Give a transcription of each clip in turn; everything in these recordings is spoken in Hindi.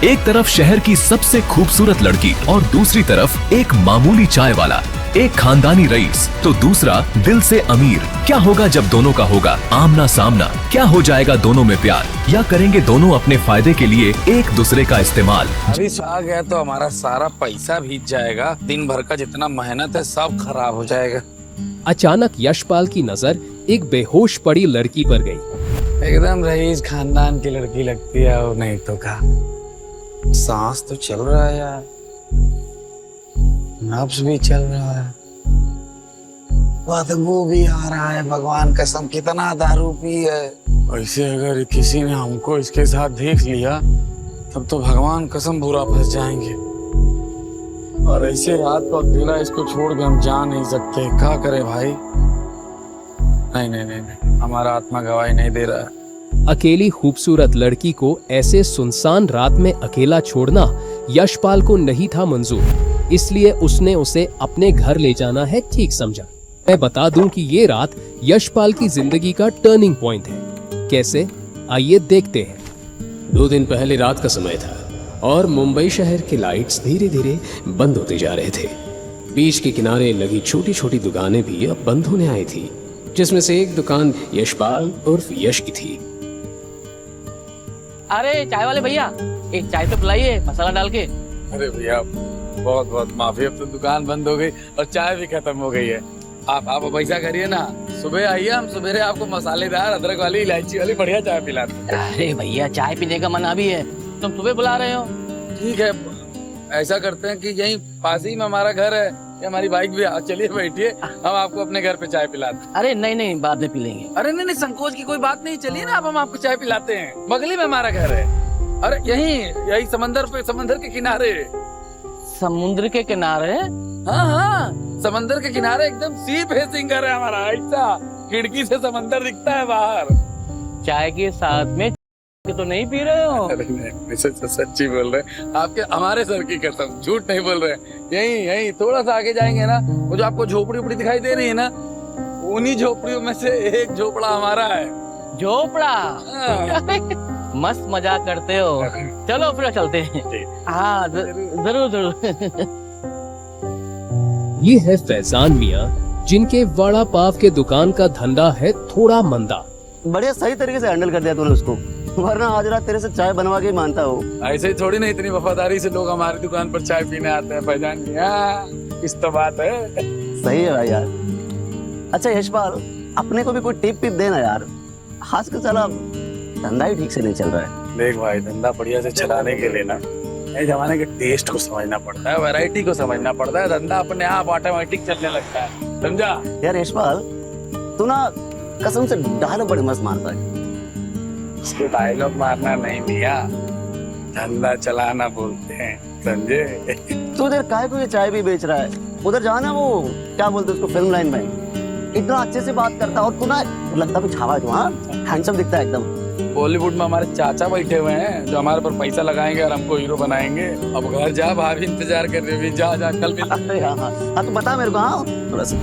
एक तरफ शहर की सबसे खूबसूरत लड़की और दूसरी तरफ एक मामूली चाय वाला, एक खानदानी रईस तो दूसरा दिल से अमीर। क्या होगा जब दोनों का होगा आमना सामना? क्या हो जाएगा दोनों में प्यार, या करेंगे दोनों अपने फायदे के लिए एक दूसरे का इस्तेमाल? अभी आ गया तो हमारा सारा पैसा भीग जाएगा, दिन भर का जितना मेहनत है सब खराब हो जाएगा। अचानक यशपाल की नजर एक बेहोश पड़ी लड़की पर गई। एकदम रईस खानदान की लड़की लगती है और नहीं तो का। सांस तो चल रहा है यार, नब्ज भी चल रहा है, बदबू भी आ रहा है। भगवान कसम कितना दारू पी है। ऐसे अगर किसी ने हमको इसके साथ देख लिया तब तो भगवान कसम बुरा फंस जाएंगे। और ऐसे रात को अकेला इसको छोड़ के हम जा नहीं सकते। क्या करे भाई? नहीं नहीं नहीं, नहीं। हमारा आत्मा गवाही नहीं दे रहा है। अकेली खूबसूरत लड़की को ऐसे सुनसान रात में अकेला छोड़ना यशपाल को नहीं था मंजूर, इसलिए उसने उसे अपने घर ले जाना है ठीक समझा। मैं बता दूं कि ये रात यशपाल की जिंदगी का टर्निंग पॉइंट है। कैसे, आइए देखते हैं। 2 दिन पहले रात का समय था और मुंबई शहर के लाइट्स धीरे धीरे बंद होते जा रहे थे। बीच के किनारे लगी छोटी छोटी दुकानें भी अब बंद होने आई थी, जिसमें से एक दुकान यशपाल उर्फ यश की थी। अरे चाय वाले भैया, एक चाय तो पिलाइए मसाला डाल के। अरे भैया बहुत बहुत माफी, अब तो दुकान बंद हो गई और चाय भी खत्म हो गई है। आप पैसा करिए ना, सुबह आइए, हम सुबह आपको मसालेदार अदरक वाली इलायची वाली बढ़िया चाय पिलाते हैं। अरे भैया चाय पीने का मना भी है, तुम सुबह बुला रहे हो। ठीक है, ऐसा करते हैं कि यहीं पास ही में हमारा घर है, ये हमारी बाइक भी है, चलिए बैठिए, हम आपको अपने घर पे चाय पिलाते हैं। अरे नहीं नहीं, बाद में पी लेंगे। अरे नहीं नहीं, संकोच की कोई बात नहीं, चलिए ना, आप हम आपको चाय पिलाते हैं। बगली में हमारा घर है। अरे यही समंदर के किनारे। समुद्र के किनारे? हाँ हाँ, समंदर के किनारे एकदम सी फेसिंग घर है हमारा। ऐसा खिड़की से समंदर दिखता है बाहर। चाय के साथ में तो नहीं पी रहे हो? अरे नहीं, सच्ची बोल रहे हैं, आपके हमारे सर की कसम, झूठ नहीं बोल रहे हैं। यही थोड़ा सा आगे जाएंगे ना, वो जो आपको झोपड़ी उपड़ी दिखाई दे रही है ना, उन्हीं झोपड़ियों में से एक झोपड़ा हमारा है। झोपड़ा? हाँ। मस्त मजाक करते हो। चलो फिर चलते हैं। हाँ जरूर जरूर। ये है फैजान मियाँ, जिनके वड़ा पाव के दुकान का धंधा है थोड़ा मंदा। बढ़िया सही तरीके से हैंडल कर दिया तूने उसको, वरना आज रात तेरे से चाय बनवा के मानता हो। ऐसे ही थोड़ी ना इतनी वफादारी से लोग हमारी दुकान पर चाय पीने आते हैं फैजान जी। इस तो बात है। सही है भाई यार। अच्छा यशपाल, अपने को भी कोई टिप देना यार, आजकल चला धंधा ही ठीक से नहीं चल रहा है। देख भाई, धंधा बढ़िया से चलाने के लिए ना नए जमाने के टेस्ट को समझना पड़ता है, वैरायटी को समझना पड़ता है। धंधा अपने आप ऑटोमेटिक चलने लगता है, समझा? यार यशपाल, तू ना कसम से डायलॉग बड़े मस्त मारता है। इसको डायलॉग मारना नहीं भैया, धंधा चलाना बोलते हैं, समझे? तू इधर काहे को ये चाय भी बेच रहा है, उधर जाना, वो क्या बोलते उसको, फिल्म लाइन में इतना अच्छे से बात करता है, और तू ना लगता भी छावा है, तू हाँ हैंडसम दिखता है एकदम। बॉलीवुड में हमारे चाचा बैठे हुए हैं जो हमारे पर पैसा लगाएंगे और हमको हीरो बनाएंगे। अब घर जा, भाभी इंतजार कर रही है, जा कल मिलते हैं। अरे हाँ तो बता मेरे को। हाँ थोड़ा सा।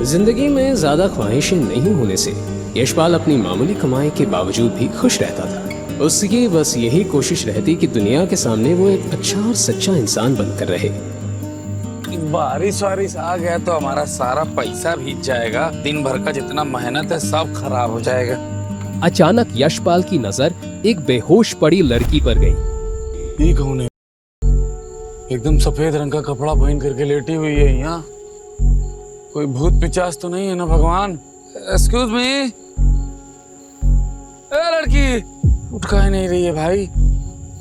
जिंदगी में ज्यादा ख्वाहिशें नहीं होने से यशपाल अपनी मामूली कमाई के बावजूद भी खुश रहता था। उसकी बस यही कोशिश रहती कि दुनिया के सामने वो एक अच्छा और सच्चा इंसान बनकर रहे। बारिश वारिश आ गया तो हमारा सारा पैसा भीग जाएगा, दिन भर का जितना मेहनत है सब खराब हो जाएगा। अचानक यशपाल की नजर एक बेहोश पड़ी लड़की पर गई। ये कौन है? एकदम सफेद रंग का कपड़ा पहन करके लेटी हुई है यहाँ। कोई भूत पिचास तो नहीं है ना भगवान? एक्सक्यूज मी, लड़की उठ काहे नहीं रही है भाई?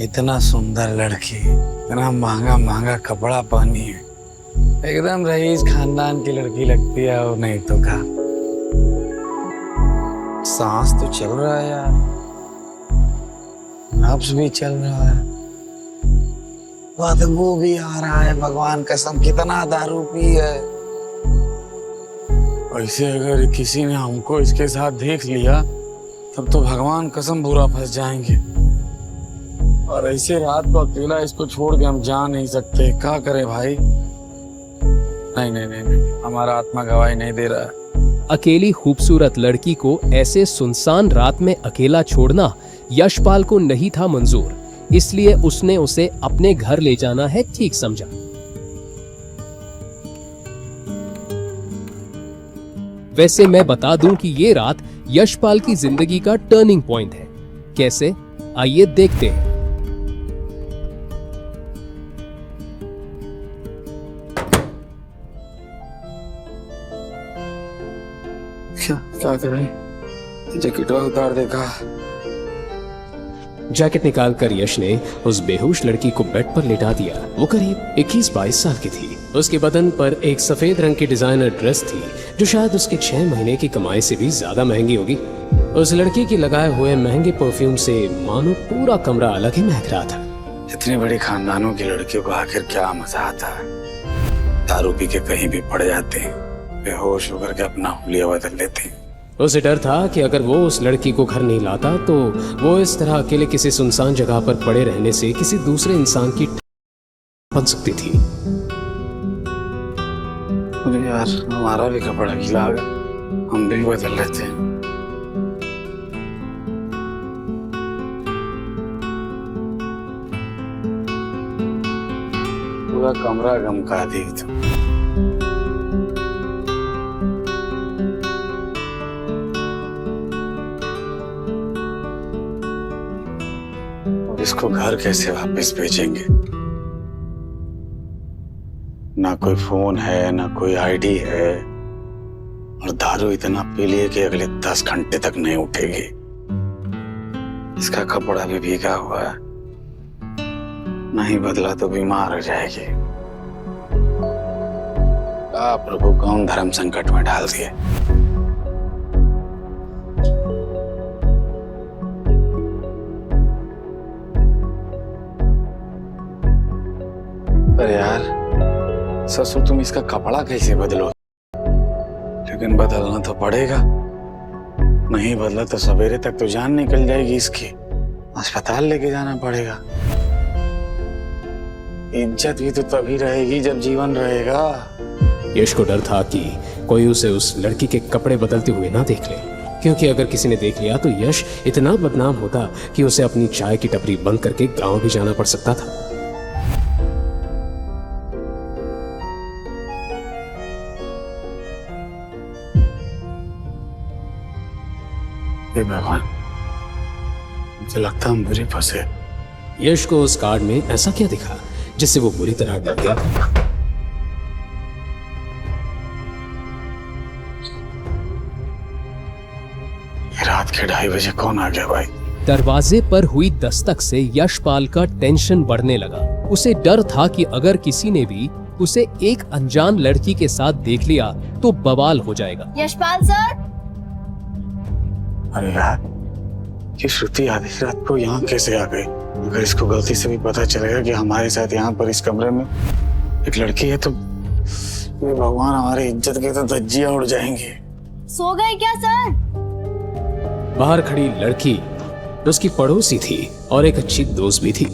इतना सुंदर लड़की, इतना महंगा कपड़ा पहनी है, एकदम रईस खानदान की लड़की लगती है और नहीं तो का। सांस तो चल रहा है यार, नब्ज भी चल रहा है, बदबू भी आ रहा है। भगवान कसम कितना दारू पी है। ऐसे अगर किसी ने हमको इसके साथ देख लिया तब तो भगवान कसम बुरा फंस जाएंगे। और ऐसे रात को अकेला इसको छोड़ के हम जा नहीं सकते। क्या करें भाई? नहीं नहीं नहीं, नहीं। हमारा आत्मा गवाही नहीं दे रहा है। अकेली खूबसूरत लड़की को ऐसे सुनसान रात में अकेला छोड़ना यशपाल को नहीं था मंजूर, इसलिए उसने उसे अपने घर ले जाना है ठीक समझा। वैसे मैं बता दूं कि ये रात यशपाल की जिंदगी का टर्निंग पॉइंट है। कैसे, आइए देखते हैं। क्या करें? जैकेट उतार देखा। जैकेट निकालकर यश ने उस बेहोश लड़की को बेड पर लेटा दिया। वो करीब 21-22 साल की थी। उसके बदन पर एक सफेद रंग की डिजाइनर ड्रेस थी जो शायद उसके 6 महीने की कमाई से भी ज्यादा महंगी होगी। उस लड़की की लगाए हुए महंगे परफ्यूम से मानो पूरा कमरा अलग ही महक रहा था। इतनी बड़ी खानदानों की लड़कियों को आखिर क्या मजा आता है? दारू पी के कहीं भी पड़ जाते हैं, बेहोश होकर के अपना हुलिया बदल लेते हैं। उसे डर था कि अगर वो उस लड़की को घर नहीं लाता तो वो इस तरह अकेले किसी सुनसान जगह पर पड़े रहने से किसी दूसरे इंसान की बन सकती थी। अरे यार, हमारा भी कपड़ा गीला आ गया, हम भी बदल लेते हैं। पूरा कमरा गमका दी तो। इसको घर कैसे वापस भेजेंगे? ना कोई फोन है, ना कोई आईडी है, और दारू इतना पी लिए कि अगले 10 घंटे तक नहीं उठेगी। इसका कपड़ा भी भीगा हुआ है, नहीं बदला तो बीमार हो जाएगी। प्रभु, कौन धर्म संकट में डाल दिए। अरे यार ससुर, तुम इसका कपड़ा कैसे बदलो? लेकिन बदलना तो पड़ेगा, नहीं बदला तो सवेरे तक तो जान निकल जाएगी इसकी। अस्पताल लेके जाना पड़ेगा। इज्जत भी तो तभी रहेगी जब जीवन रहेगा। यश को डर था कि कोई उसे उस लड़की के कपड़े बदलते हुए ना देख ले, क्योंकि अगर किसी ने देख लिया तो यश इतना बदनाम होता कि उसे अपनी चाय की टपरी बंद करके गांव भी जाना पड़ सकता था। हे भगवान, मुझे लगता हम बुरी फंसे। यश को उस कार्ड में ऐसा क्या दिखा जिससे वो बुरी तरह डर गया? रात के 2:30 बजे कौन आ गया भाई? दरवाजे पर हुई दस्तक से यशपाल का टेंशन बढ़ने लगा। उसे डर था कि अगर किसी ने भी उसे एक अनजान लड़की के साथ देख लिया तो बवाल हो जाएगा। यशपाल सर। अरे यार, ये श्रुति आधी रात को यहाँ कैसे आ गई? अगर इसको गलती से भी पता चलेगा कि हमारे साथ यहाँ पर इस कमरे में एक लड़की है तो ये भगवान, हमारी इज्जत के तो धज्जियां उड़ जाएंगी। सो गए क्या सर? बाहर खड़ी लड़की उसकी पड़ोसी थी और एक अच्छी दोस्त भी थी।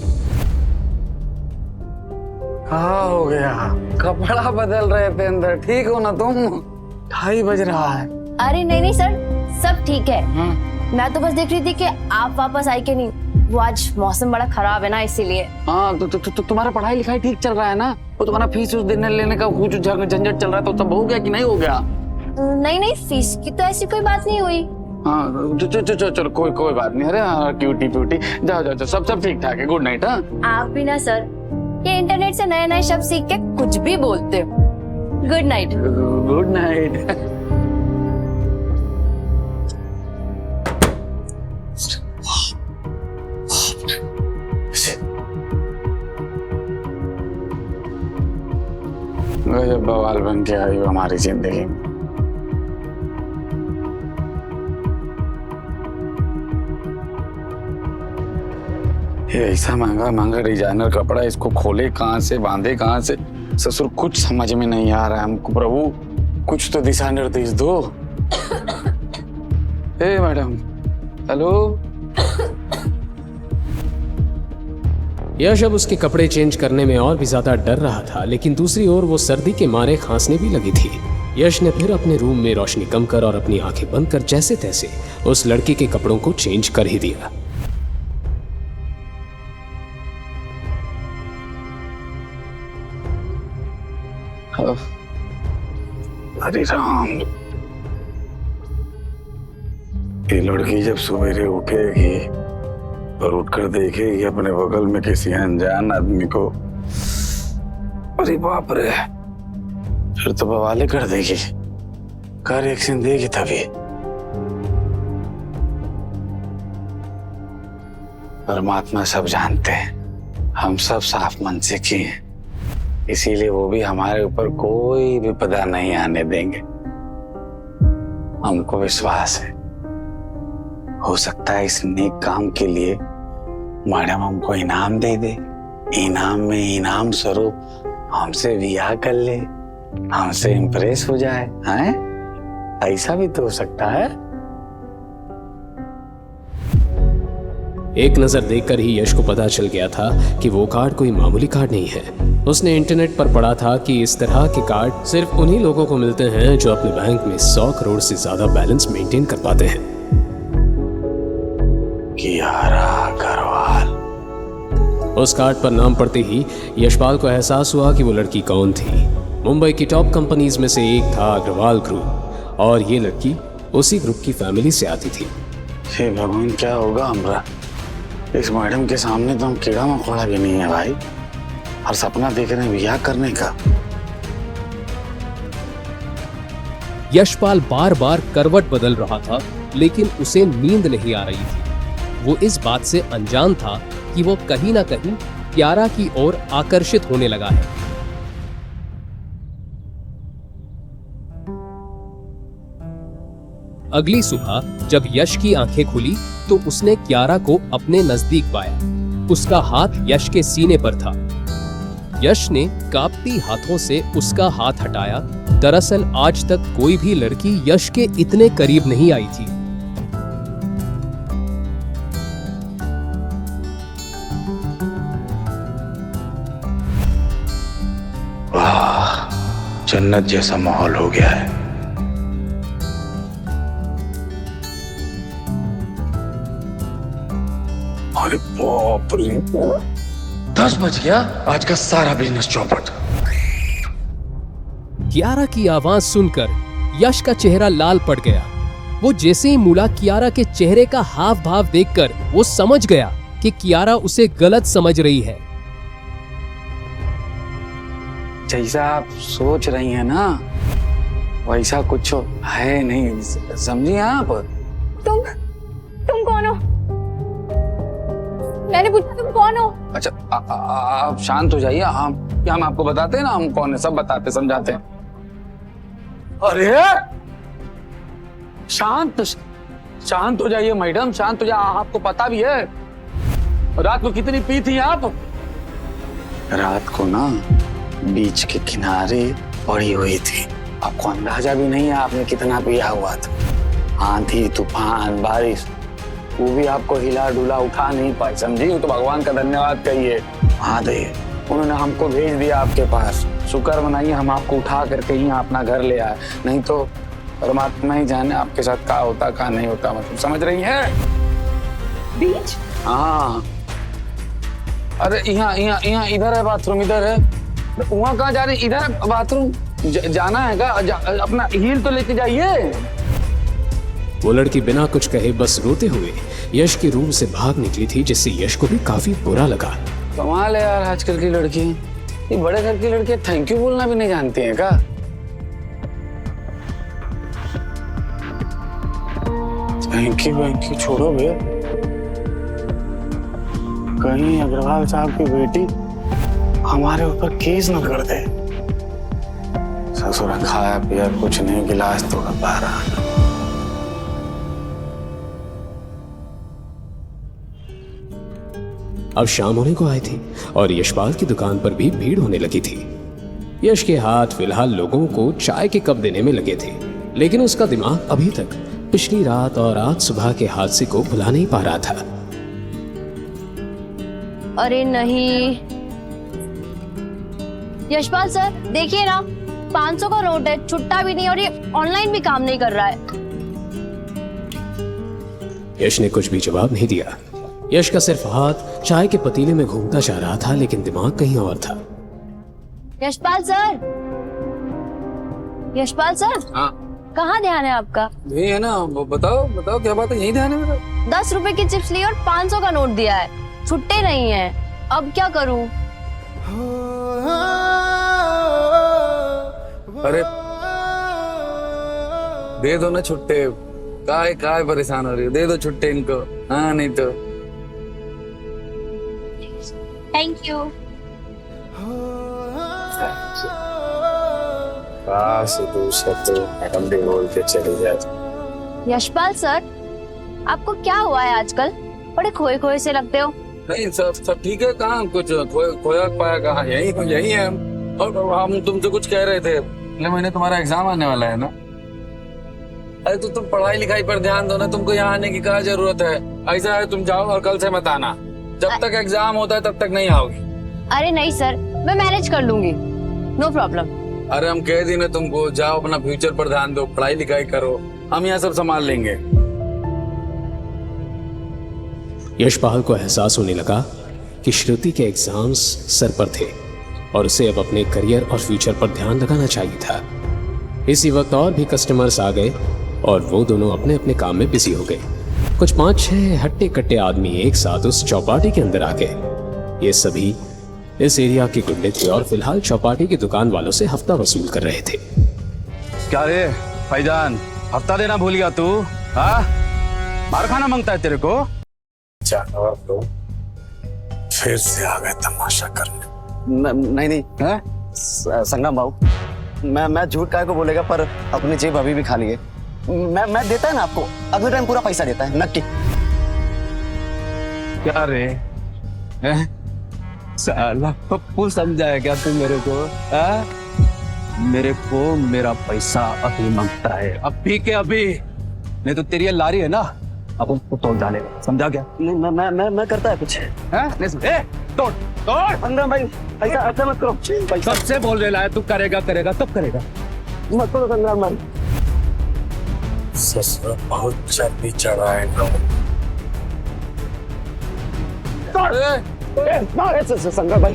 हाँ, हो गया, कपड़ा बदल रहे थे अंदर। ठीक हो ना तुम? 2:30 बज रहा है। अरे नहीं नहीं सर, सब ठीक है। मैं तो बस देख रही थी कि आप वापस आए कि नहीं। वो आज मौसम बड़ा खराब है ना, इसीलिए। हाँ, तो तुम्हारा पढ़ाई लिखाई ठीक चल रहा है ना? वो तुम्हारा फीस उस देने लेने का कुछ झंझट चल रहा है, तो सब हो गया कि नहीं हो गया? नहीं नहीं, फीस की तो ऐसी कोई बात नहीं हुई। हाँ, चलो कोई बात नहीं। अरे क्यूटी प्यूटी, जाओ, सब ठीक ठाक है। Good night. हाँ, आप भी ना सर, ये इंटरनेट से नए नए शब्द सीख के कुछ भी बोलते हो। Good night. Good night. गजब बवाल बन के आई हो हमारी जिंदगी में। ये ऐसा महंगा डिजाइनर कपड़ा, इसको खोले कहाँ से, बांधे कहाँ से? ससुर, कुछ समझ में नहीं आ रहा है हमको। प्रभु, कुछ तो दिशा निर्देश दो। हे मैडम, हेलो। यश अब उसके कपड़े चेंज करने में और भी ज्यादा डर रहा था, लेकिन दूसरी ओर वो सर्दी के मारे खांसने भी लगी थी। यश ने फिर अपने रूम में रोशनी कम कर और अपनी आंखें बंद कर जैसे तैसे उस लड़की के कपड़ों को चेंज कर ही दिया। अरे राम, ये लड़की जब सवेरे उठेगी और उठकर देखेगी अपने बगल में किसी अनजान आदमी को, अरे बाप रे, फिर तो बवाले कर देगी, कर एक्शन देगी तभी। परमात्मा सब जानते हैं, हम सब साफ मन से किए हैं, इसीलिए वो भी हमारे ऊपर कोई विपदा नहीं आने देंगे। हमको विश्वास है, हो सकता है इस नेक काम के लिए मैडम हमको इनाम दे दे, इनाम में इनाम स्वरूप हमसे विवाह कर ले, हमसे इम्प्रेस हो जाए, हैं? ऐसा भी तो हो सकता है। एक नजर देखकर ही यश को पता चल गया था कि वो कार्ड कोई मामूली कार्ड नहीं है। उसने इंटरनेट पर पढ़ा था कि इस तरह के कार्ड सिर्फ उन्हीं लोगों को मिलते हैं जो अपने बैंक में 100 करोड़ से ज्यादा बैलेंस मेंटेन कर पाते हैं। कियारा अग्रवाल। उस कार्ड पर नाम पढ़ते ही यशपाल को एहसास हुआ कि वो लड़की कौन थी। मुंबई की टॉप कंपनीज में से एक था अग्रवाल ग्रुप, और ये लड़की उसी ग्रुप की फैमिली से आती थी। हे भगवान, क्या होगा हमरा? इस मैडम के सामने तो हम कीड़ा मकोड़ा भी नहीं है भाई, और सपना देख रहे हैं ब्याह करने का। यशपाल बार बार करवट बदल रहा था, लेकिन उसे नींद नहीं आ रही थी। वो इस बात से अनजान था कि वो कहीं ना कहीं कियारा की ओर आकर्षित होने लगा है। अगली सुबह जब यश की आंखें खुली तो उसने कियारा को अपने नजदीक पाया। उसका हाथ यश के सीने पर था। यश ने कांपती हाथों से उसका हाथ हटाया। दरअसल आज तक कोई भी लड़की यश के इतने करीब नहीं आई थी। वाह, जन्नत जैसा माहौल हो गया है। अरे बाप रे, 10 बज गया, आज का सारा बिजनेस चौपट। कियारा की आवाज सुनकर यश का चेहरा लाल पड़ गया। वो जैसे ही मुड़ा कियारा के चेहरे का हाव भाव देखकर वो समझ गया कि कियारा उसे गलत समझ रही है। जैसा आप सोच रही हैं ना, वैसा कुछ है नहीं, समझी आप? तुम कौन हो? मैंने पूछा तुम कौन हो? अच्छा, आप शांत हो जाइए, हम आपको बताते हैं ना हम कौन है, सब बताते समझाते हैं। अरे शांत हो जाइए मैडम, शांत हो जाइए। आपको पता भी है रात को कितनी पी थी आप? रात को ना बीच के किनारे पड़ी हुई थी, आपको अंदाजा भी नहीं है आपने कितना पिया हुआ था। आंधी तूफान बारिश, वो भी आपको हिला डुला उठा नहीं पाई, समझी? तो भगवान का धन्यवाद कहिए। हाँ दे, उन्होंने हमको भेज दिया आपके पास, शुक्र मनाइए हम आपको उठा करके ही अपना घर ले आए, नहीं तो परमात्मा ही जाने आपके साथ क्या होता क्या नहीं होता। मतलब समझ रही है? बीच? हाँ, अरे यहाँ इधर है बाथरूम, इधर है। वहाँ कहाँ जा रही? इधर बाथरूम जाना है क्या? अपना हील तो लेके जाइए। वो लड़की बिना कुछ कहे बस रोते हुए यश के रूम से भाग निकली थी, जिससे यश को भी काफी बुरा लगा। कमाल है यार, आजकल की लड़की, ये बड़े घर की लड़की थैंक यू बोलना भी नहीं जानती है क्या? थैंक यू छोड़ो बे, कहीं अग्रवाल साहब की बेटी हमारे ऊपर केस न कर दे। ससुर खाया पिया कुछ नहीं, गिलास तो पा रहा। अब शाम होने को आई थी और यशपाल की दुकान पर भी भीड़ होने लगी थी। यश के हाथ फिलहाल लोगों को चाय के कप देने में लगे थे, लेकिन उसका दिमाग अभी तक पिछली रात और आज सुबह के हादसे को भुला नहीं पा रहा था। अरे नहीं यशपाल सर, देखिए ना, 500 का नोट है, छुट्टा भी नहीं और ये ऑनलाइन भी काम नहीं कर रहा है। यश ने कुछ भी जवाब नहीं दिया। यश का सिर्फ हाथ चाय के पतीले में घूमता जा रहा था, लेकिन दिमाग कहीं और था। यशपाल सर, यशपाल सर, हाँ कहाँ ध्यान है आपका? यही है ना, बताओ बताओ क्या बात है, यही ध्यान है मेरा। 10 रुपए की चिप्स ली और 500 का नोट दिया है, छुट्टे नहीं है, अब क्या करूं? अरे दे दो ना छुट्टे, काय परेशान हो रही हो, दे दो छुट्टे इनको। हाँ नहीं तो थैंक यू। मैडम भी बोल के चली जाती। यशपाल सर, आपको क्या हुआ है आजकल? बड़े खोए खोए से लगते हो। नहीं सब ठीक है, कहाँ कुछ खोया पाया, कहाँ यही है हम। और हम तुमसे कुछ कह रहे थे, अगले महीने तुम्हारा एग्जाम आने वाला है ना। अरे तो तुम पढ़ाई लिखाई पर ध्यान दो ना, तुमको यहाँ आने की क्या जरूरत है। ऐसा है तुम जाओ और कल से मत आना, जब तक एग्जाम होता है तब तक नहीं आओगी। अरे नहीं सर, मैं मैनेज कर लूंगी, नो प्रॉब्लम। अरे हम कह दी ना तुमको, जाओ अपना फ्यूचर पर ध्यान दो, पढ़ाई लिखाई करो, हम यहाँ सब संभाल लेंगे। यशपाल को एहसास होने लगा कि श्रुति के एग्जाम्स सर पर थे और उसे अब अपने करियर और फ्यूचर पर ध्यान लगाना चाहिए था। इसी वक्त और भी कस्टमर्स आ गए और वो दोनों अपने अपने काम में बिजी हो गए। कुछ 5-6 हट्टे कट्टे आदमी एक साथ उस चौपाटी के अंदर आ गए। ये सभी इस एरिया के गुंडे थे और फिलहाल चौपाटी की दुकान वालों से हफ्ता वसूल कर रहे थे। क्या रे भाईजान, हफ्ता देना भूल गया तू? हाँ, मार खाना मांगता है तेरे को? तो फिर से आ गए तमाशा करने। नहीं है? संगम बाबू, मैं झूठ काहे को बोलेगा, पर अपनी जेब अभी भी खाली है। मैं देता है ना आपको, अगले टाइम पूरा पैसा देता है नक्की। क्या रे साला पप्पू समझा है क्या तू मेरे को? मेरे को मेरा पैसा अभी मांगता है, अभी के अभी, नहीं तो तेरी ये लारी है ना, अब उसको तोड़ डालेगा, समझा क्या? नहीं मैं करता है कुछ। नहीं तोड़ तोड़। संगम भाई ऐसा ऐसा मत करो, पैसा सबसे बोल रहा है तू करेगा तब करेगा। मत करो संगम भाई। ससुर बहुत चर्बी चढ़ा है ना। संगम भाई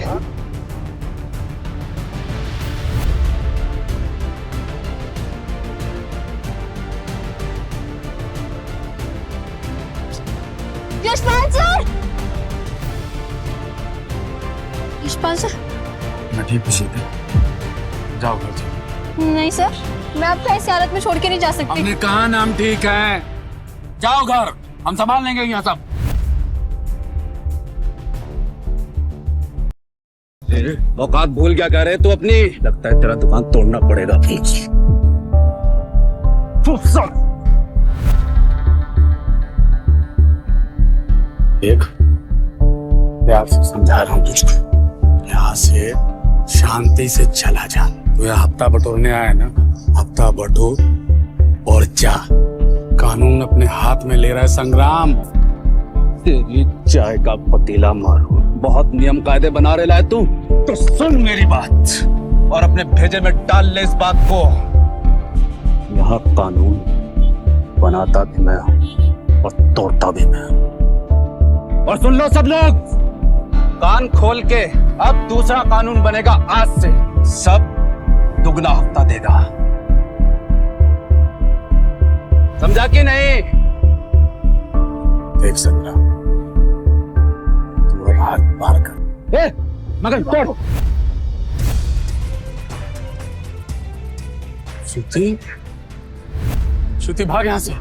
यशपाल सर! यशपाल सर! मैं ठीक सीधे जाओ घर से। नहीं सर, मैं आपको ऐसी हालत में छोड़ के नहीं जा सकती। हमने कहा नाम ठीक है, जाओ घर, हम संभाल लेंगे यहाँ सब। औकात भूल क्या कह रहे तू अपनी? लगता है तेरा दुकान तोड़ना पड़ेगा। देख, प्यार से समझा रहा हूँ तुझको, यहाँ से शांति से चला जा। तू यहाँ हफ्ता बटोरने आया ना, हफ्ता बटोर और जा। कानून अपने हाथ में ले रहा है संग्राम। तेरी चाय का पतीला मारो, बहुत नियम कायदे बना रहे है तू, तो सुन मेरी बात और अपने भेजे में डाल ले इस बात को। यहाँ कानून बनाता भी मैं हूँ और तोड़ता भी मैं हूँ। और सुन लो सब लोग, कान खोल के, अब दूसरा कानून बनेगा आज से, सब दुगना हफ्ता देगा, समझा कि नहीं? देख सकता तू हाथ पार कर। मगर तोड़। श्रुति भाग यहां से,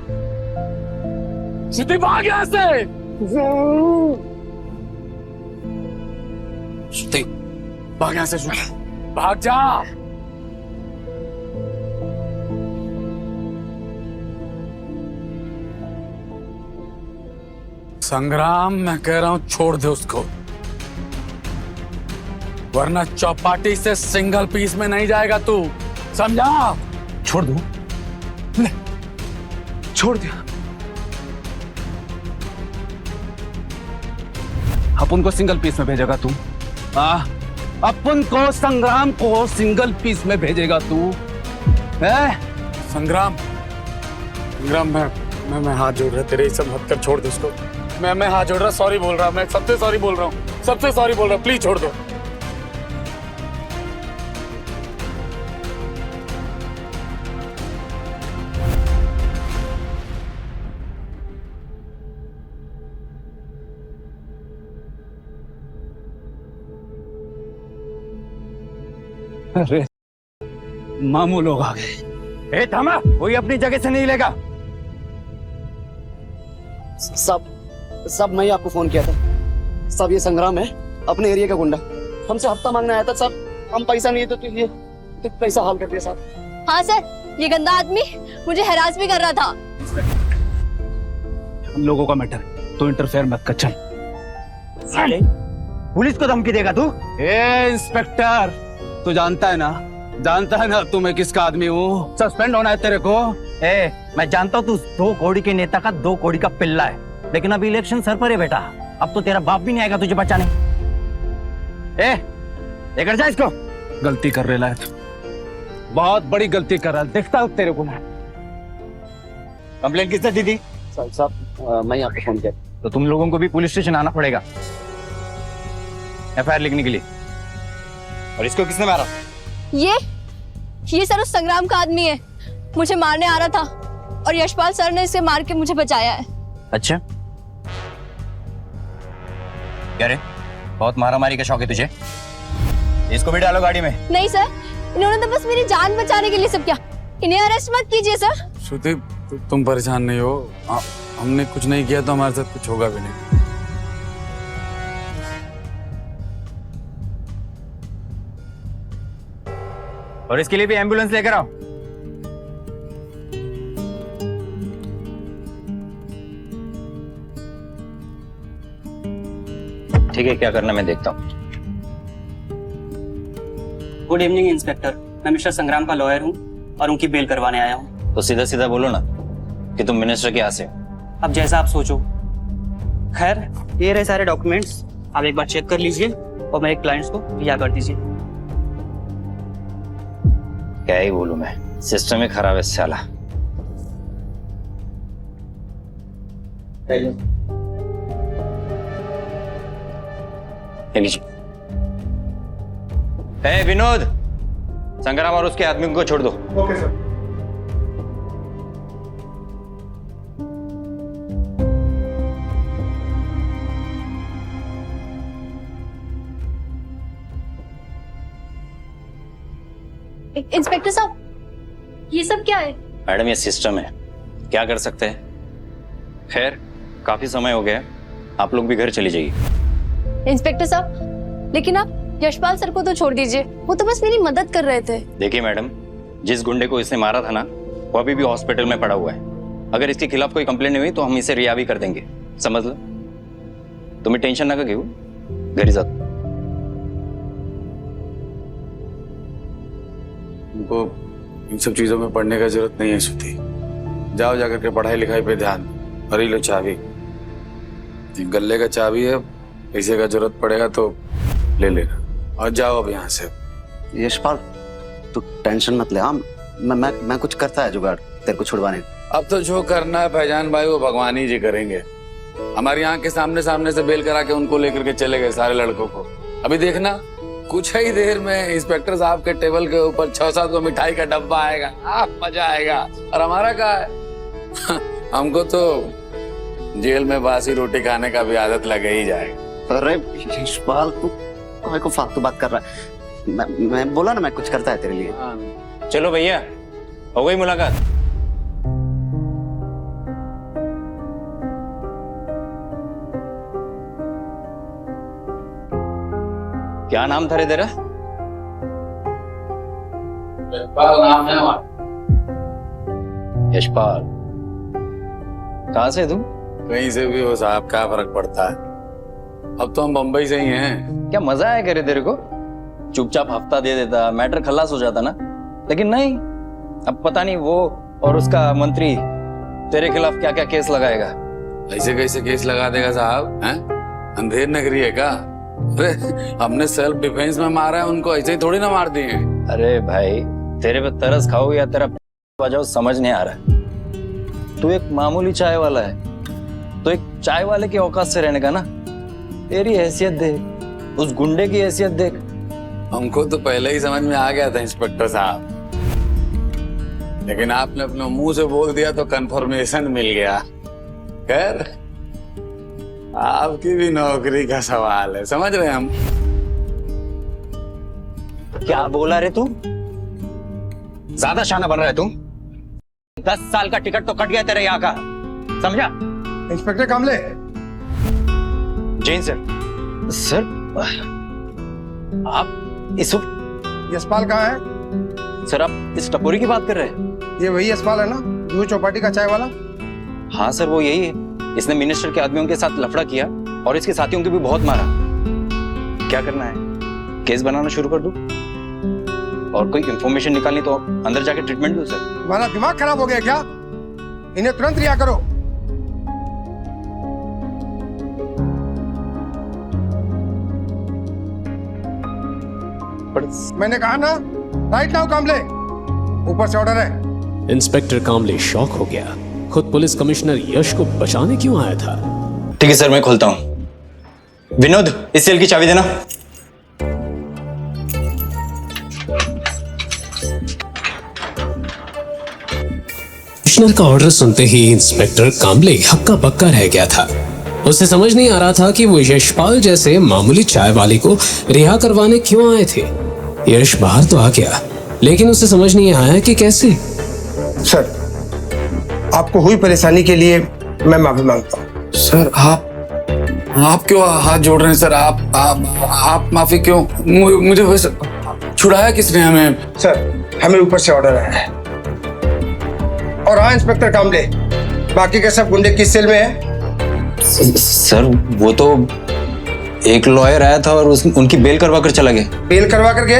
श्रुति भाग यहां से। श्रुति भाग यहां से, श्रुति भाग जा। संग्राम, मैं कह रहा हूं छोड़ दे उसको, वरना चौपाटी से सिंगल पीस में नहीं जाएगा तू, समझा? छोड़ दो, ले, छोड़ दिया। अपन को सिंगल पीस में भेजेगा तू? अपन को, संग्राम को सिंगल पीस में भेजेगा तू? है संग्राम, संग्राम मैं हाथ जोड़ रहा, तेरे सब हद कर छोड़ दे उसको। मैं हाथ जोड़ रहा, सॉरी बोल रहा, मैं सबसे सॉरी बोल रहा हूँ, सबसे सॉरी बोल रहा हूँ, प्लीज छोड़ दो। अरे मामू लोग आ गए। ए थामा, कोई अपनी जगह से नहीं लेगा। सब मैं ही आपको फोन किया था। सब ये संग्राम है, अपने एरिया का गुंडा। हमसे हफ्ता मांगने आया था। सब हम पैसा नहीं है तो ये पैसा हाल कर दिया साहब। हाँ सर, ये गंदा आदमी मुझे हरास भी कर रहा था। हम लोगों का मैटर तो इंटरफेयर मत कर। चल। साले, पुलिस को धमकी देगा तू? ए इंस्पेक्टर, तू जानता है ना तू मैं किसका आदमी हूँ। सस्पेंड होना है तेरे को। ए, मैं जानता हूँ तू 2 कौड़ी के नेता का 2 कौड़ी का पिल्ला है, लेकिन अभी इलेक्शन सर पर है बेटा। अब तो तेरा बाप भी नहीं आएगा तुझे बचाने। ए, लेकर जा इसको। गलती कर रहा है तू, बहुत बड़ी गलती कर रहा है। देखता हूँ तेरे को मैं। कंप्लेंट किसने दी थी? साहब मैं ही आपको फोन किया। तो तुम लोगों को भी पुलिस स्टेशन आना पड़ेगा एफआईआर लिखने के लिए। और इसको किसने मारा? ये सर उस संग्राम का आदमी है। मुझे मारने आ रहा था और यशपाल सर ने इसे मार के मुझे बचाया है। अच्छा, क्या रे, बहुत मारामारी का शौक है तुझे? इसको भी डालो गाड़ी में। नहीं सर, इन्होंने तो बस मेरी जान बचाने के लिए सब किया। इन्हें अरेस्ट मत कीजिए सर। श्रुति, तुम परेशान नहीं हो। हमने कुछ नहीं किया तो हमारे साथ कुछ होगा भी नहीं। और इसके लिए भी एम्बुलेंस लेकर आओ। ठीक है, क्या करना मैं देखता हूँ। गुड इवनिंग इंस्पेक्टर, मैं मिस्टर संग्राम का लॉयर हूँ और उनकी बेल करवाने आया हूँ। तो सीधा सीधा बोलो ना कि तुम मिनिस्टर के यहाँ से हो। अब जैसा आप सोचो। खैर, ये रहे सारे डॉक्यूमेंट्स, आप एक बार चेक कर लीजिए और मेरे क्लाइंट्स को रिहा कर दीजिए। क्या ही बोलूं मैं, सिस्टम ही खराब है साला। ए विनोद, संग्राम और उसके आदमी को छोड़ दो। Okay sir. इंस्पेक्टर साहब, ये सब क्या है? मैडम, ये सिस्टम है, क्या कर सकते हैं। खैर, काफी समय हो गया, आप लोग भी घर चली जाइए। इंस्पेक्टर साहब, लेकिन आप यशपाल सर को तो छोड़ दीजिए, वो तो बस मेरी मदद कर रहे थे। देखिए मैडम, जिस गुंडे को इसने मारा था ना, वो अभी भी हॉस्पिटल में पड़ा हुआ है। अगर इसके खिलाफ कोई कंप्लेंट नहीं हुई तो हम इसे रिहा भी कर देंगे, समझ लो। तुम्हें टेंशन ना घेऊ, घरी जाओ। उनको इन सब चीजों में पढ़ने का जरूरत नहीं है श्रुति। जाओ जाकर के पढ़ाई लिखाई पे ध्यान। और ये लो चाबी, गले का चाबी है, पैसे का जरूरत पड़ेगा तो ले लेना। और जाओ अब यहाँ से। यशपाल, तू टेंशन मत ले। हाँ, मैं कुछ करता है जुगाड़ तेरे को छुड़वाने। अब तो जो करना है फैजान भाई, वो भगवान ही जी करेंगे। हमारी आंख के सामने से बेल करा के उनको लेकर के चले गए सारे लड़कों को। अभी देखना, कुछ ही देर में इंस्पेक्टर साहब के टेबल के ऊपर 6-7 को मिठाई का डब्बा आएगा। मजा आएगा। और हमारा क्या है हमको तो जेल में बासी रोटी खाने का भी आदत लग ही जाएगा। अरे यशपाल, तू मेरे को फालतू बात कर रहा है। मैं बोला ना, मैं कुछ करता है तेरे लिए। चलो भैया, हो गई मुलाकात। क्या नाम था रे तेरा? नाम है हमारा यशपाल। कहाँ से तुम? कहीं से भी हो साहब, क्या फर्क पड़ता है। अब तो हम बम्बई से ही हैं। क्या मजा आया करे तेरे को? चुपचाप हफ्ता दे देता, मैटर खलास हो जाता ना। लेकिन नहीं, अब पता नहीं वो और उसका मंत्री तेरे खिलाफ क्या क्या केस लगाएगा। ऐसे कैसे केस लगा देगा साहब? हैं? अंधेर नगरी है क्या? अरे हमने सेल्फ डिफेंस में मारा है उनको, ऐसे ही थोड़ी ना मार दिए। अरे भाई, तेरे पे तरस खाओ या तेरा बजाओ समझ नहीं आ रहा। तू एक मामूली चाय वाला है, तो एक चाय वाले की औकात से रहने का ना। तेरी हैसियत देख, उस गुंडे की हैसियत देख। हमको तो पहले ही समझ में आ गया था इंस्पेक्टर साहब, लेकिन आपने अपने मुंह से बोल दिया तो कंफर्मेशन मिल गया। खैर, आपकी भी नौकरी का सवाल है, समझ रहे हम। क्या बोला रे तू? ज्यादा शाना बन रहा है तू। 10 साल का टिकट तो कट गया तेरे यहाँ का, समझा? इंस्पेक्टर कामले। जैन सर। सर आप इस यशपाल कहाँ है? सर आप इस टपोरी की बात कर रहे हैं? ये वही यशपाल है ना, जो चौपाटी का चाय वाला? हाँ सर वो यही है। इसने मिनिस्टर के आदमियों के साथ लफड़ा किया और इसके साथियों को भी बहुत मारा। क्या करना है, केस बनाना शुरू कर दूं और कोई इंफॉर्मेशन निकालनी तो अंदर जाके ट्रीटमेंट दूं सर? तुम्हारा दिमाग खराब हो गया क्या? इन्हें तुरंत रिहा करो। मैंने कहा ना, राइट नाउ कामले, ऊपर से ऑर्डर है। इंस्पेक्टर कामले शॉक हो गया। खुद पुलिस कमिश्नर यश को बचाने क्यों आया था? ठीक है सर, मैं खोलता हूँ। विनोद, इस सेल की चाबी देना। कमिश्नर का ऑर्डर सुनते ही इंस्पेक्टर कामले हक्का बक्का रह गया था। उसे समझ नहीं आ रहा था कि वो यशपाल जैसे मामूली चाय वाले को रिहा करवाने क्यों आए थे। यश बाहर तो आ गया, लेकिन उसे समझ नहीं आया कि कैसे। सर, आपको हुई परेशानी के लिए मैं माफी मांगता हूँ। सर आप क्यों हाथ जोड़ रहे हैं सर? आप माफी क्यों? मुझे बस छुड़ाया किसने हमें? सर, हमें ऊपर से ऑर्डर आया है। और हाँ इंस्पेक्टर कामले, बाकी के सब गुंडे किस सेल में है? सर वो तो एक लॉयर आया था और उनकी बेल करवा कर चला गया। बेल करवा कर गए?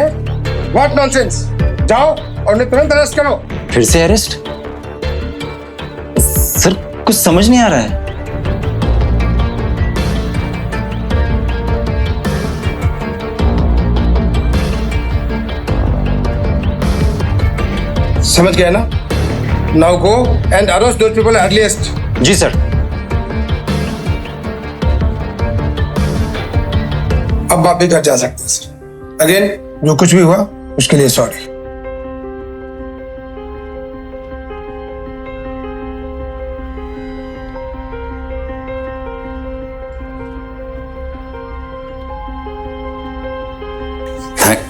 What nonsense! जाओ और उन्हें तुरंत अरेस्ट करो। फिर से अरेस्ट? सर कुछ समझ नहीं आ रहा है। समझ गया ना? Now go and arrest those people earliest. जी सर। अब आप भी घर जा सकते हैं सर। अगेन जो कुछ भी हुआ उसके लिए sorry.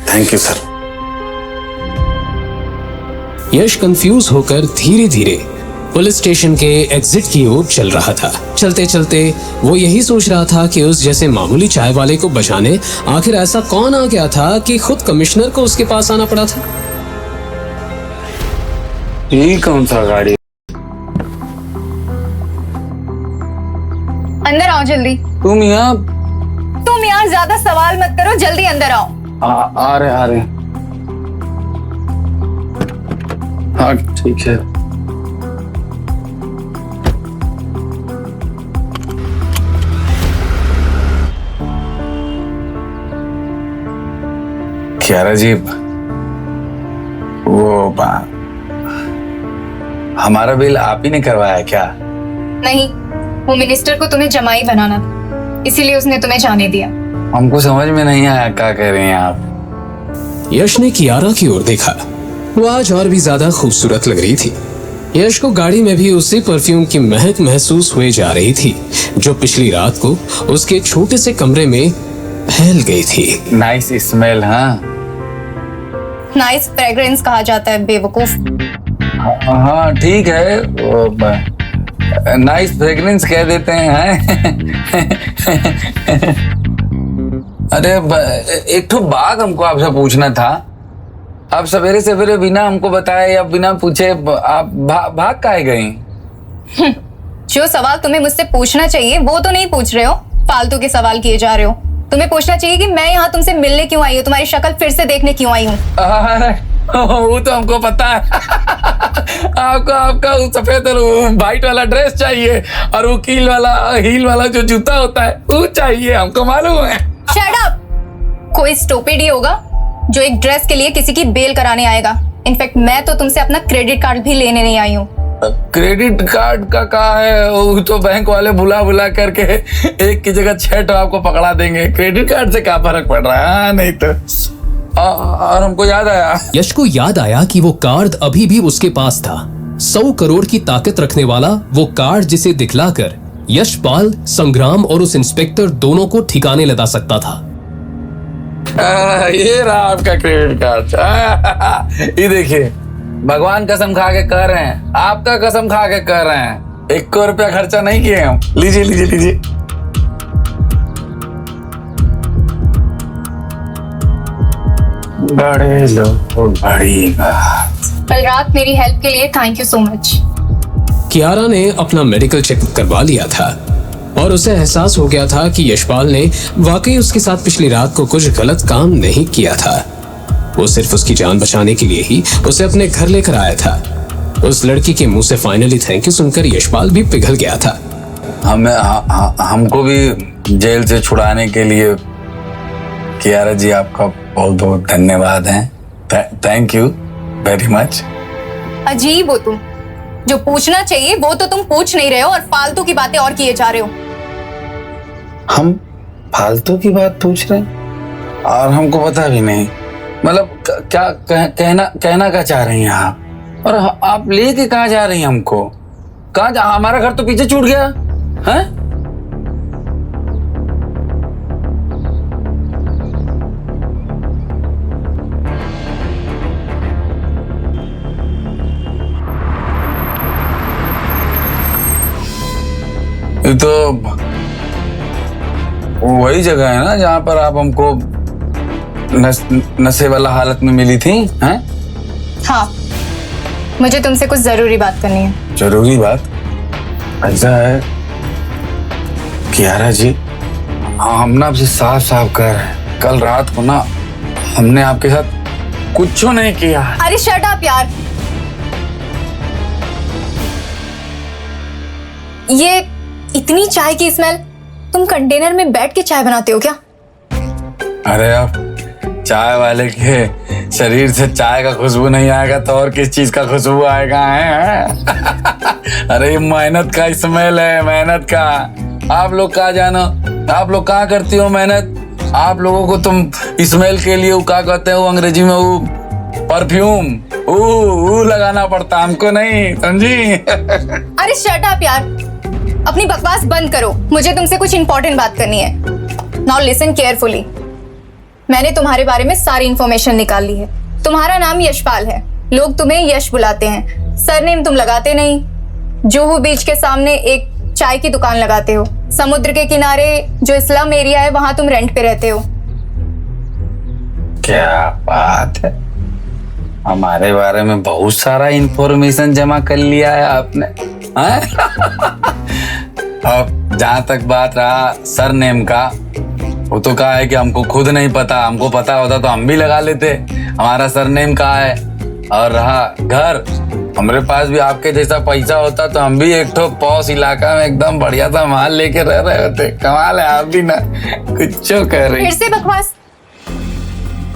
Thank you sir. Yash confuse होकर धीरे धीरे पुलिस स्टेशन के एग्जिट की ओर चल रहा था। चलते चलते वो यही सोच रहा था कि उस जैसे मामूली चाय वाले को बचाने आखिर ऐसा कौन आ गया था कि खुद कमिश्नर को उसके पास आना पड़ा था। ये कौन सा गाड़ी? अंदर आओ जल्दी। तुम यार ज्यादा सवाल मत करो, जल्दी अंदर आओ। आ रहे। हाँ ठीक है। क्या राजीव, वो हमारा बिल आप ही ने करवाया क्या? नहीं, वो मिनिस्टर को तुम्हें जमाई बनाना था, इसीलिए उसने तुम्हें जाने दिया। हमको समझ में नहीं आया क्या कह रहे हैं आप। यश ने कियारा की ओर देखा। वो आज और भी ज्यादा खूबसूरत लग रही थी। यश को गाड़ी में भी उसी परफ्यूम की महक महसूस हुई जा रही थी जो पिछली रात को उसके छोटे से कमरे में फैल गई थी। Nice smell. हाँ नाइस फ्रेग्रेंस कहा जाता है बेवकूफ। हाँ ठीक है, नाइस फ्रेग्रेंस कह देते हैं। अरे एक तो बात हमको आपसे पूछना था। आप सवेरे सवेरे बिना हमको बताए या बिना पूछे आप भाग काहे गई? जो सवाल तुम्हें मुझसे पूछना चाहिए वो तो नहीं पूछ रहे हो, फालतू के सवाल किए जा रहे हो। तुम्हें पूछना चाहिए कि मैं यहाँ तुमसे मिलने क्यों आई हूँ, तुम्हारी शक्ल फिर से देखने क्यों आई हूँ। वो तो हमको पता है। आपका सफेद वाइट वाला ड्रेस चाहिए और वो हील वाला जो जूता होता है वो चाहिए, हमको मालूम है। Shut up! कोई स्टूपिड ही होगा जो एक ड्रेस के लिए किसी की बेल कराने आएगा। इनफैक्ट मैं तो तुमसे अपना क्रेडिट कार्ड भी लेने नहीं आई हूँ। क्रेडिट कार्ड का कहा है? वो तो बैंक वाले बुला करके एक की जगह 6 तो आपको पकड़ा देंगे। क्रेडिट कार्ड से क्या फर्क पड़ रहा है? नहीं तो। और हमको याद आया, यश को याद आया कि वो कार्ड अभी भी उसके पास था। 100 करोड़ की ताकत रखने वाला वो कार्ड जिसे दिखलाकर यशपाल, संग्राम और उस इंस्पेक्टर दोनों को ठिकाने लगा सकता था। ये रहा आपका क्रेडिट कार्ड। ये देखिए, भगवान कसम खा के कह रहे हैं, आपका कसम खा के कह रहे हैं, 1 रुपया खर्चा नहीं किए हम। लीजिए लीजिए लीजिए। बड़े लोग बड़ी बात। कल रात मेरी हेल्प के लिए thank you so much. Kiara ने अपना मेडिकल चेकअप करवा लिया था और उसे एहसास हो गया था कि यशपाल ने वाकई उसके साथ पिछली रात को कुछ गलत काम नहीं किया था। वो सिर्फ उसकी जान बचाने के लिए ही उसे अपने घर लेकर आया था। उस लड़की के मुंह से फाइनली थैंक यू सुनकर यशपाल भी पिघल गया था। हमको भी जेल से छुड़ाने के लिए कियारा जी आपका बहुत बहुत धन्यवाद है। Thank you very much. अजीब हो तुम, जो पूछना चाहिए वो तो तुम पूछ नहीं रहे हो और फालतू की बातें और किए जा रहे हो। हम फालतू की बात पूछ रहे हैं और हमको पता भी नहीं। मतलब क्या कहना क्या चाह रही हैं आप? और आप लेके कहाँ जा रही हैं हमको? हमारा घर तो पीछे छूट गया है। ये तो वही जगह है ना जहाँ पर आप हमको नशे वाला हालत में मिली थी, हैं? हाँ, मुझे तुमसे कुछ जरूरी बात करनी है। जरूरी बात? ऐसा है कियारा जी, हम ना आपसे साफ साफ कह रहे हैं, कल रात को ना हमने आपके साथ कुछ नहीं किया। अरे शट अप यार। ये इतनी चाय की स्मेल, तुम कंटेनर में बैठ के चाय बनाते हो क्या? अरे अब चाय वाले के शरीर से चाय का खुशबू नहीं आएगा तो और किस चीज का खुशबू आएगा है? अरे ये मेहनत का स्मेल है, मेहनत का। आप लोग कहाँ जानो, आप लोग कहाँ करती हो मेहनत? आप लोगों को तुम स्मेल के लिए वो क्या कहते हैं, वो अंग्रेजी में वो परफ्यूम वो लगाना पड़ता, हमको नहीं, समझी? अरे शट अप यार, अपनी बकवास बंद करो। मुझे तुमसे कुछ इंपॉर्टेंट बात करनी है। Now listen carefully. मैंने तुम्हारे बारे में सारी इंफॉर्मेशन निकाल ली है। तुम्हारा नाम यशपाल है, लोग तुम्हें यश बुलाते हैं। सरनेम तुम लगाते नहीं। जुहू बीच के सामने एक चाय की दुकान लगाते हो। समुद्र के किनारे जो स्लम एरिया है वहां तुम रेंट पे रहते हो। क्या बात है, हमारे बारे में बहुत सारा इंफॉर्मेशन जमा कर लिया है आपने। अब जहां तक बात रहा सरनेम का, वो तो कहा है कि हमको खुद नहीं पता, हमको पता होता तो हम भी लगा लेते। हमारा सरनेम कहा है। और रहा घर, हमारे पास भी आपके जैसा पैसा होता तो हम भी एक ठो पॉश इलाका में एकदम बढ़िया सा माल लेके रह रहे होते। कमाल है, आप भी ना कुछ कर रही। फिर से बकवास।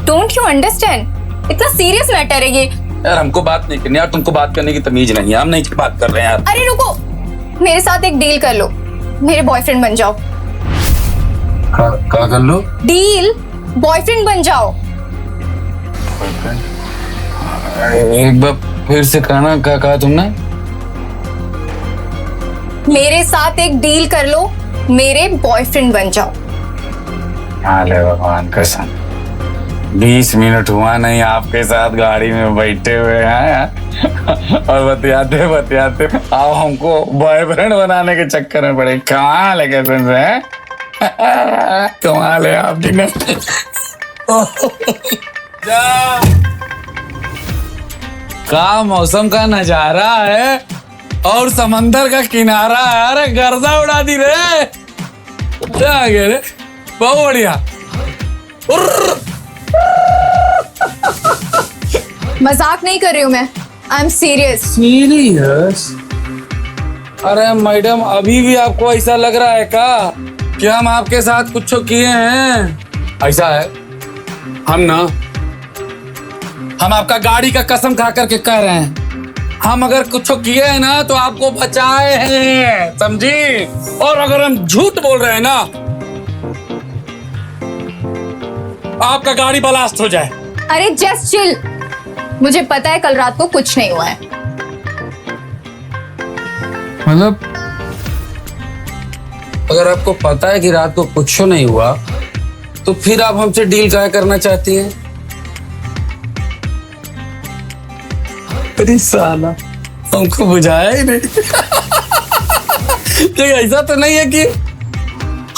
डोंट यू अंडरस्टैंड, इतना सीरियस मैटर है ये। यार हमको बात नहीं करनी, यार तुमको बात करने की तमीज नहीं है, हम नहीं बात कर रहे हैं यार। अरे रुको, मेरे साथ एक डील कर लो, मेरे बॉयफ्रेंड बन जाओ। क्या कर लो? डील, बॉयफ्रेंड बन जाओ। एक बार फिर से कहना, क्या कहा तुमने? मेरे साथ एक डील कर लो, मेरे बॉयफ्रेंड बन जाओ। हाले भगवान कसम, 20 मिनट हुआ नहीं आपके साथ गाड़ी में बैठे हुए हैं और बतियाते बतियाते आप हमको बॉयफ्रेंड बनाने के चक्कर में पड़े। कमाल है कसम से, कमाल है आप भी। का मौसम का नजारा है और समंदर का किनारा है। अरे गर्दा उड़ा दी रे, क्या आ गया रे, बहुत बढ़िया। मजाक नहीं कर रही हूँ मैं, आई एम सीरियस। सीरियस? अरे मैडम, अभी भी आपको ऐसा लग रहा है का कि हम आपके साथ कुछ किए हैं? ऐसा है, हम आपका गाड़ी का कसम खा करके कह रहे हैं, हम अगर कुछ किए हैं ना तो आपको बचाए हैं, समझी? और अगर हम झूठ बोल रहे हैं ना, आपका गाड़ी ब्लास्ट हो जाए। अरे जस्ट चिल, मुझे पता है कल रात को कुछ नहीं हुआ है। मतलब अगर आपको पता है कि रात को कुछ नहीं हुआ तो फिर आप हमसे डील क्या करना चाहती हैं? अरे साला, हमको बुझाया ही नहीं। तो ऐसा तो नहीं है कि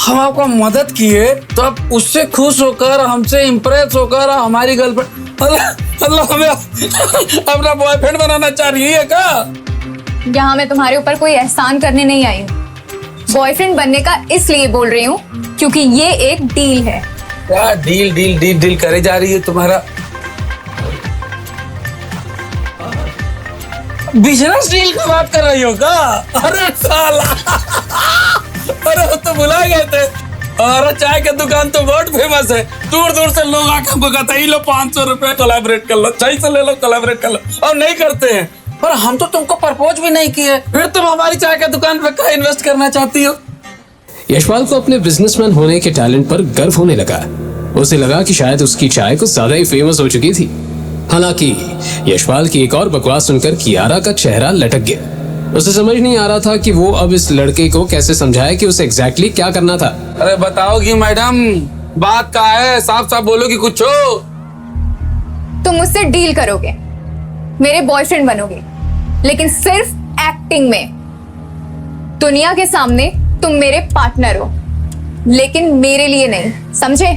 हम आपको मदद किए तो आप उससे खुश होकर, हमसे इम्प्रेस होकर हमारी गर्लफ्रेंड अल्लाह हमें अपना बॉयफ्रेंड बनाना चाह रही है क्या? यहाँ मैं तुम्हारे ऊपर कोई एहसान करने नहीं आई हूँ। बॉयफ्रेंड बनने का इसलिए बोल रही हूँ क्योंकि ये एक डील है। क्या डील डील डील डील करे जा रही है तुम्हारा? बिजनेस डील की बात कर रही हो क्या? अरे साला, अरे वो तो भुला गए थे। अरे चाय की दुकान तो बहुत फेमस है, दूर दूर से लोग आकर हमको कहते हैं, लो 500 रुपए कोलैबोरेट कर लो, चाय से ले लो कोलैबोरेट कर लो, और नहीं करते हैं। पर हम तो तुमको प्रपोज भी नहीं किए, फिर तुम हमारी चाय की दुकान पे क्या इन्वेस्ट करना चाहती हो? यशपाल को अपने बिजनेसमैन होने के टैलेंट पर गर्व होने लगा। उसे लगा कि शायद उसकी चाय कुछ ज्यादा ही फेमस हो चुकी थी। हालांकि यशपाल की एक और बकवास सुनकर कियारा का चेहरा लटक गया। उसे समझ नहीं आ रहा था कि वो अब इस लड़के को कैसे समझाए कि उसे एग्जैक्टली क्या करना था। अरे बताओगी मैडम, बात क्या है? साफ साफ बोलोगी कुछ हो? तुम मुझसे डील करोगे, मेरे बॉयफ्रेंड बनोगे, लेकिन सिर्फ एक्टिंग में। दुनिया के सामने तुम मेरे पार्टनर हो, लेकिन मेरे लिए नहीं, समझे?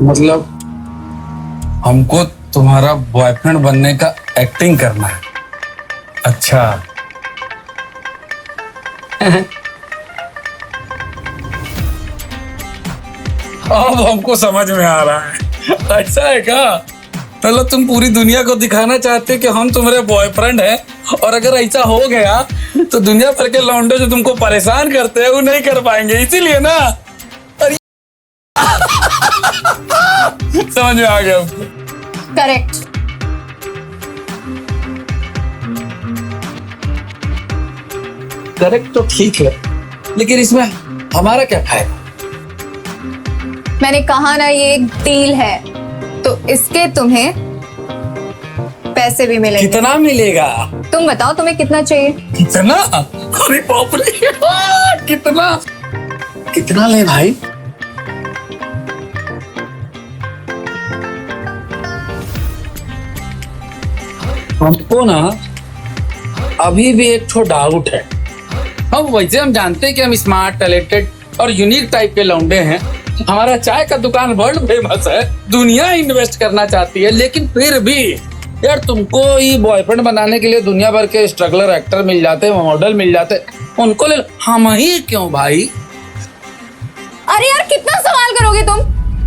मतलब हमको तुम्हारा बॉयफ्रेंड बनने का एक्टिंग करना है? अच्छा। अब हमको समझ में आ रहा है। ऐसा है क्या? मतलब तुम पूरी दुनिया को दिखाना चाहते कि हम तुम्हारे बॉयफ्रेंड हैं, और अगर ऐसा हो गया तो दुनिया भर के लौंडे जो तुमको परेशान करते हैं वो नहीं कर पाएंगे, इसीलिए ना? अरे समझ में आ गया हमको। करेक्ट। करेक्ट तो ठीक है, लेकिन इसमें हमारा क्या फायदा? मैंने कहा ना, ये एक डील है, तो इसके तुम्हें पैसे भी मिलेंगे। कितना मिलेगा? तुम बताओ तुम्हें कितना चाहिए? कितना? अरे बाप रे, कितना कितना ले भाई? हमको ना अभी भी एक ठो डाउट है। वैसे हम जानते हैं कि हम स्मार्ट, टैलेंटेड और यूनिक टाइप के लौंडे हैं। हमारा चाय का दुकान वर्ल्ड फेमस है, दुनिया इन्वेस्ट करना चाहती है, लेकिन फिर भी यार तुमको ये बॉयफ्रेंड बनाने के लिए दुनिया भर के स्ट्रगलर एक्टर मिल जाते हैं, मॉडल मिल जाते हैं, उनको ले लो, हम ही क्यों भाई? अरे यार कितना सवाल करोगे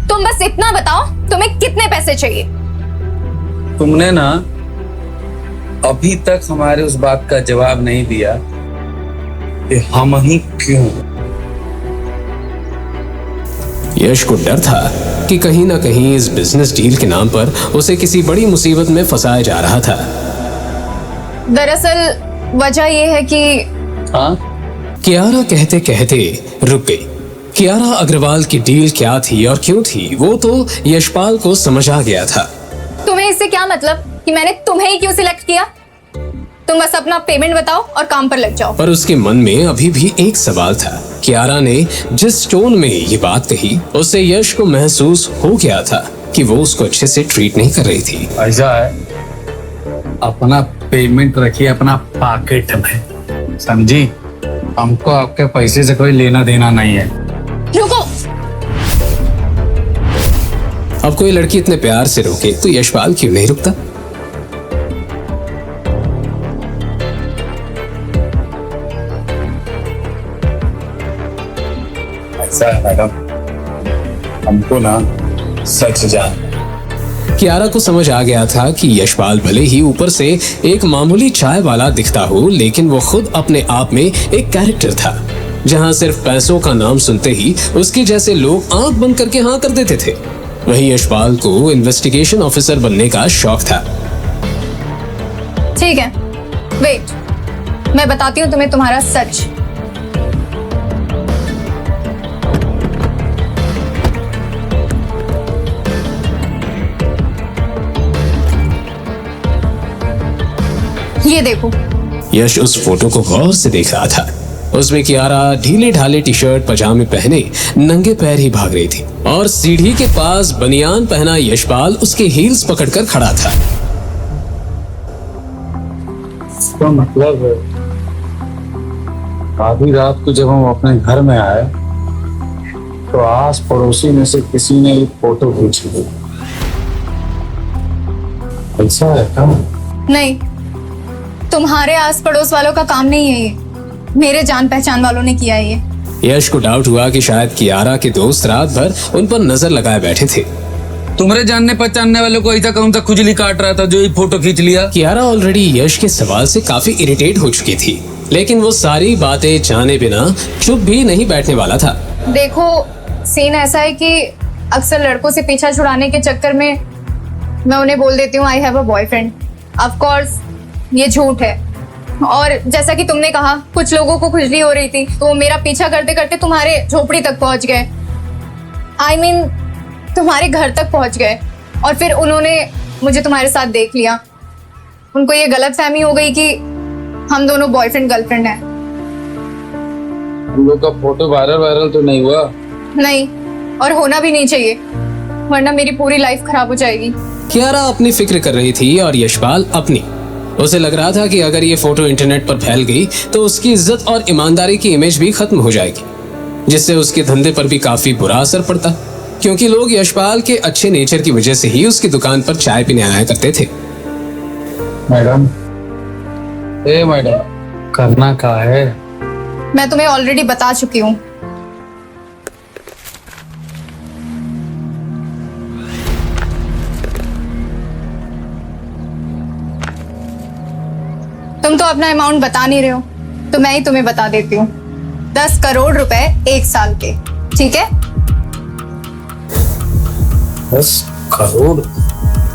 तुम बस इतना बताओ तुम्हें कितने पैसे चाहिए। तुमने ना अभी तक हमारे उस बात का जवाब नहीं दिया कि हम ही क्यों। यश को डर था कि कहीं ना कहीं इस बिजनेस डील के नाम पर उसे किसी बड़ी मुसीबत में फंसाया जा रहा था। दरअसल वजह यह है कि कियारा कहते कहते रुक गई। कियारा अग्रवाल की डील क्या थी और क्यों थी, वो तो यशपाल को समझ आ गया था। तुम्हें इससे क्या मतलब कि मैंने तुम्हें ही क्यों सिलेक्ट किया? तुम बस अपना पेमेंट बताओ और काम पर लग जाओ। पर उसके मन में अभी भी एक सवाल था। कियारा ने जिस टोन में ये बात कही, उससे यश को महसूस हो गया था कि वो उसको अच्छे से ट्रीट नहीं कर रही थी। ऐसा है, अपना पेमेंट रखिए अपना पॉकेट में, समझी? हमको आपके पैसे से कोई लेना देना नहीं है। रुको। अब कोई लड़की इतने प्यार से रोके तो यशपाल क्यों नहीं रुकता? ऐसा है मैडम, हमको ना सच जान। कियारा को समझ आ गया था कि यशपाल भले ही ऊपर से एक मामूली चाय वाला दिखता हो, लेकिन वो खुद अपने आप में एक कैरेक्टर था, जहां सिर्फ पैसों का नाम सुनते ही उसके जैसे लोग आंख बंद करके हाँ कर देते थे। वहीं यशपाल को इन्वेस्टिगेशन ऑफिसर बनने का शौक था। ठीक है, वेट, मैं बताती हूँ तुम्हें तुम्हारा सच। ये देखो। यश उस फोटो को गौर से देख रहा था। उसमें कियारा ढीले ढाले टी शर्ट पजामे पहने नंगे पैर ही भाग रही थी और सीढ़ी के पास बनियान पहना यशपाल उसके हील्स पकड़कर खड़ा था। इसका मतलब है आधी रात को जब हम अपने घर में आए तो आस पड़ोसी में से किसी ने एक फोटो खींच ली। ऐसा है क्या? नहीं, तुम्हारे आस पड़ोस वालों का काम नहीं है ये, मेरे जान पहचान वालों ने किया है ये। यश को डाउट हुआ कि शायद कियारा के दोस्त रात भर उन पर नजर लगाए बैठे थे। तुम्हारे जानने पहचानने वालों को ऐसा कौन सा खुजली काट रहा था जो ये फोटो खींच लिया? कियारा ऑलरेडी यश के सवाल से काफी इरिटेट हो चुकी थी, लेकिन वो सारी बातें जाने बिना चुप भी नहीं बैठने वाला था। देखो, सीन ऐसा है कि अक्सर लड़कों से पीछा छुड़ाने के चक्कर में मैं उन्हें बोल देती हूँ I have a boyfriend. Of course ये झूठ है, और जैसा कि तुमने कहा कुछ लोगों को खुजली हो रही थी तो मेरा पीछा करते करते तुम्हारे झोपड़ी तक पहुंच गए। I mean, तुम्हारे घर तक पहुंच गए, और फिर उन्होंने मुझे तुम्हारे साथ देख लिया। उनको ये गलतफहमी हो गई कि हम दोनों बॉयफ्रेंड गर्लफ्रेंड हैं। हम लोग का फोटो वायरल तो नहीं हुआ? नहीं, और होना भी नहीं चाहिए, वरना मेरी पूरी लाइफ खराब हो जाएगी। कियारा अपनी फिक्र कर रही थी और यशपाल अपनी। उसे लग रहा था कि अगर ये फोटो इंटरनेट पर फैल गई तो उसकी इज्जत और ईमानदारी की इमेज भी खत्म हो जाएगी, जिससे उसके धंधे पर भी काफी बुरा असर पड़ता, क्योंकि लोग यशपाल के अच्छे नेचर की वजह से ही उसकी दुकान पर चाय पीने आया करते थे। मैडम, मैडम, करना क्या है? मैं तुम्हें ऑलरेडी बता चुकी हूँ। तुम तो अपना अमाउंट बता नहीं रहे हो, तो मैं ही तुम्हें बता देती हूँ। 10 करोड़ रुपए 1 साल के, ठीक है? 10 करोड़?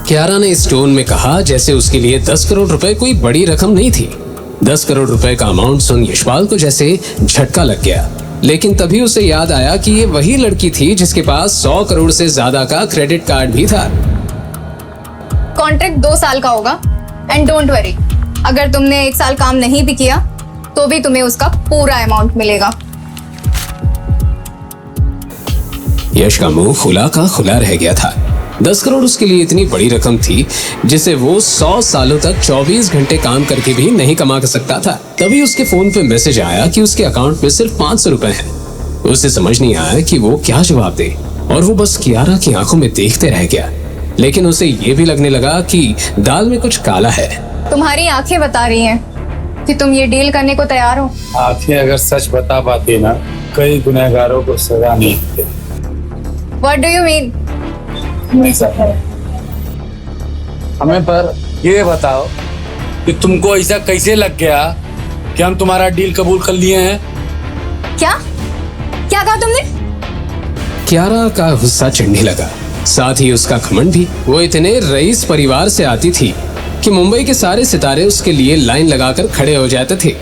कियारा ने इस टोन में कहा जैसे उसके लिए 10 करोड़ रुपए कोई बड़ी रकम नहीं थी। 10 करोड़ रुपए का अमाउंट सुन यशपाल को जैसे झटका लग गया, लेकिन तभी उसे याद आया कि ये वही लड़की थी जिसके पास 100 करोड़ से ज्यादा का क्रेडिट कार्ड भी था। कॉन्ट्रैक्ट 2 साल का होगा, एंड डोंट वरी, अगर तुमने 1 साल काम नहीं भी किया तो भी तुम्हें उसका पूरा अमाउंट मिलेगा। यश का मुंह खुला का खुला रह गया था। 10 करोड़ उसके लिए इतनी बड़ी रकम थी जिसे वो 100 सालों तक 24 घंटे काम करके भी नहीं कमा सकता था। तभी उसके फोन पे मैसेज आया कि उसके अकाउंट में सिर्फ 500 रुपए हैं। उसे समझ नहीं आया कि वो क्या जवाब दे, और वो बस कियारा की आंखों में देखते रह गया। लेकिन उसे ये भी लगने लगा कि दाल में कुछ काला है। तुम्हारी आंखें बता रही हैं कि तुम ये डील करने को तैयार हो। आंखें अगर सच बता पाती ना, कई गुनहगारों को सजा नहीं देते। What do you mean? हमें पर ये बताओ कि तुमको ऐसा कैसे लग गया कि हम तुम्हारा डील कबूल कर लिए हैं? क्या क्या कहा तुमने? कियारा का गुस्सा चढ़ने लगा, साथ ही उसका घमंड भी। वो इतने रईस परिवार से आती थी कि मुंबई के सारे सितारे उसके लिए लाइन लगाकर खड़े हो जाते थे।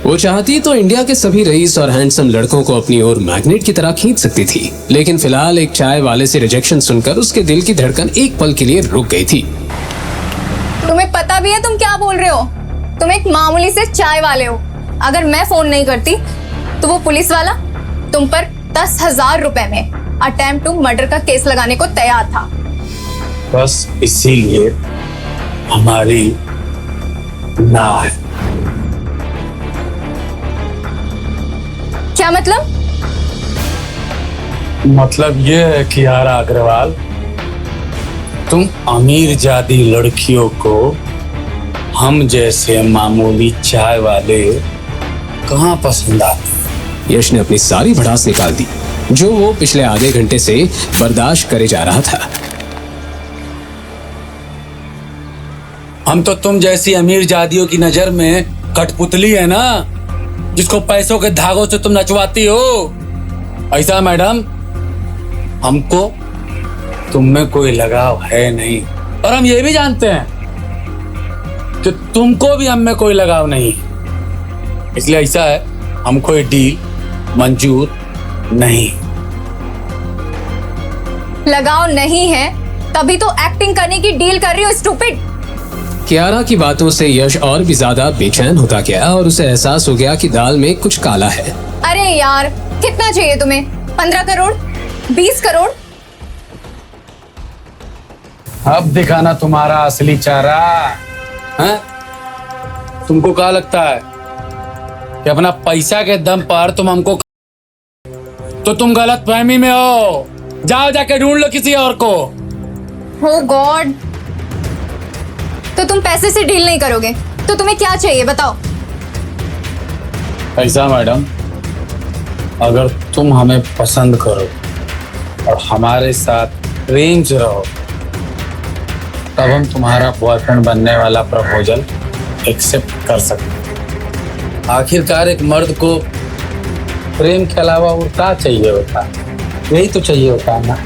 वो चाहती तो इंडिया के सभी रईस और हैंडसम लड़कों को अपनी ओर मैग्नेट की तरह खींच सकती थी, लेकिन फिलहाल एक चाय वाले से रिजेक्शन सुनकर उसके दिल की धड़कन एक पल के लिए रुक गई थी। तुम्हें पता भी है तुम क्या बोल रहे हो? तुम एक मामूली से चाय वाले हो। अगर मैं फोन नहीं करती तो वो पुलिस वाला तुम पर 10,000 रुपए में अटेम्प्ट टू मर्डर का केस लगाने को तैयार था। बस इसीलिए हमारी ना है। क्या मतलब? मतलब ये है कि कियारा अग्रवाल, तुम अमीर जादी लड़कियों को हम जैसे मामूली चाय वाले कहाँ पसंद आते? यश ने अपनी सारी भड़ास निकाल दी जो वो पिछले आधे घंटे से बर्दाश्त करे जा रहा था। हम तो तुम जैसी अमीर जादियों की नजर में कठपुतली है ना, जिसको पैसों के धागों से तुम नचवाती हो। ऐसा मैडम, हमको तुम में कोई लगाव है नहीं, और हम ये भी जानते हैं कि तुमको भी हम में कोई लगाव नहीं। इसलिए ऐसा है, हमको ये डील मंजूर नहीं। लगाव नहीं है तभी तो एक्टिंग करने की डील कर रही हो, स्टूपिड। कियारा की बातों से यश और भी ज्यादा बेचैन होता गया और उसे एहसास हो गया कि दाल में कुछ काला है। अरे यार, कितना चाहिए तुम्हें? 15 करोड़? 20 करोड़? अब दिखाना तुम्हारा असली चेहरा है। तुमको क्या लगता है कि अपना पैसा के दम पर तुम हमको, तो तुम गलत फहमी में हो। जाओ जाके ढूंढ लो किसी और को। हो गॉड, तो तुम पैसे से डील नहीं करोगे? तो तुम्हें क्या चाहिए बताओ? ऐसा मैडम, अगर तुम हमें पसंद करो और हमारे साथ प्रेम से रहो, तब हम तुम्हारा बॉयफ्रेंड बनने वाला प्रपोजल एक्सेप्ट कर सकते। आखिरकार एक मर्द को प्रेम के अलावा और क्या चाहिए होता है? यही तो चाहिए होता है ना।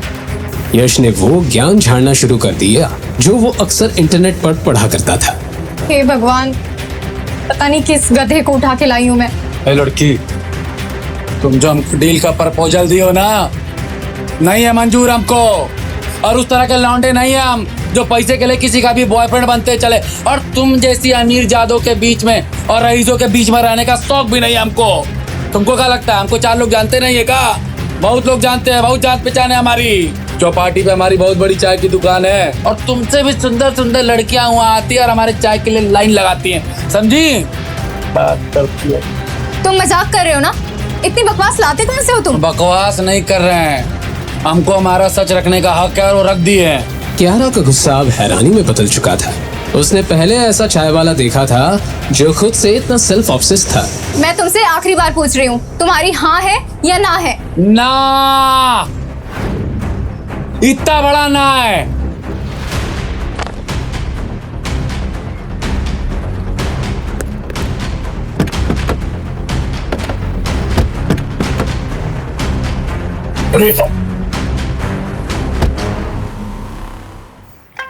यश ने वो ज्ञान झाड़ना शुरू कर दिया जो वो अक्सर इंटरनेट पर पढ़ा करता था। हे भगवान, पता नहीं किस गधे को उठा के लाई हूं मैं। ए लड़की, तुम जो हमको डील का प्रपोजल दियो ना, नहीं है मंजूर हमको। और उस तरह के लौंडे नहीं है हम जो पैसे के लिए किसी का भी बॉयफ्रेंड बनते चले। और तुम जैसी अमीर जादों के बीच में और रईसों के बीच में रहने का शौक भी नहीं है हमको। तुमको क्या लगता है हमको 4 लोग जानते नहीं है क्या? बहुत लोग जानते हैं, बहुत जान पहचान है हमारी। चौपाटी पे हमारी बहुत बड़ी चाय की दुकान है और तुमसे भी सुंदर सुंदर लड़कियां वहाँ आती है और हमारे चाय के लिए लाइन लगाती हैं, समझी? बात करती है। तुम मजाक कर रहे हो ना? इतनी बकवास लाते कहाँ से हो तुम? बकवास नहीं कर रहे हैं, हमको हमारा सच रखने का हक है और वो रख दिए हैं। कियारा का गुस्सा अब हैरानी में बदल चुका था। उसने पहले ऐसा चाय वाला देखा था जो खुद से इतना सेल्फ ऑब्सेस्ड था। मैं तुमसे आखिरी बार पूछ रही हूँ, तुम्हारी हाँ है या ना है? ना, इतना बड़ा ना है।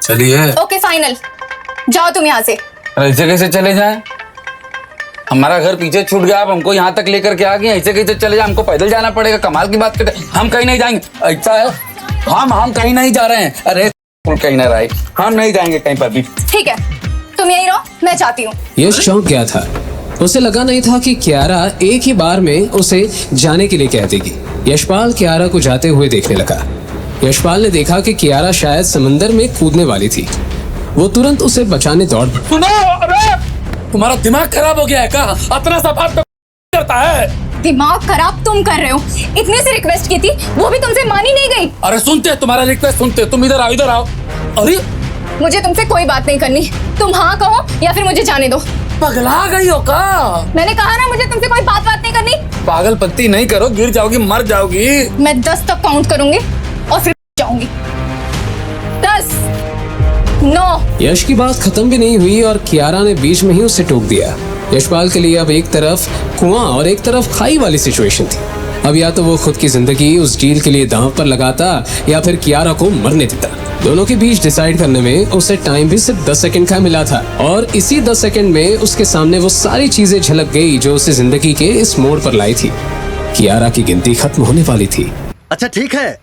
चलिए। ओके फाइनल, जाओ तुम यहाँ से। ऐसे कैसे चले जाएं? हमारा घर पीछे छूट गया, अब हमको यहाँ तक लेकर के आ गए। ऐसे कैसे चले जाए? हमको पैदल जाना पड़ेगा। कमाल की बात करते, हम कहीं नहीं जाएंगे। ऐसा है, हम कहीं नहीं जा रहे हैं। अरे कहीं ना रहे, हम नहीं जाएंगे कहीं पर भी। ठीक है, तुम यहीं रहो, मैं जाती हूँ। यश चौंक गया था। उसे लगा नहीं था कि कियारा एक ही बार में उसे जाने के लिए कह देगी। यशपाल कियारा को जाते हुए देखने लगा। यशपाल ने देखा कि कियारा शायद समंदर में कूदने वाली थी। वो तुरंत उसे बचाने दौड़ पड़ा। सुनो, अरे तुम्हारा दिमाग खराब हो गया है क्या? अपना सफाई करता है। दिमाग खराब तुम कर रहे हो। इतने से रिक्वेस्ट की थी, वो भी तुमसे मानी नहीं गई। अरे सुनते, तुम्हारा रिक्वेस्ट सुनते। तुम इधर आओ, इधर आओ। अरे मुझे तुमसे कोई बात नहीं करनी। तुम हाँ कहो या फिर मुझे जाने दो। पगला गई हो का? मैंने कहा ना, मुझे तुमसे कोई बात नहीं करनी। पागलपंती नहीं करो, गिर जाओगी, मर जाओगी। मैं 10 तक काउंट करूंगी और फिर जाऊंगी। 10, 9। यश की बात खत्म भी नहीं हुई और कियारा ने बीच में ही उसे टोक दिया। यशपाल के लिए अब एक तरफ कुआं और एक तरफ खाई वाली सिचुएशन थी। अब या तो वो खुद की जिंदगी उस डील के लिए दांव पर लगाता या फिर कियारा को मरने देता। दोनों के बीच डिसाइड करने में उसे टाइम भी सिर्फ 10 सेकंड का मिला था और इसी 10 सेकंड में उसके सामने वो सारी चीजें झलक गई जो उसे जिंदगी के इस मोड़ पर लाई थी। कियारा की गिनती खत्म होने वाली थी। अच्छा ठीक है,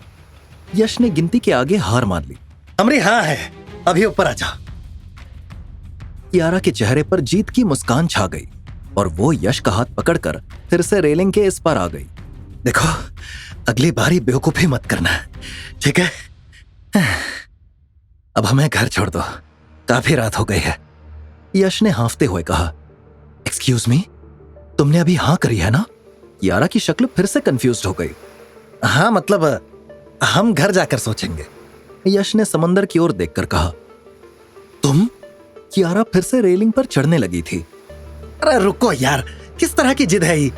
यश ने गिनती के आगे हार मान ली। हमरी हाँ है, अभी ऊपर आजा। कियारा के चेहरे पर जीत की मुस्कान छा गई और वो यश का हाथ पकड़कर फिर से रेलिंग के इस पार आ गई। देखो, अगली बारी बेवकूफी मत करना, ठीक है? अब हमें घर छोड़ दो, काफी रात हो गई है। यश ने हांफते हुए कहा। एक्सक्यूज मी, तुमने अभी हाँ करी है ना? कियारा की शक्ल फिर से कंफ्यूज्ड हो गई। हाँ मतलब हम घर जाकर सोचेंगे, यश ने समंदर की ओर देखकर कहा। तुम? कियारा फिर से रेलिंग पर चढ़ने लगी थी। अरे रुको यार, किस तरह की जिद है ये?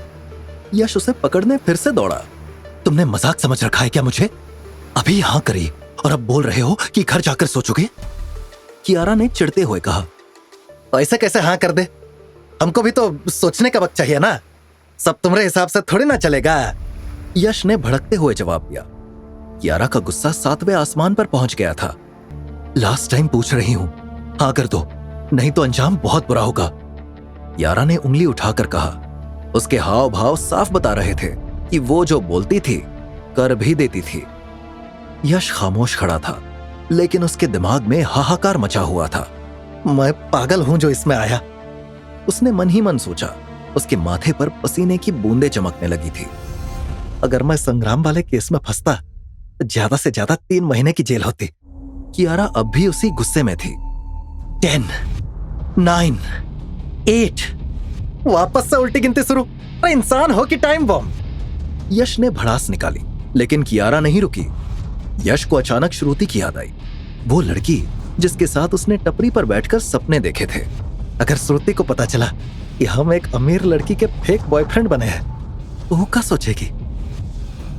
यश उसे पकड़ने फिर से दौड़ा। तुमने मजाक समझ रखा है क्या मुझे? अभी हाँ करी और अब बोल रहे हो कि घर जाकर सोचोगे? कियारा ने चिढ़ते हुए कहा। ऐसे कैसे हाँ कर दे? हमको भी तो सोचने का वक्त चाहिए ना। सब तुम्हारे हिसाब से थोड़ी ना चलेगा। यश ने भड़कते हुए जवाब दिया। कियारा का गुस्सा 7वें आसमान पर पहुंच गया था। लास्ट टाइम पूछ रही हूं, हाँ कर दो, नहीं तो अंजाम बहुत बुरा होगा। कियारा ने उंगली उठाकर कहा। उसके हाव भाव साफ बता रहे थे कि वो जो बोलती थी कर भी देती थी। यश खामोश खड़ा था, लेकिन उसके दिमाग में हाहाकार मचा हुआ था। मैं पागल हूं जो इसमें आया, उसने मन ही मन सोचा। उसके माथे पर पसीने की बूंदें चमकने लगी थी। अगर मैं संग्राम वाले केस में फंसता तो ज्यादा से ज्यादा 3 महीने की जेल होती। कियारा अब भी उसी गुस्से में थी। 10, 9, 8, वापस से उल्टी गिनती शुरू। अरे इंसान हो कि टाइम बॉम्ब। यश ने भड़ास निकाली, लेकिन कियारा नहीं रुकी। यश को अचानक श्रुति की याद आई, वो लड़की जिसके साथ उसने टपरी पर बैठकर सपने देखे थे। अगर श्रुति को पता चला कि हम एक अमीर लड़की के फेक बॉयफ्रेंड बने हैं तो वो क्या सोचेगी?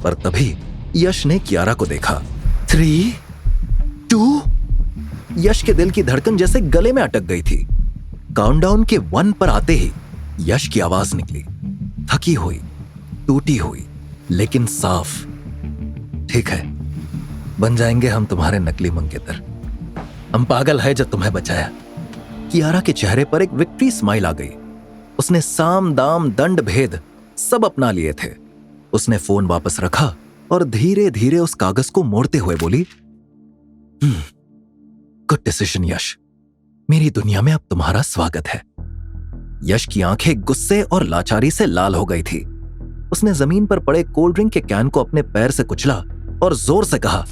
पर तभी यश ने कियारा को देखा। 3, 2, यश के दिल की धड़कन जैसे गले में अटक गई थी। काउंटडाउन के 1 पर आते ही यश की आवाज निकली, थकी हुई, टूटी हुई, लेकिन साफ। ठीक है, बन जाएंगे हम तुम्हारे नकली मंगेतर। हम पागल है जो तुम्हें बचाया। कियारा के चेहरे पर एक विक्ट्री स्माइल आ गई। उसने साम दाम दंड भेद सब अपना लिए थे। उसने फोन वापस रखा और धीरे धीरे उस कागज को मोड़ते हुए बोली, गुड डिसीजन यश, मेरी दुनिया में अब तुम्हारा स्वागत है। यश की आंखें गुस्से और लाचारी से लाल हो गई थी। उसने जमीन पर पड़े कोल्ड ड्रिंक के कैन को अपने पैर से कुचला और जोर से कहा,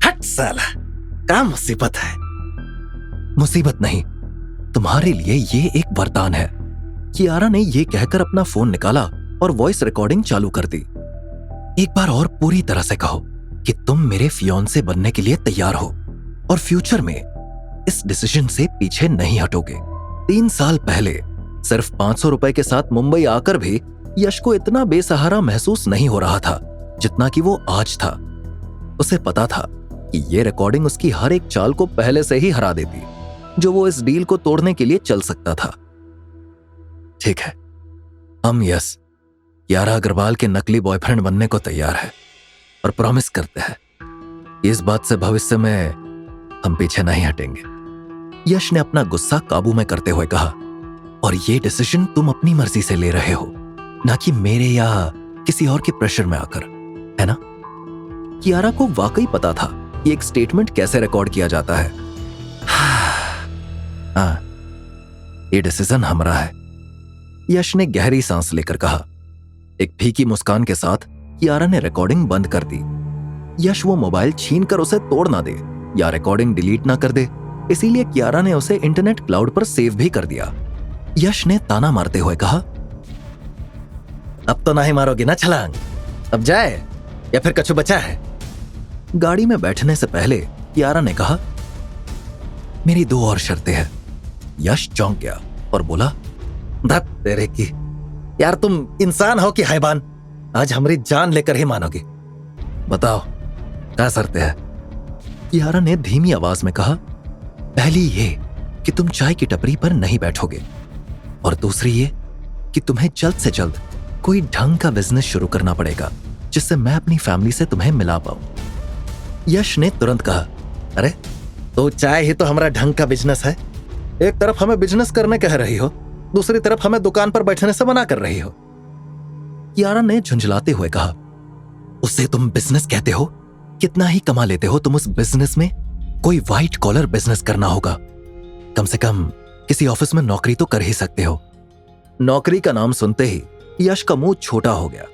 हट साला, क्या मुसीबत है? मुसीबत नहीं, तुम्हारे लिए ये एक वरदान है। कियारा ने ये कहकर अपना फोन निकाला और वॉइस रिकॉर्डिंग चालू कर दी। एक बार और पूरी तरह से कहो कि तुम मेरे फियोंसे बनने के लिए तैयार हो और फ्यूचर में इस डिसीजन से पीछे नहीं हटोगे। 3 साल पहले सिर्फ 500 रुपए के साथ मुंबई आकर भी यश को इतना बेसहारा महसूस नहीं हो रहा था जितना कि वो आज था। उसे पता था कि ये रिकॉर्डिंग उसकी हर एक चाल को पहले से ही हरा देती जो वो इस डील को तोड़ने के लिए चल सकता था। ठीक है, हम यस कियारा अग्रवाल के नकली बॉयफ्रेंड बनने को तैयार है और प्रॉमिस करते हैं इस बात से भविष्य में हम पीछे नहीं हटेंगे। यश ने अपना गुस्सा काबू में करते हुए कहा, और ये डिसीजन तुम अपनी मर्जी से ले रहे हो, ना कि मेरे या किसी और के प्रेशर में आकर, है ना? कियारा को वाकई पता था कि एक स्टेटमेंट कैसे रिकॉर्ड किया जाता है। हाँ, ये डिसीजन हमारा है, यश ने गहरी सांस लेकर कहा। एक फीकी मुस्कान के साथ कियारा ने रिकॉर्डिंग बंद कर दी। यश वो मोबाइल छीनकर उसे तोड़ ना दे या रिकॉर्डिंग डिलीट ना कर दे, इसीलिए कियारा ने उसे इंटरनेट क्लाउड पर सेव भी कर दिया। यश ने ताना मारते हुए कहा, अब तो नहीं मारोगे ना छलांग? अब जाए या फिर कछु बचा है? गाड़ी में बैठने से पहले कियारा ने कहा, मेरी 2 और शर्तें हैं। यश चौंक गया और बोला, धत तेरे की, यार तुम इंसान हो कि हैवान? आज हमारी जान लेकर ही मानोगे। बताओ क्या शर्तें हैं? कियारा ने धीमी आवाज में कहा, पहली ये कि तुम चाय की टपरी पर नहीं बैठोगे, और दूसरी ये कि तुम्हें जल्द से जल्द कोई ढंग का बिजनेस शुरू करना पड़ेगा जिससे मैं अपनी फैमिली से तुम्हें मिला पाऊं। यश ने तुरंत कहा, अरे तो चाय ही तो हमारा ढंग का बिजनेस है। एक तरफ हमें बिजनेस करने कह रही हो, दूसरी तरफ हमें दुकान पर बैठने से मना कर रही हो। कियारा ने झुंझलाते हुए कहा, उससे तुम बिजनेस कहते हो? कितना ही कमा लेते हो तुम उस बिजनेस में? कोई व्हाइट कॉलर बिजनेस करना होगा। कम से कम किसी ऑफिस में नौकरी तो कर ही सकते हो। नौकरी का नाम सुनते ही यश का मुंह छोटा हो गया।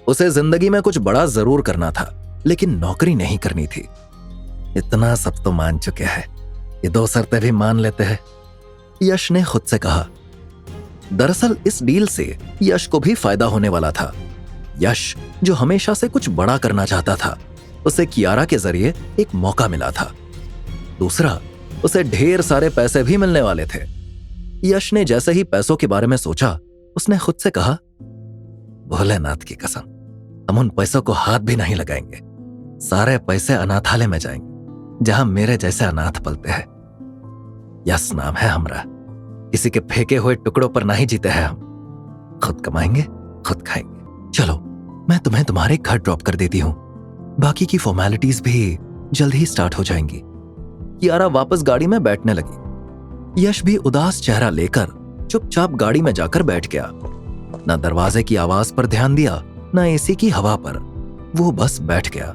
उसे जिंदगी में कुछ बड़ा जरूर करना था, लेकिन नौकरी नहीं करनी थी। इतना सब तो मान चुके हैं, ये 2 शर्तें भी मान लेते हैं, यश ने खुद से कहा। दरअसल इस डील से यश को भी फायदा होने वाला था। यश जो हमेशा से कुछ बड़ा करना चाहता था, उसे कियारा के जरिए एक मौका मिला था। दूसरा, उसे ढेर सारे पैसे भी मिलने वाले थे। यश ने जैसे ही पैसों के बारे में सोचा, उसने खुद से कहा, भोलेनाथ की कसम, हम उन पैसों को हाथ भी नहीं लगाएंगे। सारे पैसे अनाथालय में जाएंगे जहां मेरे जैसे अनाथ पलते हैं। यश नाम है हमरा, किसी के फेंके हुए टुकड़ों पर नहीं जीते हैं हम। खुद कमाएंगे, खुद खाएंगे। चलो मैं तुम्हें तुम्हारे घर ड्रॉप कर देती हूं, बाकी की फॉर्मेलिटीज भी जल्द ही स्टार्ट हो जाएंगी। कियारा वापस गाड़ी में बैठने लगी। यश भी उदास चेहरा लेकर चुपचाप गाड़ी में जाकर बैठ गया। न दरवाजे की आवाज पर ध्यान दिया, न एसी की हवा पर। वो बस बैठ गया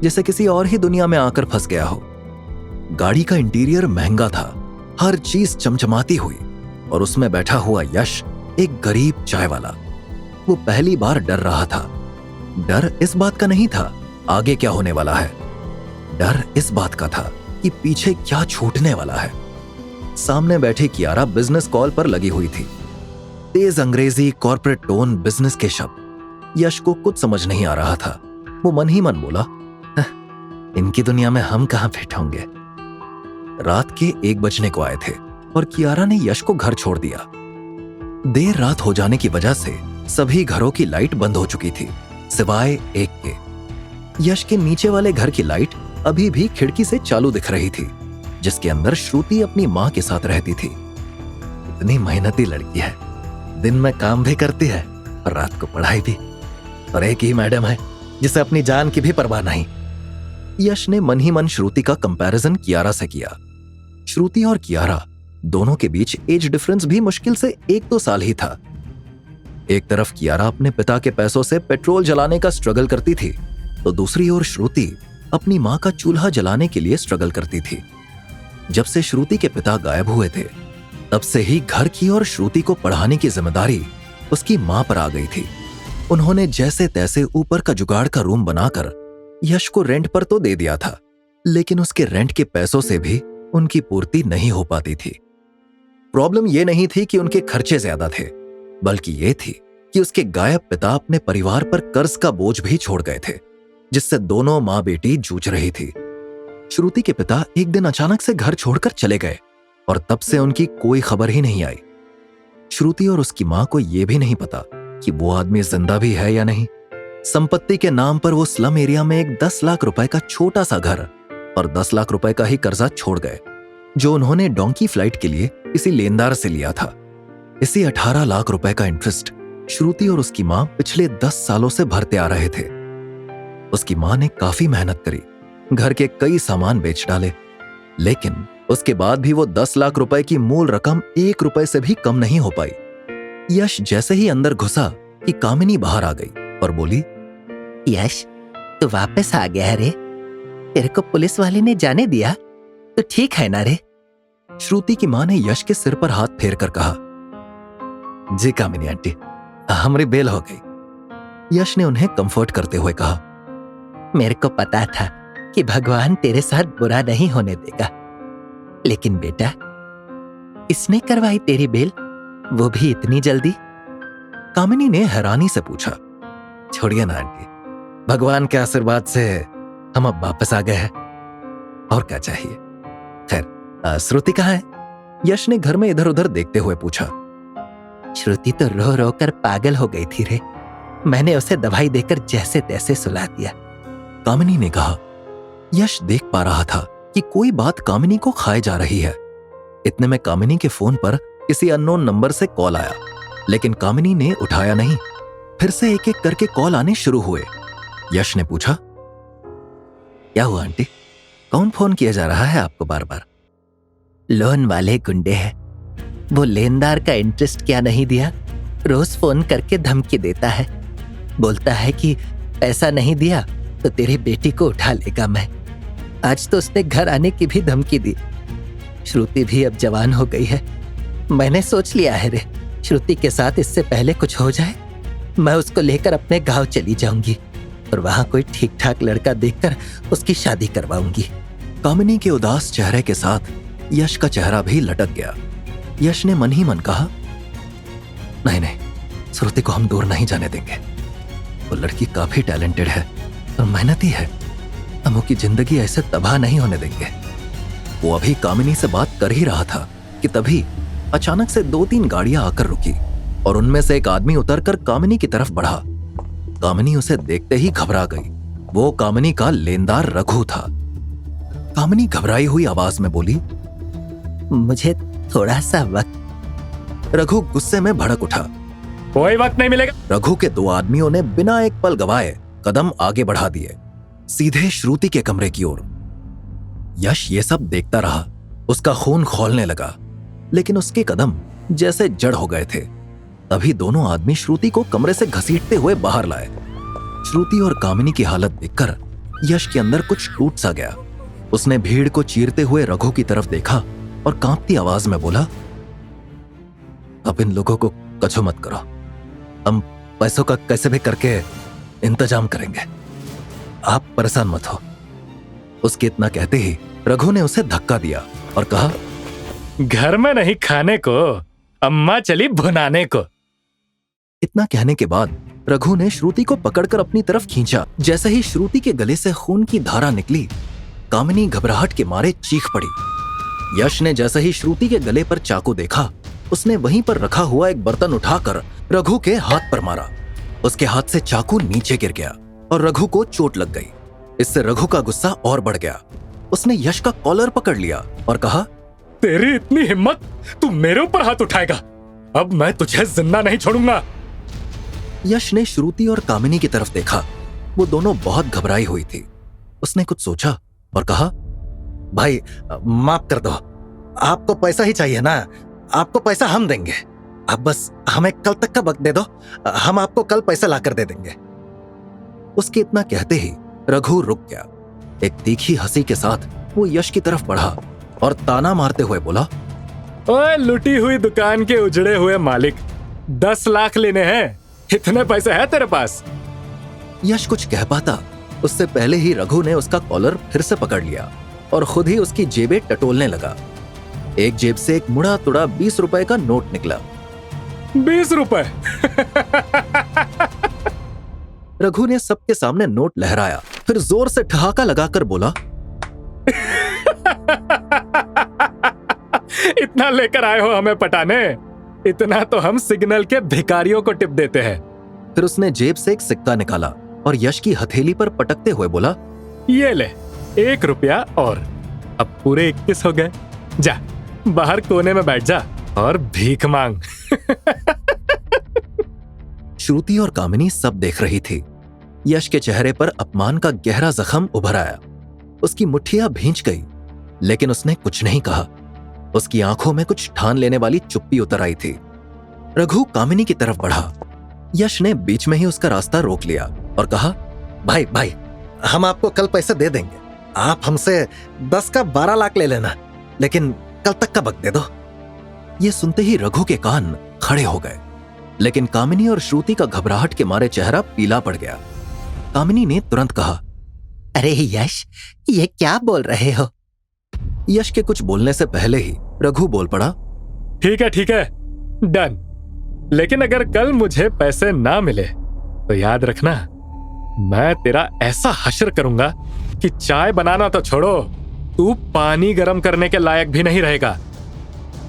जैसे किसी और ही दुनिया में आकर फंस गया हो। गाड़ी का इंटीरियर महंगा था, हर चीज चमचमाती हुई और उसमें बैठा हुआ यश एक गरीब चाय वाला। वो पहली बार डर रहा था। डर इस बात का नहीं था आगे क्या होने वाला है, डर इस बात का था कि पीछे क्या छूटने वाला है। सामने बैठी कियारा बिजनेस कॉल पर लगी हुई थी। तेज अंग्रेजी कॉर्पोरेट टोन बिजनेस के शब्द यश को कुछ समझ नहीं आ रहा था। वो मन ही मन बोला, इनकी दुनिया में हम कहां फिट होंगे। रात के 1 बजने को आए थे और कियारा ने यश को घर छोड़ दिया। देर रात हो जाने की वजह से सभी घरों की लाइट बंद हो चुकी थी सिवाय एक के। यश के नीचे वाले घर की लाइट अभी भी खिड़की से चालू दिख रही थी, जिसके अंदर श्रुति अपनी मां के साथ रहती थी। इतनी मेहनती लड़की है, दिन में काम भी करती है और रात को पढ़ाई भी, और एक ही मैडम है जिसे अपनी जान की भी परवाह नहीं। यश ने मन ही मन श्रुति का कंपैरिजन कियारा से किया। श्रुति और कियारा दोनों के बीच एज डिफरेंस भी मुश्किल से 1-2 साल ही था। एक तरफ कियारा अपने पिता के पैसों से पेट्रोल जलाने का स्ट्रगल करती थी, तो दूसरी ओर श्रुति अपनी मां का चूल्हा जलाने के लिए स्ट्रगल करती थी। जब से श्रुति के पिता गायब हुए थे, तब से ही घर की और श्रुति को पढ़ाने की जिम्मेदारी उसकी मां पर आ गई थी। उन्होंने जैसे तैसे ऊपर का जुगाड़ का रूम बनाकर यश को रेंट पर तो दे दिया था, लेकिन उसके रेंट के पैसों से भी उनकी पूर्ति नहीं हो पाती थी। प्रॉब्लम यह नहीं थी कि उनके खर्चे ज्यादा थे, बल्कि यह थी कि उसके गायब पिता अपने परिवार पर कर्ज का बोझ भी छोड़ गए थे, जिससे दोनों मां बेटी जूझ रही थी। श्रुति के पिता एक दिन अचानक से घर छोड़कर चले गए और तब से उनकी कोई खबर ही नहीं आई। श्रुति और उसकी मां को यह भी नहीं पता कि वो आदमी जिंदा भी है या नहीं। संपत्ति के नाम पर वो स्लम एरिया में एक 10 लाख रुपए का छोटा सा घर और 10 लाख रुपए का ही कर्जा छोड़ गए, जो उन्होंने डोंकी फ्लाइट के लिए किसी लेनदार से लिया था। इसी 18 लाख रुपए का इंटरेस्ट श्रुति और उसकी मां पिछले 10 सालों से भरते आ रहे थे। उसकी मां ने काफी मेहनत करी, घर के कई सामान बेच डाले, लेकिन उसके बाद भी वो 10 लाख रुपए की मूल रकम 1 रुपए से भी कम नहीं हो पाई। यश जैसे ही अंदर घुसा कि कामिनी बाहर आ गई और बोली, यश तू वापस आ गया है रे। तेरे को पुलिस वाले ने जाने दिया तो ठीक है ना रे। श्रुति की मां ने यश के सिर पर हाथ फेर कर कहा, जी कामिनी आंटी, हमारी बेल हो गई। यश ने उन्हें कंफर्ट करते हुए कहा, मेरे को पता था कि भगवान तेरे साथ बुरा नहीं होने देगा, लेकिन बेटा इसने करवाई तेरी बेल, वो भी इतनी जल्दी। कामिनी ने हैरानी से पूछा, छोड़िए ना आंटी, भगवान के आशीर्वाद से हम अब वापस आ गए हैं, और क्या चाहिए। खैर श्रुति कहाँ है? यश ने घर में इधर उधर देखते हुए पूछा। श्रुति तो रो रो कर पागल हो गई थी रे, मैंने उसे दवाई देकर जैसे तैसे सुला दिया। कामिनी ने कहा। यश देख पा रहा था कि कोई बात कामिनी को खाए जा रही है। इतने में कामिनी के फोन पर किसी अननोन नंबर से कॉल आया, लेकिन कामिनी ने उठाया नहीं। फिर से एक एक करके कॉल आने शुरू हुए। यश ने पूछा, क्या हुआ आंटी, कौन फोन किया जा रहा है आपको बार बार? लोन वाले गुंडे हैं, वो लेनदार का इंटरेस्ट क्या नहीं दिया, रोज फोन करके धमकी देता है, बोलता है कि पैसा नहीं दिया तो तेरी बेटी को उठा लेगा मैं। आज तो उसने घर आने की भी धमकी दी। श्रुति भी अब जवान हो गई है, मैंने सोच लिया है रे, श्रुति के साथ इससे पहले कुछ हो जाए मैं उसको लेकर अपने गांव चली जाऊंगी और वहां कोई ठीक ठाक लड़का देखकर उसकी शादी करवाऊंगी। कामिनी के उदास चेहरे के साथ यश का चेहरा भी लटक गया। यश ने मन ही मन कहा, नहीं नहीं, श्रुति को हम दूर नहीं जाने देंगे। वो लड़की काफी टैलेंटेड है और मेहनती है, हम उसकी जिंदगी ऐसे तबाह नहीं होने देंगे। वो अभी कामिनी से बात कर ही रहा था कि तभी अचानक से 2-3 गाड़ियां आकर रुकी और उनमें से एक आदमी उतरकर कामिनी की तरफ बढ़ा। कामिनी उसे देखते ही घबरा गई। वो कामिनी का लेनदार रघु था। कामिनी घबराई हुई आवाज में बोली, मुझे थोड़ा सा वक्त। रघु गुस्से में भड़क उठा, कोई वक्त नहीं मिलेगा। रघु के 2 आदमियों ने बिना एक पल गवाए कदम आगे बढ़ा दिए, सीधे श्रुति के कमरे की ओर। यश ये सब देखता रहा, उसका खून खौलने लगा, लेकिन उसके कदम जैसे जड़ हो गए थे। तभी दोनों आदमी श्रुति को कमरे से घसीटते हुए बाहर लाए। श्रुति और कामिनी की हालत देखकर यश के अंदर कुछ टूट सा गया। उसने भीड़ को चीरते हुए रघु की तरफ देखा और कांपती आवाज में बोला, अब इन लोगों को कछो मत करो, हम पैसों का कैसे भी करके इंतजाम करेंगे, आप परेशान मत हो। उसके इतना कहते ही रघु ने उसे धक्का दिया और कहा, घर में नहीं खाने को, अम्मा चली भुनाने को। इतना कहने के बाद रघु ने श्रुति को पकड़कर अपनी तरफ खींचा। जैसे ही श्रुति के गले से खून की धारा निकली, कामिनी घबराहट के मारे चीख पड़ी। यश ने जैसे ही श्रुति के गले पर चाकू देखा, उसने वहीं पर रखा हुआ एक बर्तन उठाकर रघु के हाथ पर मारा। उसके हाथ से चाकू नीचे गिर गया और रघु को चोट लग गई। इससे रघु का गुस्सा और बढ़ गया। उसने यश का कॉलर पकड़ लिया और कहा, तेरी इतनी हिम्मत, तू मेरे ऊपर हाथ उठाएगा? अब मैं तुझे जिंदा नहीं छोड़ूंगा। यश ने श्रुति और कामिनी की तरफ देखा। वो दोनों बहुत घबराई हुई थी। उसने कुछ सोचा और कहा, भाई माफ कर दो, आपको पैसा ही चाहिए ना? आपको पैसा हम देंगे, आप बस हमें कल तक का वक्त दे दो, हम आपको कल पैसा लाकर दे देंगे। उसके इतना कहते ही रघु रुक गया। एक तीखी हंसी के साथ वो यश की तरफ बढ़ा और ताना मारते हुए बोला, ओए लुटी हुई दुकान के उजड़े हुए मालिक, 10 लाख लेने हैं, इतने पैसे है तेरे पास? यश कुछ कह पाता उससे पहले ही रघु ने उसका कॉलर फिर से पकड़ लिया और खुद ही उसकी जेबें टटोलने लगा। एक जेब से एक मुड़ा तुड़ा 20 रुपए का नोट निकला। 20 रुपए? रघु ने सबके सामने नोट लहराया, फिर जोर से ठहाका लगाकर बोला, इतना लेकर आए हो हमें पटाने? इतना तो हम सिग्नल के भिखारियों को टिप देते हैं। फिर उसने जेब से एक सिक्का निकाला और यश की हथेली पर पटकते हुए बोला, ये ले 1 रुपया और, अब पूरे 21 हो गए। जा बाहर कोने में बैठ जा और भीख मांग। श्रुति और कामिनी सब देख रही थी। यश के चेहरे पर अपमान का गहरा जख्म उभर आया। उसकी मुट्ठियां भींच गई, लेकिन उसने कुछ नहीं कहा। उसकी आंखों में कुछ ठान लेने वाली चुप्पी उतर आई थी। रघु कामिनी की तरफ बढ़ा। यश ने बीच में ही उसका रास्ता रोक लिया और कहा, भाई भाई, हम आपको कल पैसे दे देंगे, आप हमसे 10 का 12 लाख ले लेना, लेकिन कल तक का वक्त दे दो। ये सुनते ही रघु के कान खड़े हो गए, लेकिन कामिनी और श्रुति का घबराहट के मारे चेहरा पीला पड़ गया। कामिनी ने तुरंत कहा, अरे यश, ये क्या बोल रहे हो? यश के कुछ बोलने से पहले ही रघु बोल पड़ा, ठीक है, डन। लेकिन अगर कल मुझे पैसे ना मिले तो याद रखना, मैं तेरा ऐसा हश्र करूंगा कि चाय बनाना तो छोड़ो, तू पानी गर्म करने के लायक भी नहीं रहेगा।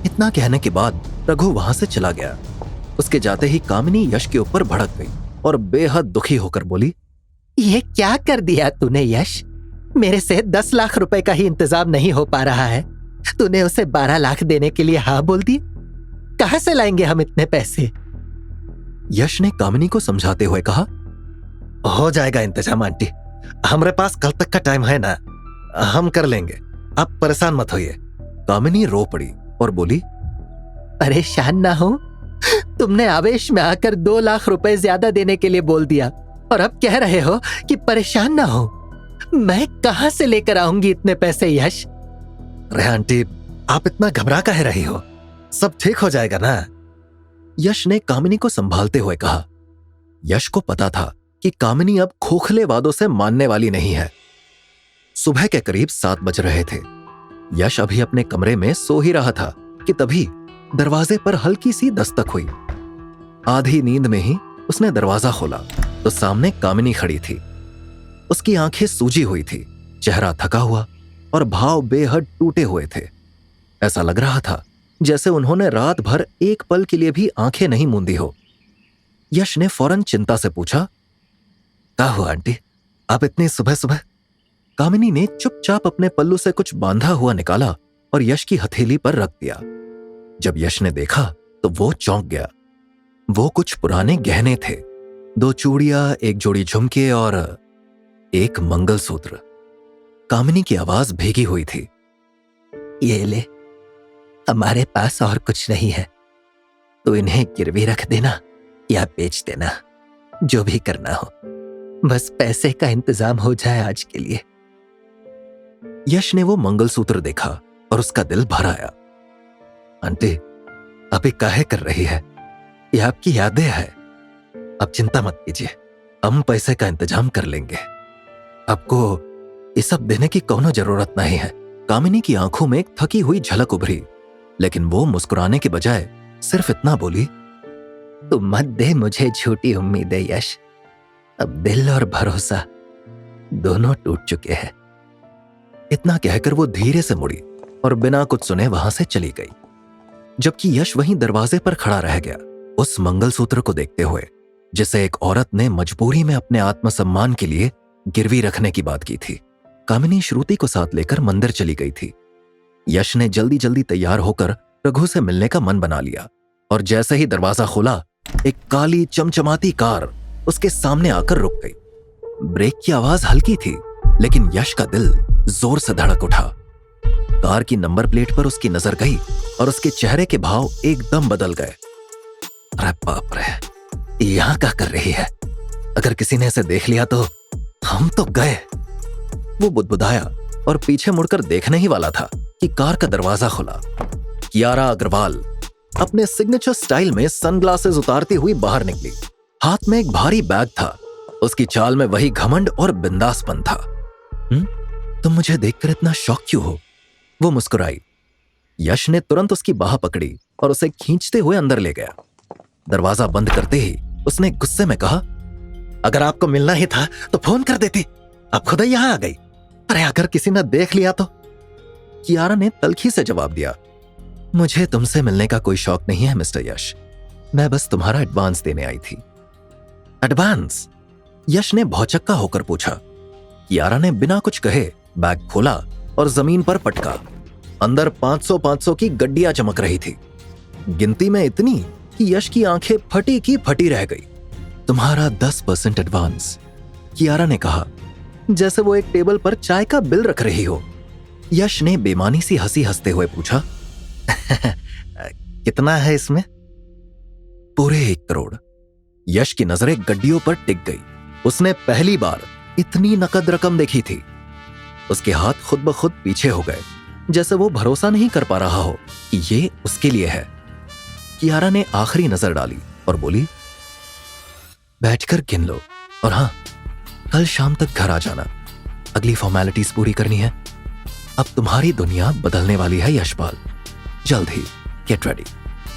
इतना कहने के बाद रघु वहां से चला गया। उसके जाते ही कामिनी यश के ऊपर भड़क गई और बेहद दुखी होकर बोली, ये क्या कर दिया तूने यश? मेरे से 10 लाख रुपए का ही इंतजाम नहीं हो पा रहा है, तूने उसे 12 लाख देने के लिए हाँ बोल दी? कहां से लाएंगे हम इतने पैसे? यश ने कामिनी को समझाते हुए कहा, हो जाएगा इंतजाम आंटी, हमारे पास कल तक का टाइम है ना, हम कर लेंगे, आप परेशान मत होइए। कामिनी रो पड़ी और बोली, परेशान ना हो? तुमने आवेश में आकर 2 लाख रुपए ज्यादा देने के लिए बोल दिया और अब कह रहे हो कि परेशान ना हो। मैं कहां से लेकर आऊंगी इतने पैसे यश? अरे आंटी, आप इतना घबरा काहे रही हो, सब ठीक हो जाएगा ना? यश ने कामिनी को संभालते हुए कहा। यश को पता था कि कामिनी अब खोखले वादों से मानने वाली नहीं है। सुबह के करीब 7 बज रहे थे। यश अभी अपने कमरे में सो ही रहा था कि तभी दरवाजे पर हल्की सी दस्तक हुई। आधी नींद में ही उसने दरवाजा खोला तो सामने कामिनी खड़ी थी। उसकी आंखें सूजी हुई थी, चेहरा थका हुआ और भाव बेहद टूटे हुए थे। ऐसा लग रहा था जैसे उन्होंने रात भर एक पल के लिए भी आंखें नहीं मूंदी हो। यश ने फौरन चिंता से पूछा, क्या हुआ आंटी, आप इतनी सुबह सुबह? कामिनी ने चुपचाप अपने पल्लू से कुछ बांधा हुआ निकाला और यश की हथेली पर रख दिया। जब यश ने देखा तो वो चौंक गया। वो कुछ पुराने गहने थे, 2 चूड़ियां, 1 जोड़ी झुमके और 1 मंगलसूत्र। कामिनी की आवाज भीगी हुई थी। ये ले, हमारे पास और कुछ नहीं है, तो इन्हें गिरवी रख देना या बेच देना, जो भी करना हो, बस पैसे का इंतजाम हो जाए आज के लिए। यश ने वो मंगलसूत्र देखा और उसका दिल भर आया। आंटी, आप ये काहे कर रही है? ये आपकी यादें है। आप चिंता मत कीजिए, हम पैसे का इंतजाम कर लेंगे। आपको ये सब देने की कोनो जरूरत नहीं है। कामिनी की आंखों में एक थकी हुई झलक उभरी, लेकिन वो मुस्कुराने के बजाय सिर्फ इतना बोली, तुम मत दे मुझे झूठी उम्मीदें यश। अब दिल और भरोसा दोनों टूट चुके हैं। इतना कहकर वो धीरे से मुड़ी और बिना कुछ सुने वहां से चली गई, जबकि यश वहीं दरवाजे पर खड़ा रह गया, उस मंगलसूत्र को देखते हुए जिसे एक औरत ने मजबूरी में अपने आत्मसम्मान के लिए गिरवी रखने की बात की थी। कामिनी श्रुति को साथ लेकर मंदिर चली गई थी। यश ने जल्दी जल्दी तैयार होकर रघु से मिलने का मन बना लिया, और जैसे ही दरवाजा खोला, एक काली चमचमाती कार उसके सामने आकर रुक गई। ब्रेक की आवाज हल्की थी, लेकिन यश का दिल जोर से धड़क उठा। कार की नंबर प्लेट पर उसकी नजर गई और उसके चेहरे के भाव एकदम बदल गए। अरे बाप रे, यहां क्या कर रही है? अगर किसी ने इसे देख लिया तो हम तो गए। वो बुदबुदाया और पीछे मुड़कर देखने ही वाला था कि कार का दरवाजा खुला। कियारा अग्रवाल अपने सिग्नेचर स्टाइल में सनग्लासेस उतारती हुई बाहर निकली। हाथ में एक भारी बैग था। उसकी चाल में वही घमंड और बिंदासपन था। तुम मुझे देखकर इतना शॉक क्यों हो? वो मुस्कुराई। यश ने तुरंत उसकी बाह पकड़ी और उसे खींचते हुए अंदर ले गया। दरवाजा बंद करते ही उसने गुस्से में कहा, अगर आपको मिलना ही था तो फोन कर देती, आप खुद ही यहां आ गई। अरे अगर किसी ने देख लिया तो? कियारा ने तल्खी से जवाब दिया, मुझे तुमसे मिलने का कोई शौक नहीं है मिस्टर यश, मैं बस तुम्हारा एडवांस देने आई थी। एडवांस? यश ने भौचक्का होकर पूछा। कियारा ने बिना कुछ कहे बैग खोला और जमीन पर पटका। अंदर 500 की गड्डियां चमक रही थी, गिनती में इतनी कि यश की आंखें फटी की फटी रह गई। तुम्हारा 10% एडवांस, कियारा ने कहा, जैसे वो एक टेबल पर चाय का बिल रख रही हो। यश ने बेमानी सी हंसी हंसते हुए पूछा, कितना है इसमें? पूरे 1 करोड़। यश की नजरें गड्डियों पर टिक गई। उसने पहली बार इतनी नकद रकम देखी थी। उसके हाथ खुद ब खुद पीछे हो गए, जैसे वो भरोसा नहीं कर पा रहा हो कि ये उसके लिए है। कियारा ने आखिरी नजर डाली और बोली, बैठकर गिन लो, और हाँ, कल शाम तक घर आ जाना, अगली फॉर्मेलिटीज पूरी करनी है। अब तुम्हारी दुनिया बदलने वाली है यशपाल, जल्द ही गेट रेडी।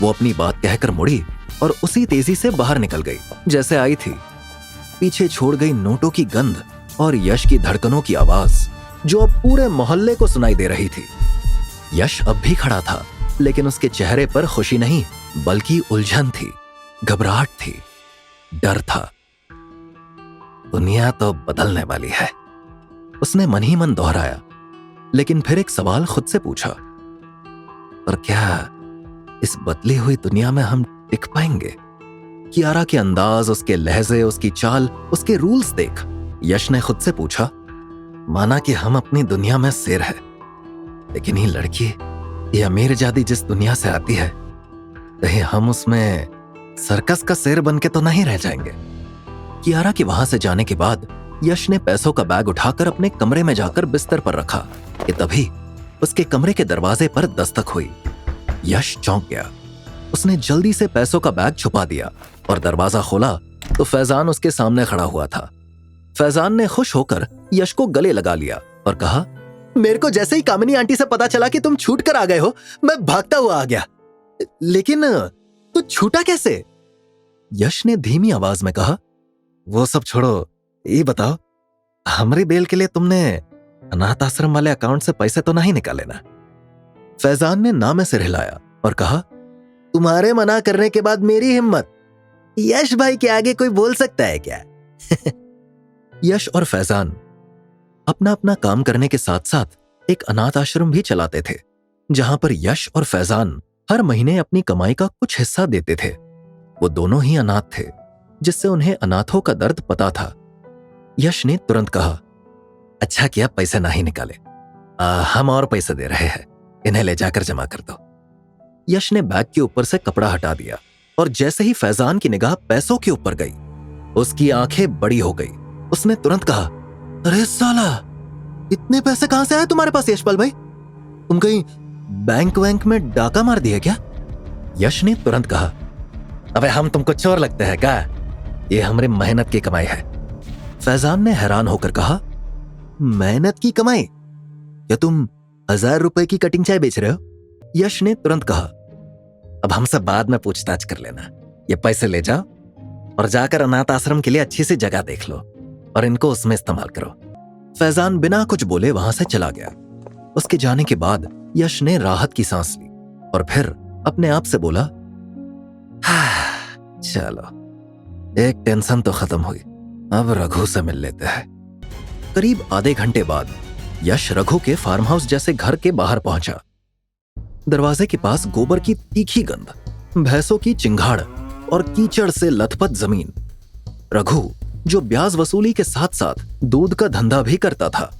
वो अपनी बात कहकर मुड़ी और उसी तेजी से बाहर निकल गई जैसे आई थी। पीछे छोड़ गई नोटों की गंध और यश की धड़कनों की आवाज, जो अब पूरे मोहल्ले को सुनाई दे रही थी। यश अब भी खड़ा था, लेकिन उसके चेहरे पर खुशी नहीं बल्कि उलझन थी, घबराहट थी, डर था। दुनिया तो बदलने वाली है, उसने मन ही मन दोहराया, लेकिन फिर एक सवाल खुद से पूछा, और क्या इस बदली हुई दुनिया में हम टिक पाएंगे? कियारा के अंदाज, उसके लहजे, उसकी चाल, उसके रूल्स देख यश ने खुद से पूछा, माना कि हम अपनी दुनिया में शेर है, लेकिन ये लड़की, ये अमीरजादी जिस दुनिया से आती है, कहीं हम उसमें सर्कस का शेर बन के तो नहीं रह जाएंगे? कियारा के वहां से जाने के बाद यश ने पैसों का बैग उठाकर अपने कमरे में जाकर बिस्तर पर रखा कि तभी उसके कमरे के दरवाजे पर दस्तक हुई। यश चौंक गया। उसने जल्दी से पैसों का बैग छुपा दिया और दरवाजा खोला तो फैजान उसके सामने खड़ा हुआ था। फैजान ने खुश होकर यश को गले लगा लिया और कहा, मेरे को जैसे ही कामिनी आंटी से पता चला कि तुम छूट कर आ गए हो, मैं भागता हुआ आ गया। लेकिन तू छूटा कैसे? यश ने धीमी आवाज में कहा, वो सब छोड़ो, ये बताओ, हमारी बेल के लिए तुमने अनाथ आश्रम वाले अकाउंट से पैसे तो नहीं निकाले ना? फैजान ने ना में सिर हिलाया और कहा, तुम्हारे मना करने के बाद मेरी हिम्मत, यश भाई के आगे कोई बोल सकता है क्या? यश और फैजान अपना अपना काम करने के साथ साथ एक अनाथ आश्रम भी चलाते थे, जहां पर यश और फैजान हर महीने अपनी कमाई का कुछ हिस्सा देते थे। वो दोनों ही अनाथ थे, जिससे उन्हें अनाथों का दर्द पता था। यश ने तुरंत कहा, अच्छा किया पैसे नहीं निकाले, हम और पैसे दे रहे हैं, इन्हें ले जाकर जमा कर दो। यश ने बैग के ऊपर से कपड़ा हटा दिया और जैसे ही फैजान की निगाह पैसों के ऊपर गई, उसकी आंखें बड़ी हो गई। उसने तुरंत कहा, अरे साला, इतने पैसे कहां से आए तुम्हारे पास यशपाल भाई? तुम कहीं बैंक वैंक में डाका मार दिया क्या? यश ने तुरंत कहा, अबे हम तुमको चोर लगते हैं क्या? ये हमारी मेहनत की कमाई है। फैजान ने हैरान होकर कहा, मेहनत की कमाई? क्या तुम 1000 रुपए की कटिंग चाय बेच रहे हो? यश ने तुरंत कहा, अब हमसे बाद में पूछताछ कर लेना। ये पैसे ले जाओ और जाकर अनाथ आश्रम के लिए अच्छी सी जगह देख लो और इनको उसमें इस्तेमाल करो। फैजान बिना कुछ बोले वहां से चला गया। उसके जाने के बाद यश ने राहत की सांस ली और फिर अपने आप से बोला, चलो एक टेंशन तो खत्म हुई, अब रघु से मिल लेते हैं। करीब आधे घंटे बाद यश रघु के फार्म हाउस जैसे घर के बाहर पहुंचा। दरवाजे के पास गोबर की तीखी गंध, भैंसों की चिंगाड़ और कीचड़ से लथपथ जमीन। रघु, जो ब्याज वसूली के साथ साथ दूध का धंधा भी करता था,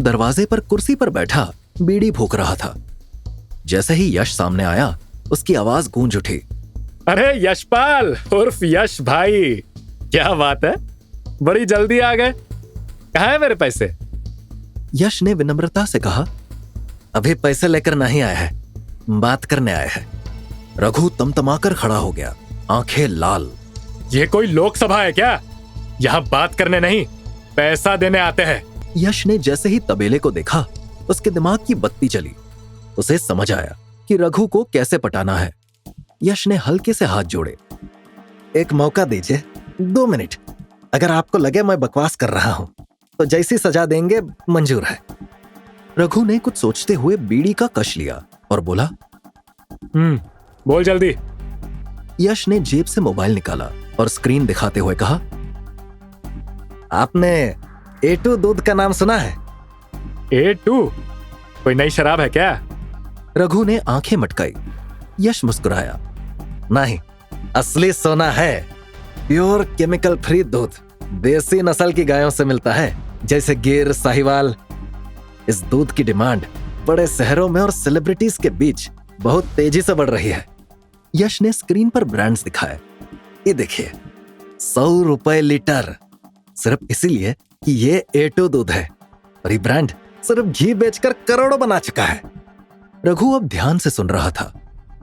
दरवाजे पर कुर्सी पर बैठा बीड़ी फूंक रहा था। जैसे ही यश सामने आया, उसकी आवाज गूंज उठी, अरे यशपाल उर्फ यश भाई, क्या बात है, बड़ी जल्दी आ गए। कहाँ है मेरे पैसे? यश ने विनम्रता से कहा, अभी पैसे लेकर नहीं आए हैं, बात करने आए हैं। रघु तमतमाकर खड़ा हो गया, आंखें लाल। ये कोई लोकसभा है क्या? यहाँ बात करने नहीं, पैसा देने आते हैं। यश ने जैसे ही तबेले को देखा, उसके दिमाग की बत्ती चली। उसे समझ आया कि रघु को कैसे पटाना है। यश ने हल्के से हाथ जोड़े, एक मौका दीजिए, 2 मिनट। अगर आपको लगे मैं बकवास कर रहा हूं तो जैसी सजा देंगे मंजूर है। रघु ने कुछ सोचते हुए बीड़ी का कश लिया और बोला, बोल जल्दी। यश ने जेब से मोबाइल निकाला और स्क्रीन दिखाते हुए कहा, आपने A2 दूध का नाम सुना है? A2? कोई नई शराब है क्या? रघु ने आंखें मटकाई। यश मुस्कुराया, नहीं, असली सोना है। प्योर केमिकल फ्री दूध, देसी नस्ल की गायों से मिलता है, जैसे गिर, साहिवाल। इस दूध की डिमांड बड़े शहरों में और सेलिब्रिटीज के बीच बहुत तेजी से बढ़ रही है। यश ने स्क्रीन पर ब्रांड्स दिखाए। ये देखिए, 100 रुपए लीटर, सिर्फ इसीलिए कि ये A2 दूध है। और ये ब्रांड सिर्फ घी बेचकर करोड़ों बना चुका है। रघु अब ध्यान से सुन रहा था।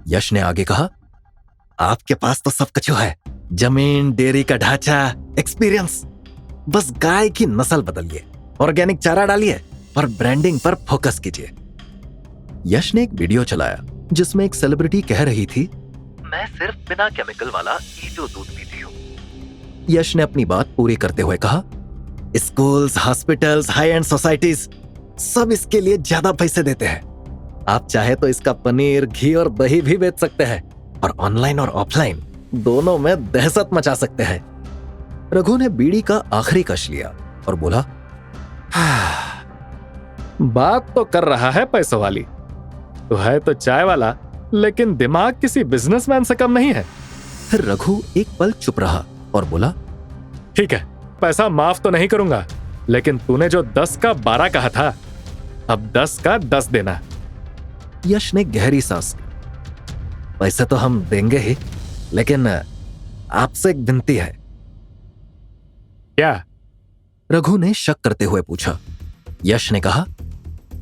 यश ने आगे कहा, आपके पास तो सब कुछ है, जमीन, डेयरी का ढांचा, एक्सपीरियंस। बस गाय की नस्ल बदलिए, ऑर्गेनिक चारा डालिए और ब्रांडिंग पर फोकस कीजिए। यश ने एक वीडियो चलाया जिसमें एक सेलिब्रिटी कह रही थी, मैं सिर्फ बिना केमिकल वाला A2 दूध पीती हूँ। यश ने अपनी बात पूरी करते हुए कहा, schools, hospitals, high and societies सब इसके लिए ज्यादा पैसे देते हैं। आप चाहे तो इसका पनीर, घी और दही भी बेच सकते हैं और ऑनलाइन और ऑफलाइन दोनों में दहशत मचा सकते हैं। रघु ने बीड़ी का आखिरी कश लिया और बोला, बात तो कर रहा है पैसों वाली, तो है तो चाय वाला, लेकिन दिमाग किसी बिजनेसमैन से कम नहीं है। फिर रघु एक पल चुप रहा और बोला, ठीक है, पैसा माफ तो नहीं करूंगा, लेकिन तूने जो 10 का 12 कहा था, अब 10 का 10 देना। यश ने गहरी सांस ली। पैसे तो हम देंगे ही, लेकिन आपसे एक विनती है। क्या? रघु ने शक करते हुए पूछा। यश ने कहा,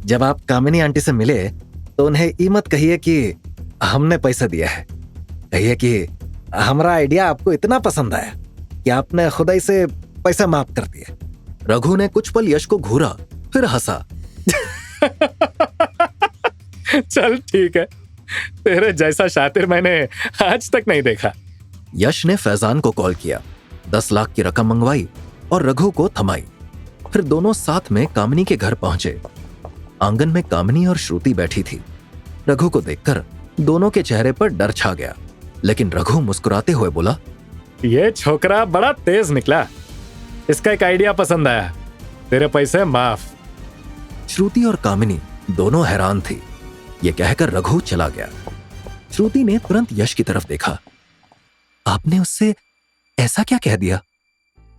जब आप कामिनी आंटी से मिले तो उन्हें ये मत कहिए कि हमने पैसे दिया है। कहिए कि हमारा आइडिया आपको इतना पसंद आया कि आपने खुद ही से पैसा माफ कर दिया। रघु ने कुछ पल यश को घूरा, फिर हंसा। चल ठीक है, तेरे जैसा शातिर मैंने आज तक नहीं देखा। यश ने फैजान को कॉल किया, 10 लाख की रकम मंगवाई और रघु को थमाई। फिर दोनों साथ में कामिनी के घर पहुंचे। आंगन में कामिनी और श्रुति बैठी थी। रघु को देखकर दोनों के चेहरे पर डर छा गया, लेकिन रघु मुस्कुराते हुए बोला, ये छोकरा बड़ा तेज निकला, इसका एक आइडिया पसंद आया, तेरे पैसे माफ। श्रुति और कामिनी दोनों हैरान थी। ये कहकर रघु चला गया। श्रुति ने तुरंत यश की तरफ देखा। आपने उससे ऐसा क्या कह दिया?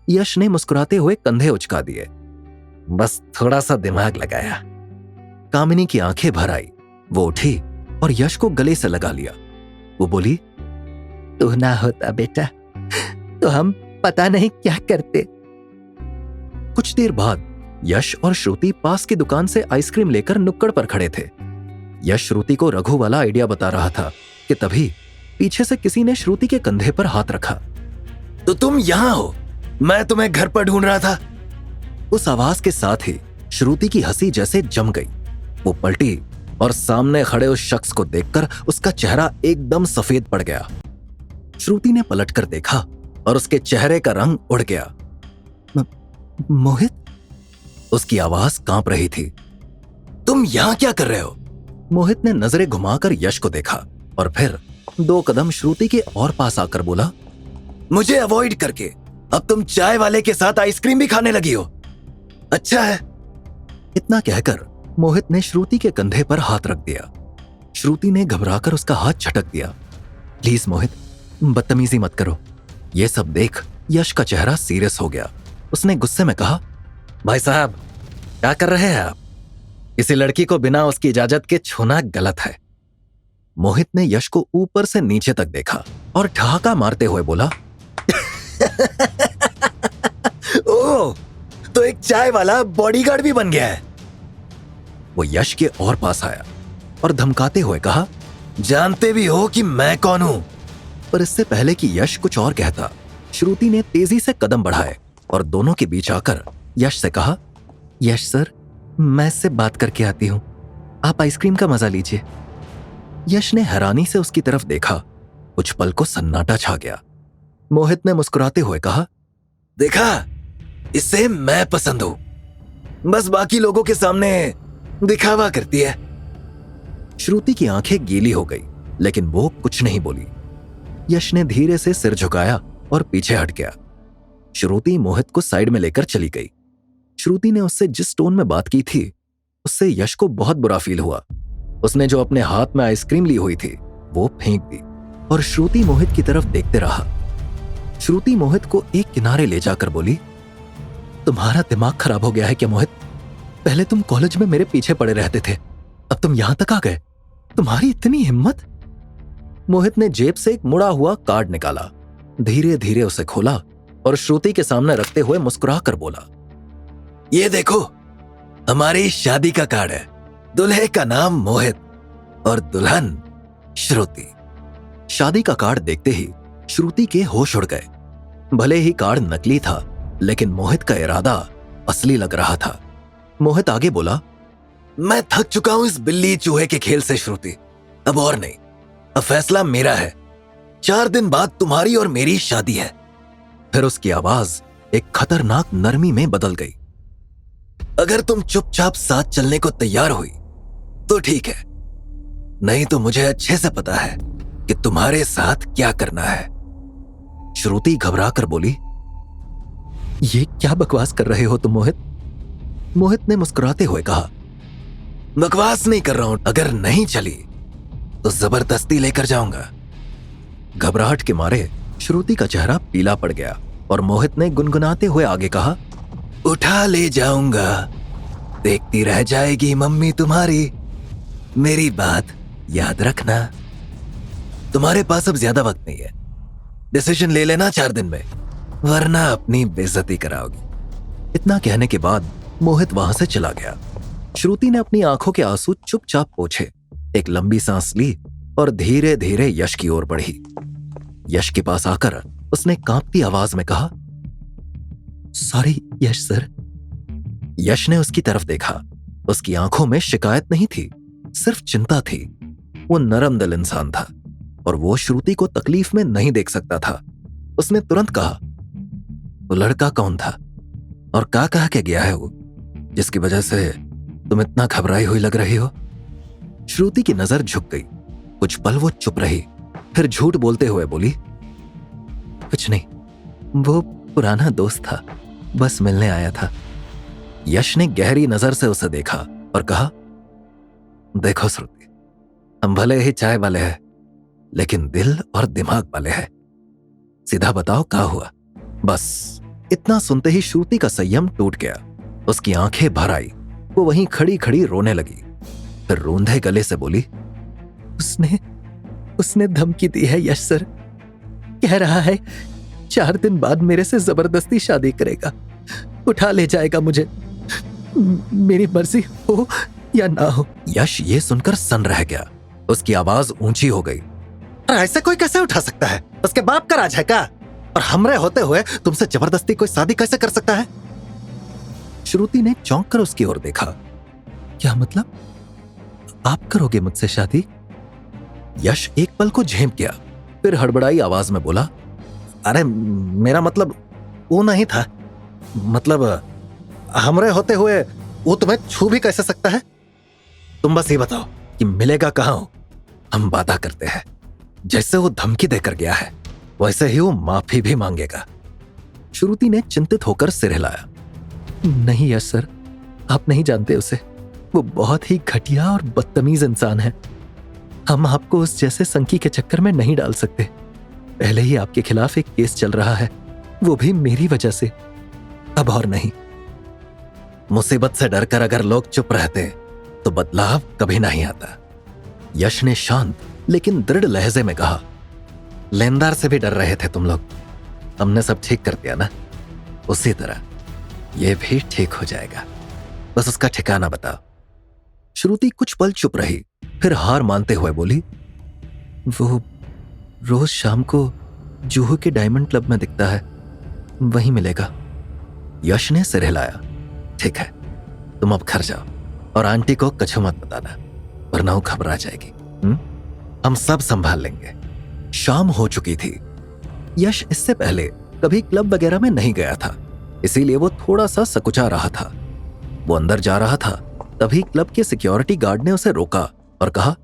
यश ने मुस्कुराते हुए कंधे उचका दिए। बस थोड़ा सा दिमाग लगाया। कामिनी की आंखें भर आई। वो उठी और यश को गले से लगा लिया। वो बोली, तू ना होता बेटा तो हम पता नहीं क्या करते। कुछ देर बाद यश और श्रुति पास की दुकान से आइसक्रीम लेकर नुक्कड़ पर खड़े थे। यश श्रुति को रघु वाला आइडिया बता रहा था कि तभी पीछे से किसी ने श्रुति के कंधे पर हाथ रखा। तो तुम यहाँ हो, मैं तुम्हें घर पर ढूंढ रहा था। उस आवाज के साथ ही श्रुति की हंसी जैसे जम गई। वो पलटी और सामने खड़े उस शख्स को देखकर उसका चेहरा एकदम सफेद पड़ गया। श्रुति ने पलटकर देखा और उसके चेहरे का रंग उड़ गया। मोहित? उसकी आवाज कांप रही थी। तुम यहाँ क्या कर रहे हो? मोहित ने नजरें घुमाकर यश को देखा और फिर 2 कदम श्रुति के और पास आकर बोला, मुझे अवॉइड करके अब तुम चाय वाले के साथ आइसक्रीम भी खाने लगी हो। अच्छा है। इतना कहकर मोहित ने श्रुति के कंधे पर हाथ रख दिया। श्रुति ने घबराकर उसका हाथ झटक दिया। प्लीज मोहित, बदतमीजी मत करो। यह सब देख यश का चेहरा सीरियस हो गया। उसने गुस्से में कहा, भाई साहब, क्या कर रहे हैं आप? किसी लड़की को बिना उसकी इजाजत के छूना गलत है। मोहित ने यश को ऊपर से नीचे तक देखा और ठहाका मारते हुए बोला, ओह, तो एक चाय वाला बॉडीगार्ड भी बन गया है। वो यश के और पास आया और धमकाते हुए कहा, जानते भी हो कि मैं कौन हूं? पर इससे पहले कि यश कुछ और कहता, श्रुति ने तेजी से कदम बढ़ाए और दोनों के बीच आकर यश से कहा, यश सर, मैं इससे बात करके आती हूं, आप आइसक्रीम का मजा लीजिए। यश ने हैरानी से उसकी तरफ देखा। कुछ पल को सन्नाटा छा गया। मोहित ने मुस्कुराते हुए कहा, देखा, इससे मैं पसंद हूं, बस बाकी लोगों के सामने दिखावा करती है। श्रुति की आंखें गीली हो गई, लेकिन वो कुछ नहीं बोली। यश ने धीरे से सिर झुकाया और पीछे हट गया। श्रुति मोहित को साइड में लेकर चली गई। श्रुति ने उससे जिस टोन में बात की थी, उससे यश को बहुत बुरा फील हुआ। उसने जो अपने हाथ में आइसक्रीम ली हुई थी वो फेंक दी और श्रुति मोहित की तरफ देखते रहा। श्रुति मोहित को एक किनारे ले जाकर बोली, तुम्हारा दिमाग खराब हो गया है क्या मोहित? पहले तुम कॉलेज में मेरे पीछे पड़े रहते थे, अब तुम यहां तक आ गए। तुम्हारी इतनी हिम्मत? मोहित ने जेब से एक मुड़ा हुआ कार्ड निकाला, धीरे धीरे उसे खोला और श्रुति के सामने रखते हुए मुस्कुरा कर बोला, ये देखो, हमारी शादी का कार्ड है। दुल्हे का नाम मोहित और दुल्हन श्रुति। शादी का कार्ड देखते ही श्रुति के होश उड़ गए। भले ही कार्ड नकली था, लेकिन मोहित का इरादा असली लग रहा था। मोहित आगे बोला, मैं थक चुका हूं इस बिल्ली चूहे के खेल से श्रुति, अब और नहीं। अब फैसला मेरा है। 4 दिन बाद तुम्हारी और मेरी शादी है। फिर उसकी आवाज एक खतरनाक नरमी में बदल गई। अगर तुम चुपचाप साथ चलने को तैयार हुई तो ठीक है, नहीं तो मुझे अच्छे से पता है कि तुम्हारे साथ क्या करना है। श्रुति घबरा कर बोली, ये क्या बकवास कर रहे हो तुम मोहित? मोहित ने मुस्कुराते हुए कहा, बकवास नहीं कर रहा हूं। अगर नहीं चली तो जबरदस्ती लेकर जाऊंगा। घबराहट के मारे श्रुति का चेहरा पीला पड़ गया और मोहित ने गुनगुनाते हुए आगे कहा, उठा ले जाऊंगा, देखती रह जाएगी मम्मी तुम्हारी। मेरी बात याद रखना। तुम्हारे पास अब ज्यादा वक्त नहीं है, डिसीजन ले लेना 4 दिन में, वरना अपनी बेइज्जती कराओगी। इतना कहने के बाद मोहित वहां से चला गया। श्रुति ने अपनी आंखों के आंसू चुपचाप पोंछे, एक लंबी सांस ली और धीरे धीरे यश की ओर बढ़ी। यश के पास आकर उसने कांपती आवाज में कहा, सॉरी यश सर। यश ने उसकी तरफ देखा। उसकी आंखों में शिकायत नहीं थी, सिर्फ चिंता थी। वो नरम दिल इंसान था और वो श्रुति को तकलीफ में नहीं देख सकता था। उसने तुरंत कहा, वो लड़का कौन था और क्या कह के गया है वो, जिसकी वजह से तुम इतना घबराई हुई लग रही हो? श्रुति की नजर झुक गई। कुछ पल वो चुप रही, फिर झूठ बोलते हुए बोली, कुछ नहीं, वो पुराना दोस्त था, बस मिलने आया था। यश ने गहरी नजर से उसे देखा और कहा, देखो श्रुति, हम भले ही चाय वाले हैं, लेकिन दिल और दिमाग वाले हैं। सीधा बताओ क्या हुआ? बस इतना सुनते ही श्रुति का संयम टूट गया। उसकी आंखें भर आई। वो वहीं खड़ी खड़ी रोने लगी। फिर रूंधे गले से बोली, उसने धमकी दी है यश सर। कह रहा है 4 दिन बाद मेरे से जबरदस्ती शादी करेगा, उठा ले जाएगा मुझे। मेरी मर्जी हो या ना हो। यश ये सुनकर सन रह गया। उसकी आवाज ऊंची हो गई। अरे ऐसे कोई कैसे उठा सकता है? उसके बाप का राज है क्या? और हमरे होते हुए तुमसे जबरदस्ती कोई शादी कैसे कर सकता है? श्रुति ने चौंक कर उसकी ओर देखा। क्या मतलब? आप करोगे मुझसे शादी? यश एक पल को झेप गया, फिर हड़बड़ाई आवाज में बोला, अरे मेरा मतलब वो नहीं था। मतलब हमरे होते हुए वो तुम्हें छू भी कैसे सकता है? तुम बस ये बताओ कि मिलेगा कहां हो? हम वादा करते हैं, जैसे वो धमकी देकर गया है वैसे ही वो माफी भी मांगेगा। श्रुति ने चिंतित होकर सिर हिलाया। नहीं यश सर, आप नहीं जानते उसे। वो बहुत ही घटिया और बदतमीज इंसान है। हम आपको उस जैसे संकी के चक्कर में नहीं डाल सकते। पहले ही आपके खिलाफ एक केस चल रहा है, वो भी मेरी वजह से। अब और नहीं। मुसीबत से डरकर अगर लोग चुप रहते तो बदलाव कभी नहीं आता। यश ने शांत लेकिन दृढ़ लहजे में कहा, लेनदार से भी डर रहे थे तुम लोग, हमने सब ठीक कर दिया ना। उसी तरह यह भी ठीक हो जाएगा, बस उसका ठिकाना बताओ। श्रुति कुछ पल चुप रही, फिर हार मानते हुए बोली, वो रोज शाम को जूहू के डायमंड क्लब में दिखता है, वहीं मिलेगा। यश ने सिर हिलाया। ठीक है, तुम अब घर जाओ और आंटी को कछु मत बताना, वरना वो घबरा जाएगी। हम सब संभाल लेंगे। शाम हो चुकी थी। यश इससे पहले कभी क्लब वगैरह में नहीं गया था, इसीलिए वो थोड़ा सा सकुचा रहा था। वो अंदर जा रहा था, तभी क्लब के सिक्योरिटी गार्ड ने उसे रोका और कहा,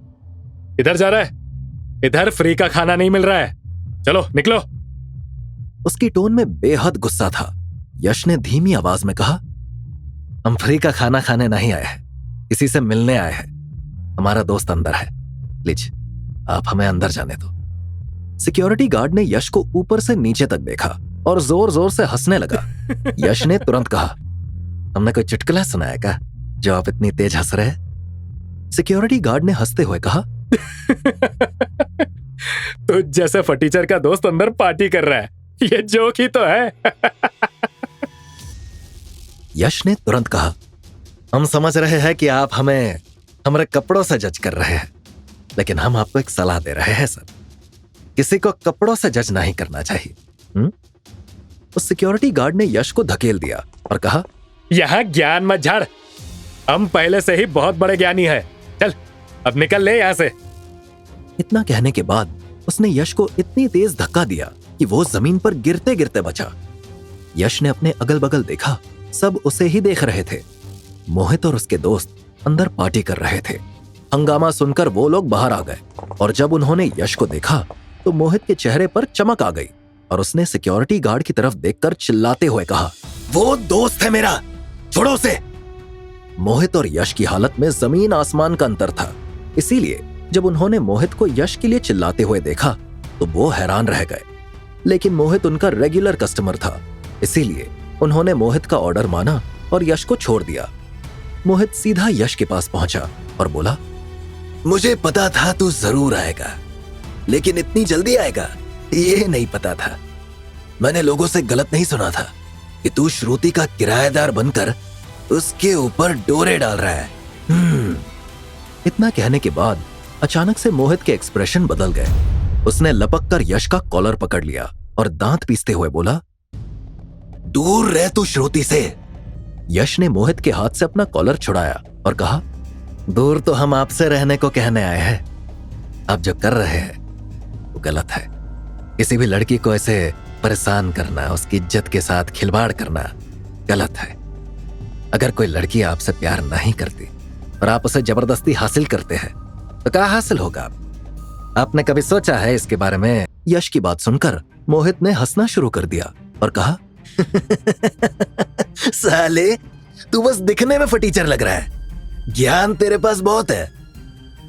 इधर जा रहा है? इधर फ्री का खाना नहीं मिल रहा है, चलो निकलो। उसकी टोन में बेहद गुस्सा था। यश ने धीमी आवाज में कहा, हम फ्री का खाना खाने नहीं आए हैं, किसी से मिलने आए हैं। हमारा दोस्त अंदर है, प्लीज आप हमें अंदर जाने दो। सिक्योरिटी गार्ड ने यश को ऊपर से नीचे तक देखा और जोर जोर से हंसने लगा। यश ने तुरंत कहा, हमने कोई चुटकुला सुनाया क्या जो आप इतनी तेज हंस रहे हैं? सिक्योरिटी गार्ड ने हंसते हुए कहा, तो जैसे फटीचर का दोस्त अंदर पार्टी कर रहा है, ये जोक ही तो है। यश ने तुरंत कहा, हम समझ रहे हैं कि आप हमें हमारे कपड़ों से जज कर रहे हैं, लेकिन हम आपको एक सलाह दे रहे हैं सर, किसी को कपड़ों से जज नहीं करना चाहिए। उस सिक्योरिटी गार्ड ने यश को धकेल दिया और कहा, यहां ज्ञान मत झाड़, हम पहले से ही बहुत बड़े ज्ञानी हैं, चल अब निकल ले यहां से। इतना कहने के बाद उसने यश को इतनी तेज धक्का दिया कि वो जमीन पर गिरते गिरते बचा। यश ने अपने अगल बगल देखा, सब उसे ही देख रहे थे। मोहित और उसके दोस्त अंदर पार्टी कर रहे थे। हंगामा सुनकर वो लोग बाहर आ गए और जब उन्होंने यश को देखा तो मोहित के चेहरे पर चमक आ गई और उसने सिक्योरिटी गार्ड की तरफ देखकर चिल्लाते हुए कहा, वो दोस्त है मेरा, छोड़ो उसे। मोहित और यश की हालत में जमीन आसमान का अंतर था, इसीलिए जब उन्होंने मोहित को यश के लिए चिल्लाते हुए देखा तो वो हैरान रह गए। लेकिन मोहित उनका रेगुलर कस्टमर था, इसीलिए उन्होंने मोहित का ऑर्डर माना और यश को छोड़ दिया। मोहित सीधा यश के पास पहुंचा और बोला, मुझे पता था तू जरूर आएगा, लेकिन इतनी जल्दी आएगा ये नहीं पता था। मैंने लोगों से गलत नहीं सुना था कि तू श्रुति का किराएदार बनकर उसके ऊपर डोरे डाल रहा है। इतना कहने के बाद अचानक से मोहित के एक्सप्रेशन बदल गए। उसने लपक कर यश का कॉलर पकड़ लिया और दांत पीसते हुए बोला, दूर रह तू श्रुति से। यश ने मोहित के हाथ से अपना कॉलर छुड़ाया और कहा, दूर तो हम आपसे रहने को कहने आए हैं, आप जो कर रहे हैं वो गलत है। किसी भी लड़की को ऐसे परेशान करना, उसकी इज्जत के साथ खिलवाड़ करना गलत है। अगर कोई लड़की आपसे प्यार नहीं करती और आप उसे जबरदस्ती हासिल करते हैं तो क्या हासिल होगा? आपने कभी सोचा है इसके बारे में? यश की बात सुनकर मोहित ने हंसना शुरू कर दिया और कहा, साले तू बस दिखने में फटीचर लग रहा है, ज्ञान तेरे पास बहुत है,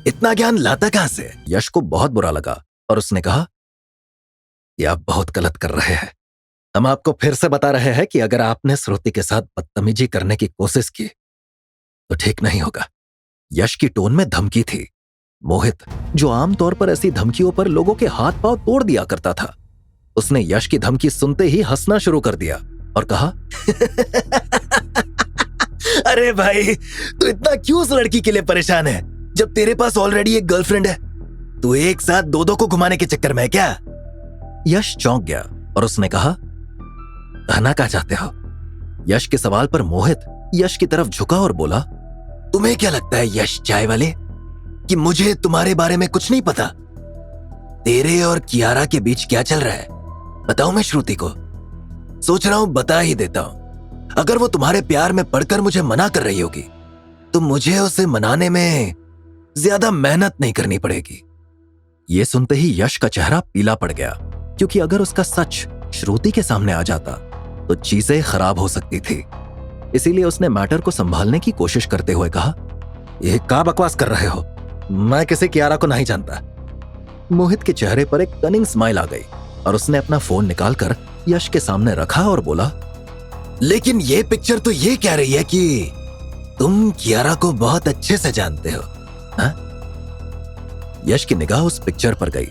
इतना ज्ञान लाता कहां से? यश को बहुत बुरा लगा और उसने कहा, ये आप बहुत गलत कर रहे हैं। हम आपको फिर से बता रहे हैं कि अगर आपने श्रुति के साथ बदतमीजी करने की कोशिश की तो ठीक नहीं होगा। यश की टोन में धमकी थी। मोहित, जो आमतौर पर ऐसी धमकियों पर लोगों के हाथ पांव तोड़ दिया करता था, उसने यश की धमकी सुनते ही हंसना शुरू कर दिया और कहा, अरे भाई, तू इतना क्यों उस लड़की के लिए परेशान है जब तेरे पास ऑलरेडी एक गर्लफ्रेंड है? तू एक साथ दो को घुमाने के चक्कर में है क्या? यश चौंक गया और उसने कहा, कहना क्या चाहते हो? यश के सवाल पर मोहित यश की तरफ झुका और बोला, तुम्हें क्या लगता है यश चाय वाले कि मुझे तुम्हारे बारे में कुछ नहीं पता? तेरे और कियारा के बीच क्या चल रहा है बताऊं मैं श्रुति को? सोच रहा हूं बता ही देता हूं। अगर वो तुम्हारे प्यार में पड़कर मुझे मना कर रही होगी तो मुझे उसे मनाने में ज्यादा मेहनत नहीं करनी पड़ेगी। ये सुनते ही यश का चेहरा पीला पड़ गया, क्योंकि अगर उसका सच श्रुति के सामने आ जाता तो चीजें खराब हो सकती थी। इसीलिए उसने मैटर को संभालने की कोशिश करते हुए कहा, यह क्या बकवास कर रहे हो? मैं किसी कियारा को नहीं जानता। मोहित के चेहरे पर एक कनिंग स्माइल आ गई और उसने अपना फोन निकालकर यश के सामने रखा और बोला, लेकिन ये पिक्चर तो ये कह रही है कि तुम कियारा को बहुत अच्छे से जानते हो। हा? यश की निगाह उस पिक्चर पर गई।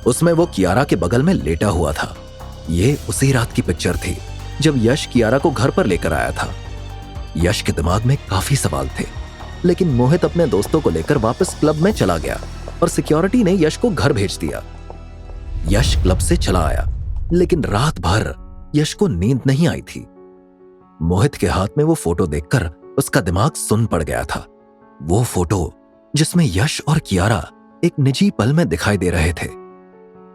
उसमें वो कियारा के बगल में लेटा हुआ था। ये उसी रात की पिक्चर थी जब यश कियारा को घर पर लेकर आया था। यश के दिमाग में काफी सवाल थे, लेकिन मोहित अपने दोस्तों को लेकर वापस क्लब में चला गया और सिक्योरिटी ने यश को घर भेज दिया। यश क्लब से चला आया, लेकिन रात भर यश को नींद नहीं आई थी। मोहित के हाथ में वो फोटो देखकर उसका दिमाग सुन्न पड़ गया था। वो फोटो जिसमें यश और कियारा एक निजी पल में दिखाई दे रहे थे,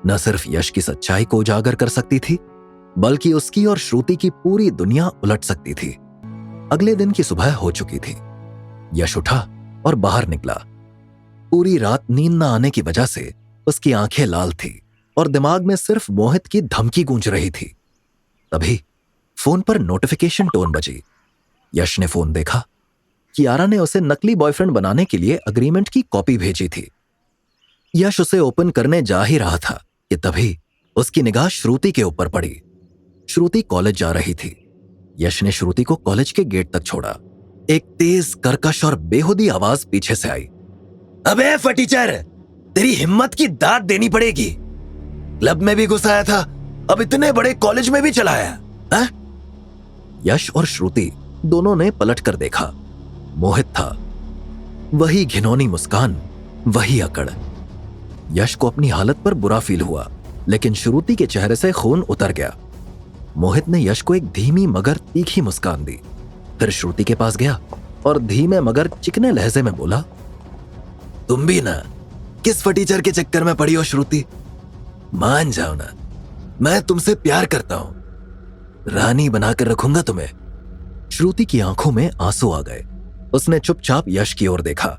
न सिर्फ यश की सच्चाई को उजागर कर सकती थी, बल्कि उसकी और श्रुति की पूरी दुनिया उलट सकती थी। अगले दिन की सुबह हो चुकी थी। यश उठा और बाहर निकला। पूरी रात नींद न आने की वजह से उसकी आंखें लाल थी और दिमाग में सिर्फ मोहित की धमकी गूंज रही थी। तभी फोन पर नोटिफिकेशन टोन बजी। यश ने फोन देखा। कियारा ने उसे नकली बॉयफ्रेंड बनाने के लिए अग्रीमेंट की कॉपी भेजी थी। यश उसे ओपन करने जा ही रहा था कि तभी उसकी निगाह श्रुति के ऊपर पड़ी। श्रुति कॉलेज जा रही थी। यश ने श्रुति को कॉलेज के गेट तक छोड़ा। एक तेज, कर्कश और बेहुदी आवाज पीछे से आई, अबे फटीचर, तेरी हिम्मत की दाद देनी पड़ेगी। क्लब में भी घुसाया था, अब इतने बड़े कॉलेज में भी चला आया। यश और श्रुति दोनों ने पलट कर देखा। मोहित था। वही घिनौनी मुस्कान, वही अकड़। यश को अपनी हालत पर बुरा फील हुआ, लेकिन श्रुति के चेहरे से खून उतर गया। मोहित ने यश को एक धीमी मगर तीखी मुस्कान दी, फिर श्रुति के पास गया और धीमे मगर चिकने लहजे में बोला, तुम भी ना किस फटीचर के चक्कर में पड़ी हो श्रुति? मान जाओ ना, मैं तुमसे प्यार करता हूं, रानी बनाकर रखूंगा तुम्हें। श्रुति की आंखों में आंसू आ गए। उसने चुपचाप यश की ओर देखा,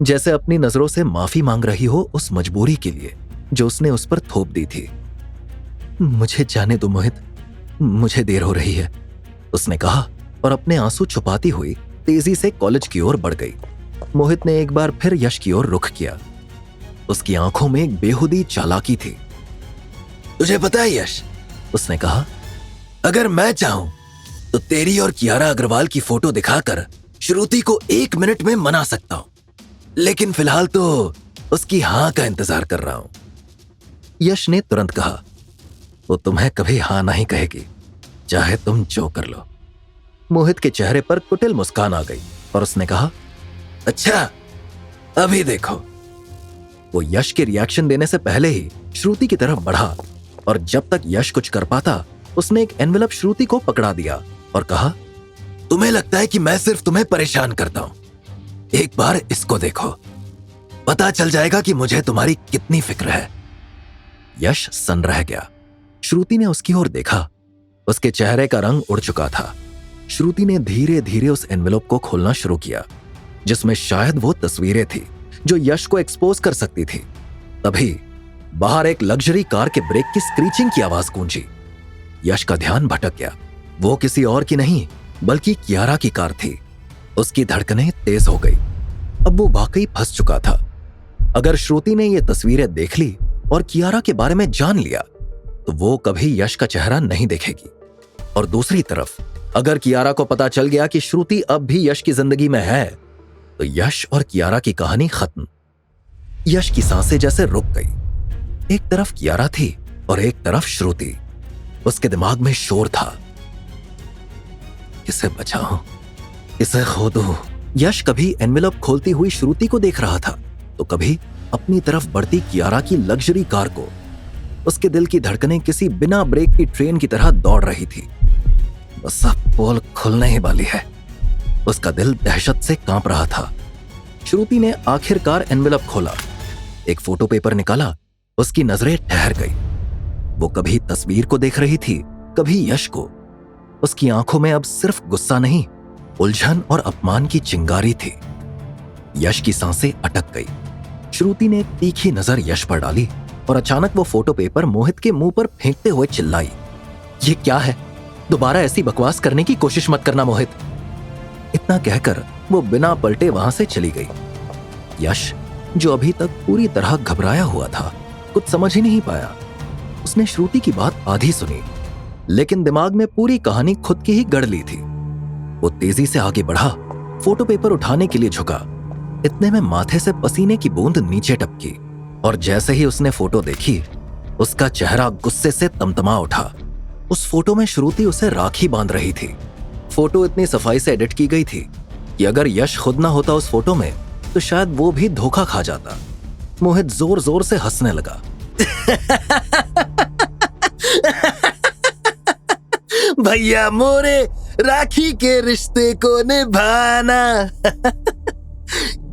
जैसे अपनी नजरों से माफी मांग रही हो उस मजबूरी के लिए जो उसने उस पर थोप दी थी। मुझे जाने दो मोहित, मुझे देर हो रही है, उसने कहा और अपने आंसू छुपाती हुई तेजी से कॉलेज की ओर बढ़ गई। मोहित ने एक बार फिर यश की ओर रुख किया। उसकी आंखों में एक बेहुदी चालाकी थी। तुझे पता है यश, उसने कहा, अगर मैं चाहूं तो तेरी और कियारा अग्रवाल की फोटो दिखाकर श्रुति को 1 मिनट में मना सकता हूं, लेकिन फिलहाल तो उसकी हां का इंतजार कर रहा हूं। यश ने तुरंत कहा, वो तुम्हें कभी हां नहीं कहेगी, चाहे तुम जो कर लो। मोहित के चेहरे पर कुटिल मुस्कान आ गई और उसने कहा, अच्छा अभी देखो। वो यश के रिएक्शन देने से पहले ही श्रुति की तरफ बढ़ा और जब तक यश कुछ कर पाता उसने एक एनवेलप श्रुति को पकड़ा दिया और कहा, तुम्हें लगता है कि मैं सिर्फ तुम्हें परेशान करता हूं? एक बार इसको देखो, पता चल जाएगा कि मुझे तुम्हारी कितनी फिक्र है। यश सन्न रह गया। श्रुति ने उसकी ओर देखा। उसके चेहरे का रंग उड़ चुका था। श्रुति ने धीरे धीरे उस एनवेलप को खोलना शुरू किया, जिसमें शायद वो तस्वीरें थी जो यश को एक्सपोज कर सकती थी। तभी बाहर एक लग्जरी कार के ब्रेक की स्क्रीचिंग की आवाज गूंजी। यश का ध्यान भटक गया। वो किसी और की नहीं बल्कि कियारा की कार थी। उसकी धड़कनें तेज हो गई। अब वो वाकई फंस चुका था। अगर श्रुति ने ये तस्वीरें देख ली और कियारा के बारे में जान लिया तो वो कभी यश का चेहरा नहीं देखेगी। और दूसरी तरफ अगर कियारा को पता चल गया कि श्रुति अब भी यश की जिंदगी में है तो यश और कियारा की कहानी खत्म। यश की सांसें जैसे रुक गई। एक तरफ कियारा थी और एक तरफ श्रुति। उसके दिमाग में शोर था, किसे बचाऊं, इसे खो दो। यश कभी एनवेलप खोलती हुई श्रुति को देख रहा था तो कभी अपनी तरफ बढ़ती कियारा की लग्जरी कार को। उसके दिल की धड़कनें किसी बिना ब्रेक की ट्रेन की तरह दौड़ रही थी। बस अब पोल खुलने ही वाली है। उसका दिल दहशत से कांप रहा था। श्रुति ने आखिरकार एनवेलप खोला, एक फोटो पेपर निकाला। उसकी नजरें ठहर गई। वो कभी तस्वीर को देख रही थी, कभी यश को। उसकी आंखों में अब सिर्फ गुस्सा नहीं, उलझन और अपमान की चिंगारी थी। यश की सांसें अटक गई। श्रुति ने एक तीखी नजर यश पर डाली और अचानक वो फोटो पेपर मोहित के मुंह पर फेंकते हुए चिल्लाई, ये क्या है? दोबारा ऐसी बकवास करने की कोशिश मत करना मोहित। इतना कहकर वो बिना पलटे वहां से चली गई। यश, जो अभी तक पूरी तरह घबराया हुआ था, कुछ समझ ही नहीं पाया। उसने श्रुति की बात आधी सुनी, लेकिन दिमाग में पूरी कहानी खुद की ही गढ़ ली थी। वो तेजी से आगे बढ़ा, फोटो पेपर उठाने के लिए झुका। इतने में माथे से पसीने की बूंद नीचे टपकी और जैसे ही उसने फोटो देखी, उसका चेहरा गुस्से से तमतमा उठा। उस फोटो में श्रुति उसे राखी बांध रही थी। फोटो इतनी सफाई से एडिट की गई थी कि अगर यश खुद ना होता उस फोटो में तो शायद वो भी धोखा खा जाता। मोहित जोर जोर से हंसने लगा। भैया मोरे, राखी के रिश्ते को निभाना।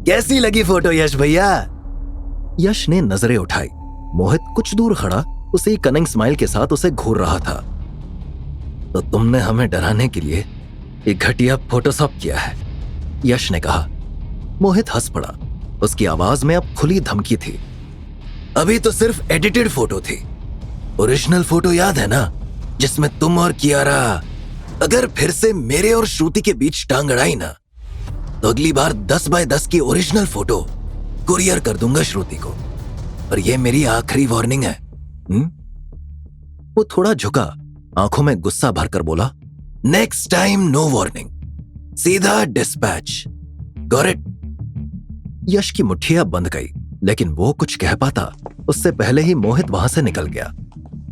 कैसी लगी फोटो यश भैया? यश ने नजरें उठाई। मोहित कुछ दूर खड़ा उसी कनिंग स्माइल के साथ उसे घूर रहा था। तो तुमने हमें डराने के लिए एक घटिया फोटोशॉप किया है, यश ने कहा। मोहित हंस पड़ा। उसकी आवाज में अब खुली धमकी थी। अभी तो सिर्फ एडिटेड फोटो थी। ओरिजिनल फोटो याद है ना, जिसमें तुम और कियारा। अगर फिर से मेरे और श्रुति के बीच टांग अड़ाई ना, तो अगली बार 10 बाय 10 की ओरिजिनल फोटो कुरियर कर दूंगा श्रुति को। और ये मेरी आखिरी वार्निंग है। वो थोड़ा झुका, आंखों में गुस्सा भरकर बोला, नेक्स्ट टाइम नो वार्निंग, सीधा डिस्पैच। Got it? यश की मुट्ठियां बंध गई, लेकिन वो कुछ कह पाता उससे पहले ही मोहित वहां से निकल गया,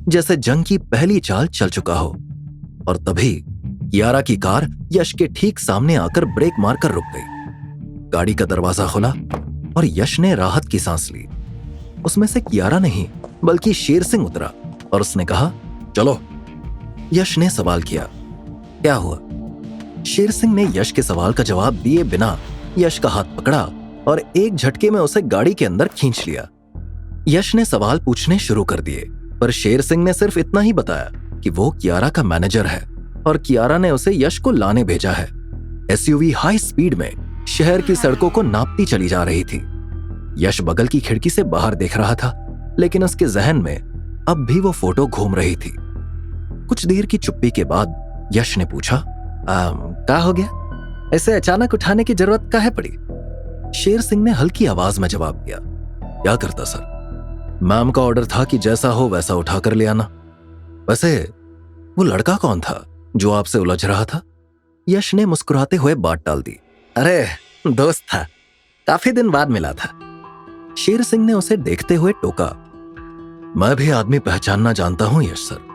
जैसे जंग की पहली चाल चल चुका हो। और तभी कियारा की कार यश के ठीक सामने आकर ब्रेक मारकर रुक गई। गाड़ी का दरवाजा खुला और यश ने राहत की सांस ली। उसमें से कियारा नहीं बल्कि शेर सिंह उतरा और उसने कहा, चलो। यश ने सवाल किया, क्या हुआ? शेर सिंह ने यश के सवाल का जवाब दिए बिना यश का हाथ पकड़ा और एक झटके में उसे गाड़ी के अंदर खींच लिया। यश ने सवाल पूछने शुरू कर दिए, पर शेर सिंह ने सिर्फ इतना ही बताया कि वो कियारा का मैनेजर है और कियारा ने उसे यश को लाने भेजा है। एसयूवी हाई स्पीड में शहर की सड़कों को नापती चली जा रही थी। यश बगल की खिड़की से बाहर देख रहा था, लेकिन उसके जहन में अब भी वो फोटो घूम रही थी। कुछ देर की चुप्पी के बाद यश ने पूछा, क्या हो गया? ऐसे अचानक उठाने की जरूरत काहे पड़ी? शेर सिंह ने हल्की आवाज में जवाब दिया, क्या करता सर, मैम का ऑर्डर था कि जैसा हो वैसा उठा कर ले आना। वैसे वो लड़का कौन था जो आपसे उलझ रहा था? यश ने मुस्कुराते हुए बात डाल दी, अरे दोस्त था, काफी दिन बाद मिला था। शेर सिंह ने उसे देखते हुए टोका, मैं भी आदमी पहचानना जानता हूं यश सर।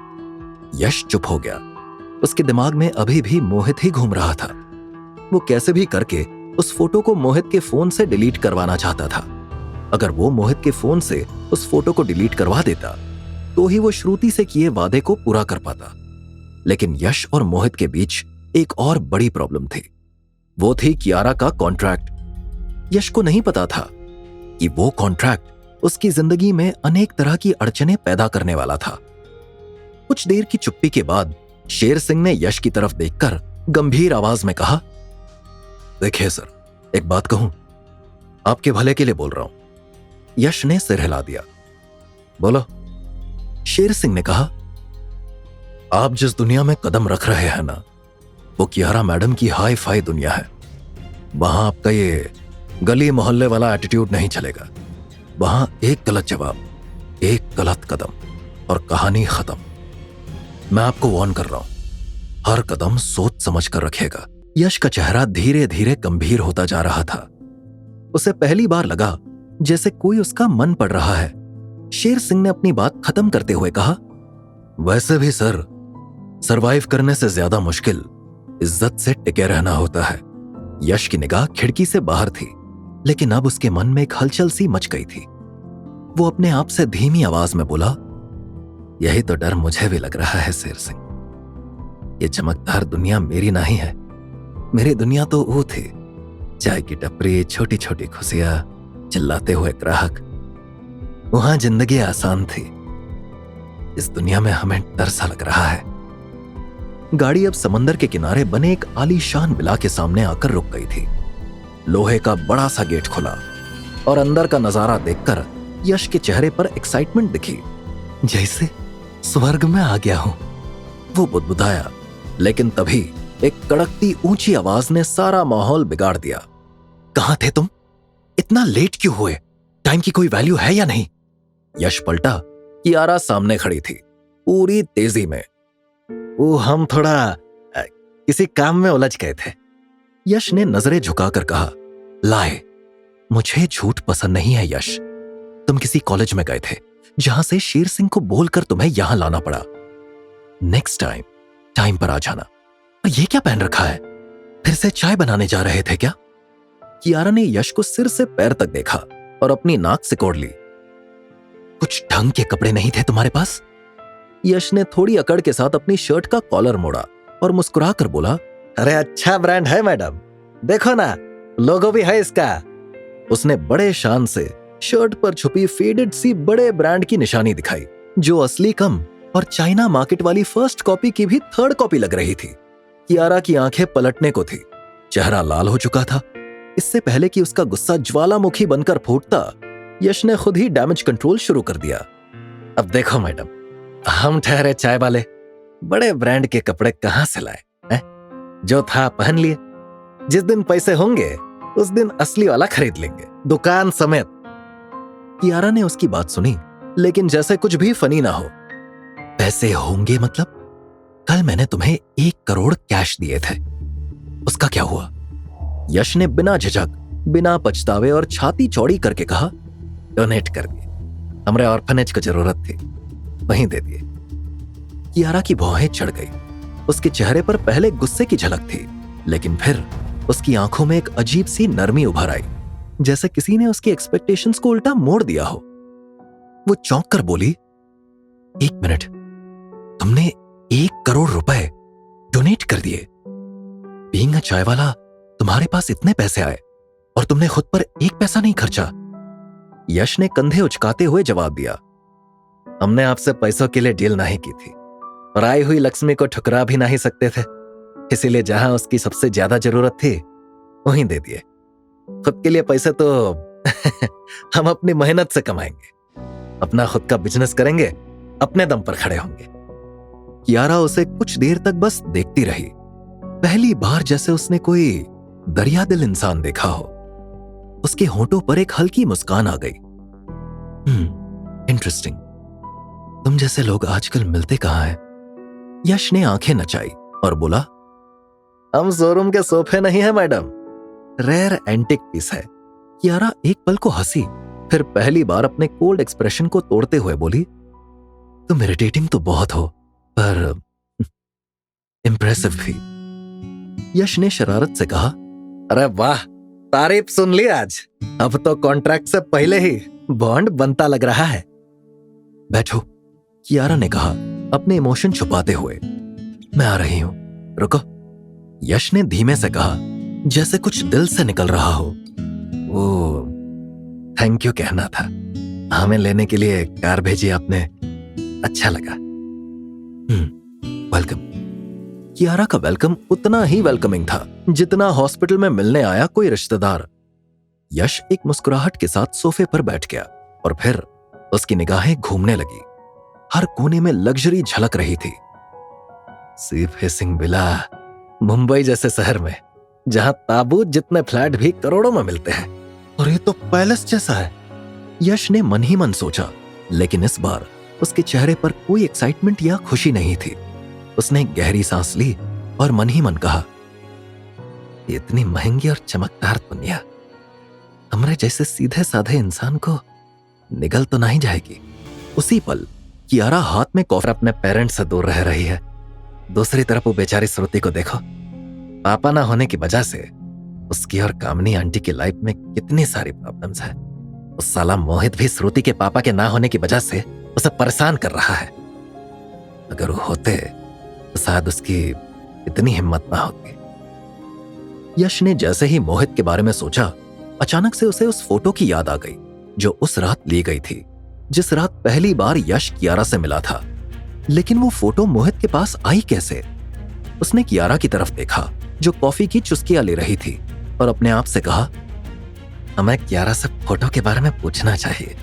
यश चुप हो गया। उसके दिमाग में अभी भी मोहित ही घूम रहा था। वो कैसे भी करके उस फोटो को मोहित के फोन से डिलीट करवाना चाहता था। अगर वो मोहित के फोन से उस फोटो को डिलीट करवा देता तो ही वो श्रुति से किए वादे को पूरा कर पाता। लेकिन यश और मोहित के बीच एक और बड़ी प्रॉब्लम थी। वो थी कियारा का कॉन्ट्रैक्ट। यश को नहीं पता था कि वो कॉन्ट्रैक्ट उसकी जिंदगी में अनेक तरह की अड़चनें पैदा करने वाला था। कुछ देर की चुप्पी के बाद शेर सिंह ने यश की तरफ देखकर गंभीर आवाज में कहा, देखिए सर, एक बात कहूं, आपके भले के लिए बोल रहा हूं। यश ने सिर हिला दिया। बोलो। शेर सिंह ने कहा, आप जिस दुनिया में कदम रख रहे हैं ना, वो कियारा मैडम की हाई फाई दुनिया है। वहां आपका ये गली मोहल्ले वाला एटीट्यूड नहीं चलेगा। वहां एक गलत जवाब, एक गलत कदम और कहानी खत्म। मैं आपको वार्न कर रहा हूं, हर कदम सोच समझ कर रखिएगा। यश का चेहरा धीरे धीरे गंभीर होता जा रहा था। उसे पहली बार लगा जैसे कोई उसका मन पढ़ रहा है। शेर सिंह ने अपनी बात खत्म करते हुए कहा, वैसे भी सर, सरवाइव करने से ज्यादा मुश्किल इज्जत से टिके रहना होता है। यश की निगाह खिड़की से बाहर थी, लेकिन अब उसके मन में एक हलचल सी मच गई थी। वो अपने आप से धीमी आवाज में बोला, यही तो डर मुझे भी लग रहा है शेर सिंह। ये चमकदार दुनिया मेरी नहीं है। मेरी दुनिया तो वो थी, चाय की टपरी, छोटी छोटी खुशियां, चिल्लाते हुए ग्राहक। वहां जिंदगी आसान थी। इस दुनिया में हमें डर सा लग रहा है। गाड़ी अब समंदर के किनारे बने एक आलीशान विला के सामने आकर रुक गई थी। लोहे का बड़ा सा गेट खुला और अंदर का नजारा देखकर यश के चेहरे पर एक्साइटमेंट दिखी, जैसे स्वर्ग में आ गया हूं। वो बुदबुदाया, लेकिन तभी एक कड़कती ऊंची आवाज ने सारा माहौल बिगाड़ दिया। कहां थे तुम? इतना लेट क्यों हुए? टाइम की कोई वैल्यू है या नहीं? यश पलटा, कियारा सामने खड़ी थी, पूरी तेजी में। वो हम थोड़ा किसी काम में उलझ गए थे। यश ने नजरें झुकाकर कहा, लाए, मुझे झूठ पसंद नहीं है यश। तुम किसी कॉलेज में गए थे जहां से शेर सिंह को बोलकर तुम्हें यहां लाना पड़ा। नेक्स्ट टाइम टाइम पर आ जाना। और ये क्या पहन रखा है? फिर से चाय बनाने जा रहे थे क्या? कियारा ने यश को सिर से पैर तक देखा और अपनी नाक सिकोड़ ली। कुछ ढंग के कपड़े नहीं थे तुम्हारे पास? यश ने थोड़ी अकड़ के साथ अपनी शर्ट का कॉलर मोड़ा और मुस्कुराकर बोला, अरे अच्छा ब्रांड है मैडम, देखो ना, लोगो भी है इसका। उसने बड़े शान से शर्ट पर छुपी फेडेड सी बड़े ब्रांड की निशानी दिखाई, जो असली कम और चाइना मार्केट वाली फर्स्ट कॉपी की भी थर्ड कॉपी लग रही थी। कियारा की आंखें पलटने को थी, चेहरा लाल हो चुका था। इससे पहले कि उसका गुस्सा ज्वालामुखी बनकर फूटता, यश ने खुद ही डैमेज कंट्रोल शुरू कर दिया। अब देखो मैडम, हम ठहरे चाय वाले, बड़े ब्रांड के कपड़े कहां से लाए हैं? जो था पहन लिए। जिस दिन पैसे होंगे उस दिन असली वाला खरीद लेंगे, दुकान समेत। कियारा ने उसकी बात सुनी, लेकिन जैसे कुछ भी फनी ना हो। पैसे होंगे मतलब? कल मैंने तुम्हें 1 करोड़ कैश दिए थे, उसका क्या हुआ? यश ने बिना झिझक, बिना पछतावे और छाती चौड़ी करके कहा, डोनेट कर दिए। हमारे ऑर्फनेज को जरूरत थी, वहीं दे दिए। कियारा की भौहें चढ़ गई। उसके चेहरे पर पहले गुस्से की झलक थी, लेकिन फिर उसकी आंखों में एक अजीब सी नरमी उभर आई, जैसे किसी ने उसकी एक्सपेक्टेशंस को उल्टा मोड़ दिया हो। वो चौंक कर बोली, 1 मिनट, तुमने 1 करोड़ रुपए डोनेट कर दिए? बीइंग अ चाय वाला, तुम्हारे पास इतने पैसे आए और तुमने खुद पर 1 पैसा नहीं खर्चा? यश ने कंधे उचकाते हुए जवाब दिया, हमने आपसे पैसों के लिए डील नहीं की थी और आई हुई लक्ष्मी को ठुकरा भी नहीं सकते थे, इसीलिए जहां उसकी सबसे ज्यादा जरूरत थी वहीं दे दिए। खुद के लिए पैसे तो हम अपनी मेहनत से कमाएंगे, अपना खुद का बिजनेस करेंगे, अपने दम पर खड़े होंगे। कियारा उसे कुछ देर तक बस देखती रही, पहली बार जैसे उसने कोई दरिया दिल इंसान देखा हो। उसके होंठों पर एक हल्की मुस्कान आ गई। इंटरेस्टिंग, तुम जैसे लोग आजकल मिलते कहां हैं? यश ने आंखें नचाई और बोला, हम शोरूम के सोफे नहीं है मैडम, रेयर एंटिक पीस है। कियारा एक पल को हंसी, फिर पहली बार अपने कोल्ड एक्सप्रेशन को तोड़ते हुए बोली, तुम इरिटेटिंग तो बहुत हो, पर इंप्रेसिव भी। यश ने शरारत से कहा, अरे वाह, तारीफ सुन ली आज। अब तो कॉन्ट्रैक्ट से पहले ही बॉन्ड बनता लग रहा है। बैठो, कियारा ने कहा अपने इमोशन छुपाते हुए। मैं आ रही हूं, रुको। यश ने धीमे से कहा, जैसे कुछ दिल से निकल रहा हो। वो थैंक यू कहना था, हमें लेने के लिए कार भेजी आपने, अच्छा लगा। वेलकम। कियारा का वेलकम उतना ही वेलकमिंग था जितना हॉस्पिटल में मिलने आया कोई रिश्तेदार। यश एक मुस्कुराहट के साथ सोफे पर बैठ गया और फिर उसकी निगाहें घूमने लगी। हर कोने में लग्जरी झलक रही थी। सी फेसिंग विला, मुंबई जैसे शहर में जहां ताबूत जितने फ्लैट भी करोड़ों में मिलते हैं, और ये तो पैलेस जैसा है। यश ने मन ही मन सोचा, लेकिन इस बार उसके चेहरे पर कोई एक्साइटमेंट या खुशी नहीं थी। उसने गहरी सांस ली और मन ही मन कहा, इतनी महंगी और चमकदार दुनिया हमारे जैसे सीधे साधे इंसान को निगल तो नहीं जाएगी। उसी पल कियारा हाथ में कॉफी अपने पेरेंट्स से दूर रह रही है। दूसरी तरफ वो बेचारी श्रुति को देखो, पापा ना होने की वजह से उसकी और कामनी आंटी की लाइफ में कितनी सारी प्रॉब्लम्स है। उस साला मोहित भी श्रुति के पापा के ना होने की वजह से उसे परेशान कर रहा है। अगर वो होते तो शायद उसकी इतनी हिम्मत ना होती। यश ने जैसे ही मोहित के बारे में सोचा, अचानक से उसे उस फोटो की याद आ गई जो उस रात ली गई थी, जिस रात पहली बार यश कियारा से मिला था। लेकिन वो फोटो मोहित के पास आई कैसे? उसने कियारा की तरफ देखा जो कॉफी की चुस्कियां ले रही थी और अपने आप से कहा, हमें कियारा से फोटो के बारे में पूछना चाहिए।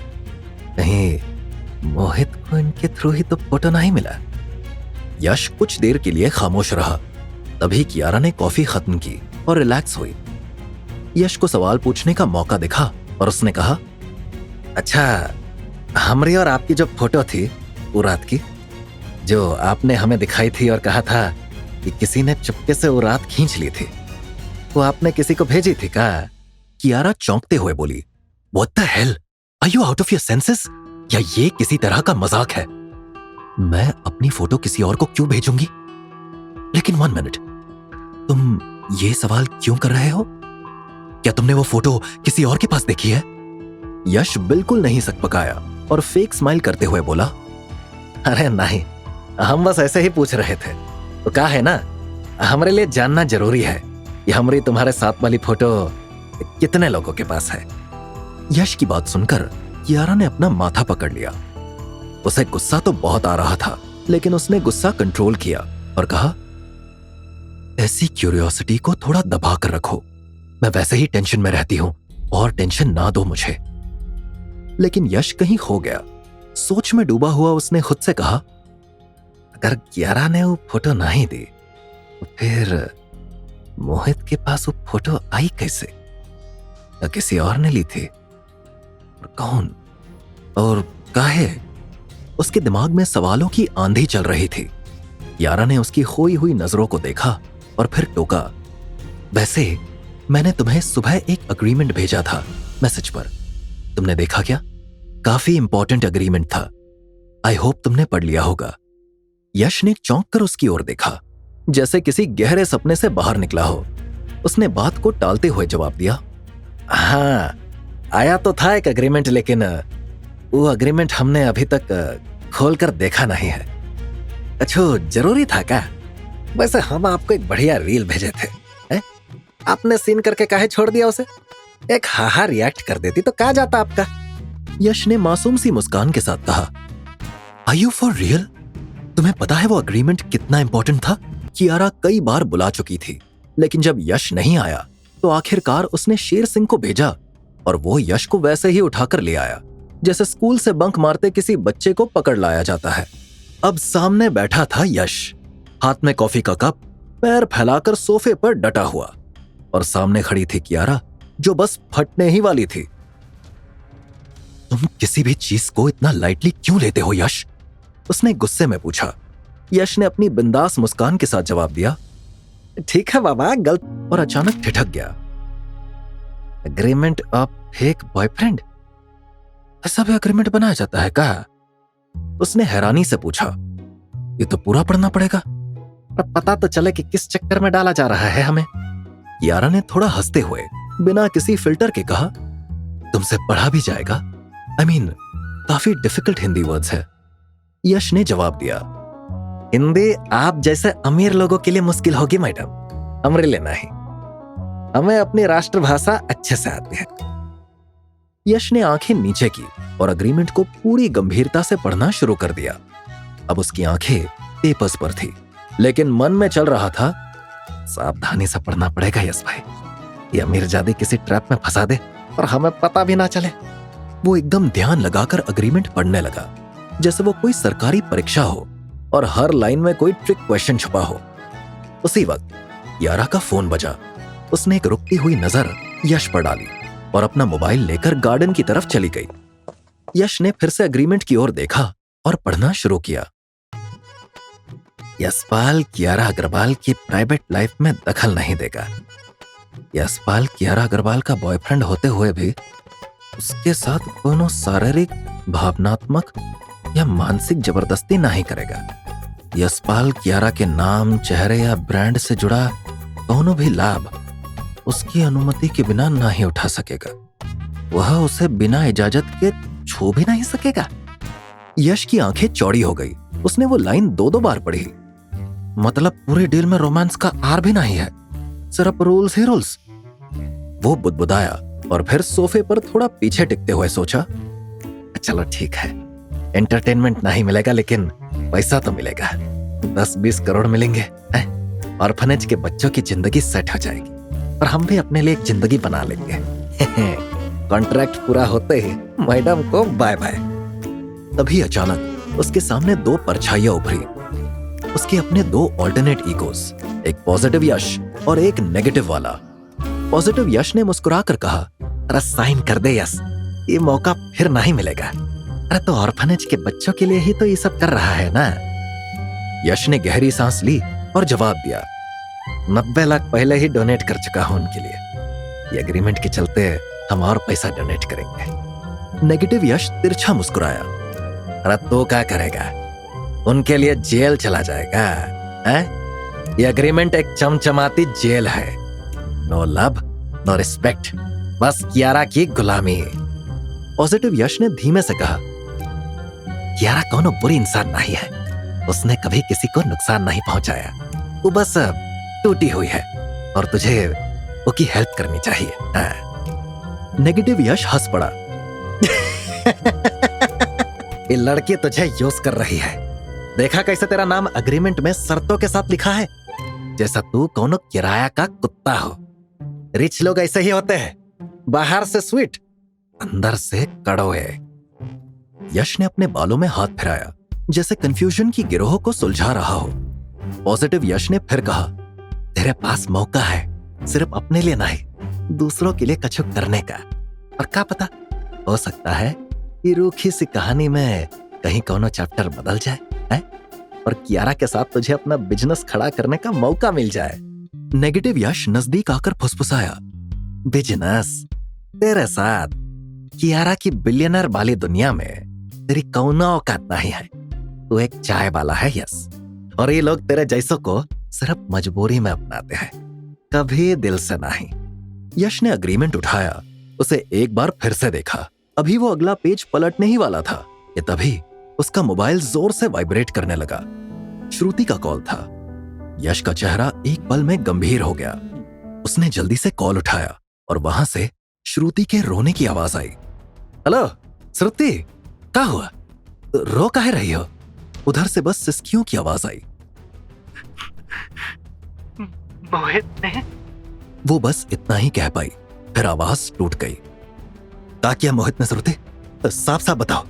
कहीं मोहित को इनके थ्रू ही तो फोटो नहीं मिला। यश कुछ देर के लिए खामोश रहा। तभी कियारा ने कॉफी खत्म की और रिलैक्स हुई। यश को सवाल पूछने का मौका दिखा और उसने कहा, अच्छा, हमारी और आपकी जो फोटो थी वो रात की, जो आपने हमें दिखाई थी और कहा था कि किसी ने चुपके से वो रात खींच ली थी, वो आपने किसी को भेजी थी क्या? कियारा चौंकते हुए बोली, What the hell? Are you out of your senses? या ये किसी तरह का मजाक है? मैं अपनी फोटो किसी और को क्यों भेजूंगी? लेकिन 1 मिनट, तुम ये सवाल क्यों कर रहे हो? क्या तुमने वो फोटो किसी और के पास देखी है? यश बिल्कुल नहीं सकपकाया और फेक स्माइल करते हुए बोला, अरे नहीं, हम बस ऐसे ही पूछ रहे थे। तो कहा है ना, हमारे लिए जानना जरूरी है कि हमारी तुम्हारे साथ वाली फोटो कितने लोगों के पास है। यश की बात सुनकर कियारा ने अपना माथा पकड़ लिया। उसे गुस्सा तो बहुत आ रहा था, लेकिन उसने गुस्सा कंट्रोल किया और कहा, ऐसी क्यूरियोसिटी को थोड़ा दबा कर रखो। मैं वैसे ही टेंशन में रहती हूं और टेंशन ना दो मुझे। लेकिन यश कहीं खो गया। सोच में डूबा हुआ उसने खुद से कहा, अगर कियारा ने वो फोटो नहीं दी तो फिर मोहित के पास वो फोटो आई कैसे? या किसी और ने ली थी? और कौन और काहे? उसके दिमाग में सवालों की आंधी चल रही थी। कियारा ने उसकी खोई हुई नजरों को देखा और फिर टोका, वैसे मैंने तुम्हें सुबह एक अग्रीमेंट भेजा था मैसेज पर, तुमने देखा क्या? काफी इंपॉर्टेंट अग्रीमेंट था। आई होप तुमने पढ़ लिया होगा। यश ने चौंक कर उसकी ओर देखा, जैसे किसी गहरे सपने से बाहर निकला हो। उसने बात को टालते हुए जवाब दिया, हाँ, आया तो था एक अग्रीमेंट, लेकिन वो अग्रीमेंट हमने अभी तक खोलकर देखा नहीं है। अच्छा, जरूरी था क्या? वैसे हम आपको एक बढ़िया रील भेजे थे, आपने सीन करके काहे छोड़ दिया उसे? एक हाहा रिएक्ट कर देती तो क्या जाता आपका? यश ने मासूम सी मुस्कान के साथ कहा, आर यू फॉर रियल? तुम्हें पता है वो अग्रीमेंट कितना इंपॉर्टेंट था? कियारा कई बार बुला चुकी थी, लेकिन जब यश नहीं आया तो आखिरकार उसने शेर सिंह को भेजा और वो यश को वैसे ही उठाकर ले आया, जैसे स्कूल से बंक मारते किसी बच्चे को पकड़ लाया जाता है। अब सामने बैठा था यश, हाथ में कॉफी का कप, पैर फैलाकर सोफे पर डटा हुआ, और सामने खड़ी थी कियारा जो बस फटने ही वाली थी। तुम किसी भी चीज को इतना लाइटली क्यों लेते हो यश? उसने गुस्से में पूछा। यश ने अपनी बिंदास मुस्कान के साथ जवाब दिया, ठीक है बाबा, गलत, और अचानक ठिठक गया। Agreement of fake boyfriend? ऐसा भी एग्रीमेंट बनाया जाता है क्या? उसने हैरानी से पूछा। ये तो पूरा पढ़ना पड़ेगा, पर पता तो चले कि किस चक्कर में डाला जा रहा है हमें। कियारा ने थोड़ा हंसते हुए बिना किसी फिल्टर के कहा, तुमसे पढ़ा भी जाएगा। I mean, काफी डिफिकल्ट हिंदी वर्ड्स है। यश ने जवाब दिया, हिंदी आप जैसे अमीर लोगों के लिए मुश्किल होगी मैडम, हमारे लिए नहीं, हमें अपनी राष्ट्रभाषा अच्छे से आती है। यश ने आंखें नीचे की और अग्रीमेंट को पूरी गंभीरता से पढ़ना शुरू कर दिया। अब उसकी आंखें पेपर्स पर थी, लेकिन मन में चल रहा था, सावधानी से पढ़ना पड़ेगा यश भाई, ये अमीरजादी किसी ट्रैप में फंसा दे और हमें पता भी ना चले। वो एकदम ध्यान लगाकर अग्रीमेंट पढ़ने लगा, जैसे वो कोई सरकारी परीक्षा हो और हर लाइन में कोई ट्रिक क्वेश्चन छुपा हो। उसी वक्त कियारा का फोन बजा। उसने एक रुकती हुई नजर यश पर डाली और अपना मोबाइल लेकर गार्डन की तरफ चली गई। यश ने फिर से अग्रीमेंट की ओर देखा और पढ़ना शुरू किया। यशपाल कियारा अग्रवाल की प्राइवेट लाइफ में दखल नहीं देगा। यशपाल कियारा अग्रवाल का बॉयफ्रेंड होते हुए भी उसके साथ कोनो शारीरिक, भावनात्मक या मानसिक जबरदस्ती नहीं करेगा। यशपाल कियारा के नाम, चेहरे या ब्रांड से जुड़ा कोनो भी लाभ उसकी अनुमति के बिना ना ही उठा सकेगा। वह उसे बिना इजाजत के छू भी नहीं सकेगा। यश की आंखें चौड़ी हो गई। उसने वो लाइन 2 बार पढ़ी। मतलब पूरे डील में रोमांस का आर भी नहीं है, सिर्फ रूल्स ही रूल्स। वो बुदबुदाया और फिर सोफे पर थोड़ा पीछे टिकते हुए सोचा, चलो ठीक है, एंटरटेनमेंट नहीं मिलेगा लेकिन पैसा तो मिलेगा। 10-20 करोड़ मिलेंगे, ऑर्फनेज के बच्चों की जिंदगी सेट हो जाएगी और हम भी अपने लिए एक जिंदगी बना लेंगे। कॉन्ट्रैक्ट पूरा होते ही मैडम को बाय बाय। तभी अचानक उसके सामने 2 परछाइयां उभरी। उसके अपने 2 ऑल्टरनेट ईगोस, एक पॉजिटिव यश और एक नेगेटिव वाला। पॉजिटिव यश ने मुस्कुराकर कहा, अरे साइन कर दे यश, ये मौका फिर नहीं मिलेगा। अरे तो ऑर्फनेज के बच्चों के लिए ही तो ये सब कर रहा है ना। यश ने गहरी सांस ली और जवाब दिया, 90 लाख पहले ही डोनेट कर चुका हूं उनके लिए। ये एग्रीमेंट के चलते हम और पैसा डोनेट करेंगे। नेगेटिव यश तिरछा मुस्कुराया, अरे तो क्या करेगा, उनके लिए जेल चला जाएगा। ये एग्रीमेंट एक चमचमाती जेल है। नो लव, नो रिस्पेक्ट, बस कियारा की गुलामी। पॉजिटिव यश ने धीमे से कहा, कियारा कोनो बुरी इंसान नहीं है, उसने कभी किसी को नुकसान नहीं पहुंचाया। तू बस टूटी हुई है और तुझे उसकी हेल्प करनी चाहिए। नेगेटिव यश हंस पड़ा। ये लड़की तुझे यूज कर रही है। देखा कैसे तेरा नाम एग्रीमेंट में शर्तों के साथ लिखा है, जैसा तू कोनो किराया का कुत्ता हो। रिच लोग ऐसे ही होते हैं, बाहर से स्वीट, अंदर से कड़वे। यश ने अपने बालों में हाथ फिराया, जैसे कंफ्यूजन की गिरोह को सुलझा रहा हो। पॉजिटिव यश ने फिर कहा, तेरे पास मौका है, सिर्फ अपने लिए नहीं, दूसरों के लिए कछु करने का। और क्या पता, हो सकता है ये रूखी सी कहानी में कहीं कोनो चैप्टर बदल जाए है? और कियारा के साथ तुझे अपना बिजनेस खड़ा करने का मौका मिल जाए। नेगेटिव यश नजदीक आकर फुसफुसाया, बिजनेस तेरे साथ? कियारा की बिलियनर वाली दुनिया में तेरी कौनो औकात नहीं है। तू एक चाय वाला है यस, और ये लोग तेरे जैसों को सिर्फ मजबूरी में अपनाते हैं, कभी दिल से नहीं। यश ने एग्रीमेंट उठाया, उसे एक बार फिर से देखा। अभी वो अगला पेज पलटने ही वाला था कि तभी उसका मोबाइल जोर से वाइब्रेट करने लगा। श्रुति का कॉल था। यश का चेहरा एक पल में गंभीर हो गया। उसने जल्दी से कॉल उठाया और वहां से श्रुति के रोने की आवाज आई। हेलो श्रुति, क्या हुआ, रो काहे रही हो? उधर से बस सिसकियों की आवाज आई। मोहित ने, वो बस इतना ही कह पाई, फिर आवाज टूट गई। क्या किया मोहित ने श्रुति, साफ साफ बताओ।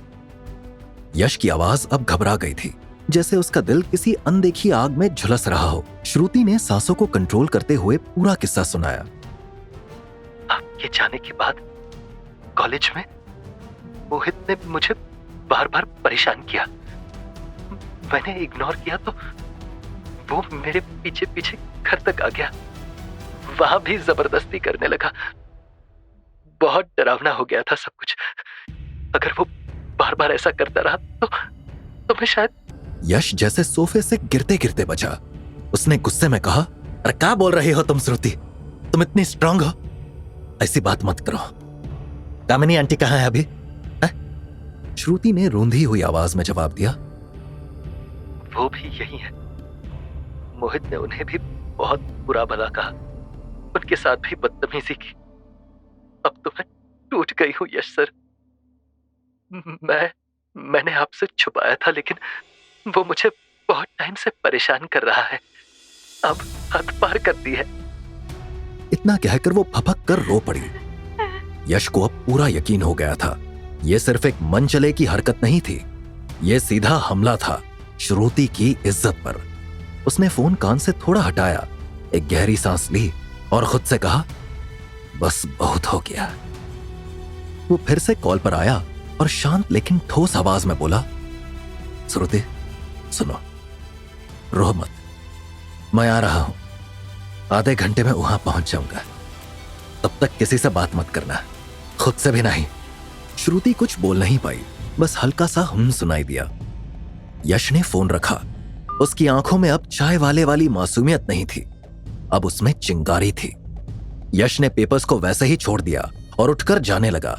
यश की आवाज अब घबरा गई थी, जैसे उसका दिल किसी अनदेखी आग में झुलस रहा हो। श्रुति ने सांसों को कंट्रोल करते हुए पूरा किस्सा सुनाया। आपके जाने के बाद कॉलेज में मोहित ने मुझे बार बार परेशान किया। मैंने इग्नोर किया तो वो मेरे पीछे पीछे घर तक आ गया। वहां भी जबरदस्ती करने लगा। बहुत डरावना हो गया था सब कुछ। अगर वो बार बार ऐसा करता रहा तो मैं शायद। यश जैसे सोफे से गिरते गिरते बचा। उसने गुस्से में कहा, अरे क्या बोल रही हो तुम श्रुति, तुम इतनी स्ट्रांग हो, ऐसी बात मत करो। कामिनी आंटी कहाँ है अभी? श्रुति ने रूंधी हुई आवाज में जवाब दिया, वो भी यही है। मोहित ने उन्हें भी बहुत बुरा भला कहा, उनके साथ भी बदतमीजी की। अब तो मैं टूट गई हूं यश सर। मैंने आपसे छुपाया था, लेकिन वो मुझे बहुत टाइम से परेशान कर रहा है। अब हद पार कर दी है। इतना कहकर वो फपक कर रो पड़ी। यश को अब पूरा यकीन हो गया था, ये सिर्फ एक मन चले की हरकत नहीं थी, ये सीधा हमला था श्रुति की इज्जत पर। उसने फोन कान से थोड़ा हटाया, एक गहरी सांस ली और खुद से कहा, बस बहुत हो गया। वो फिर से कॉल पर आया और शांत लेकिन ठोस आवाज में बोला, श्रुति सुनो, रो मत, मैं आ रहा हूं, आधे घंटे में वहां पहुंच जाऊंगा। तब तक किसी से बात मत करना, खुद से भी नहीं। श्रुति कुछ बोल नहीं पाई, बस हल्का सा सुनाई दिया। यश ने फोन रखा। उसकी आंखों में अब चाय वाले वाली मासूमियत नहीं थी, अब उसमें चिंगारी थी। यश ने पेपर्स को वैसे ही छोड़ दिया और उठकर जाने लगा।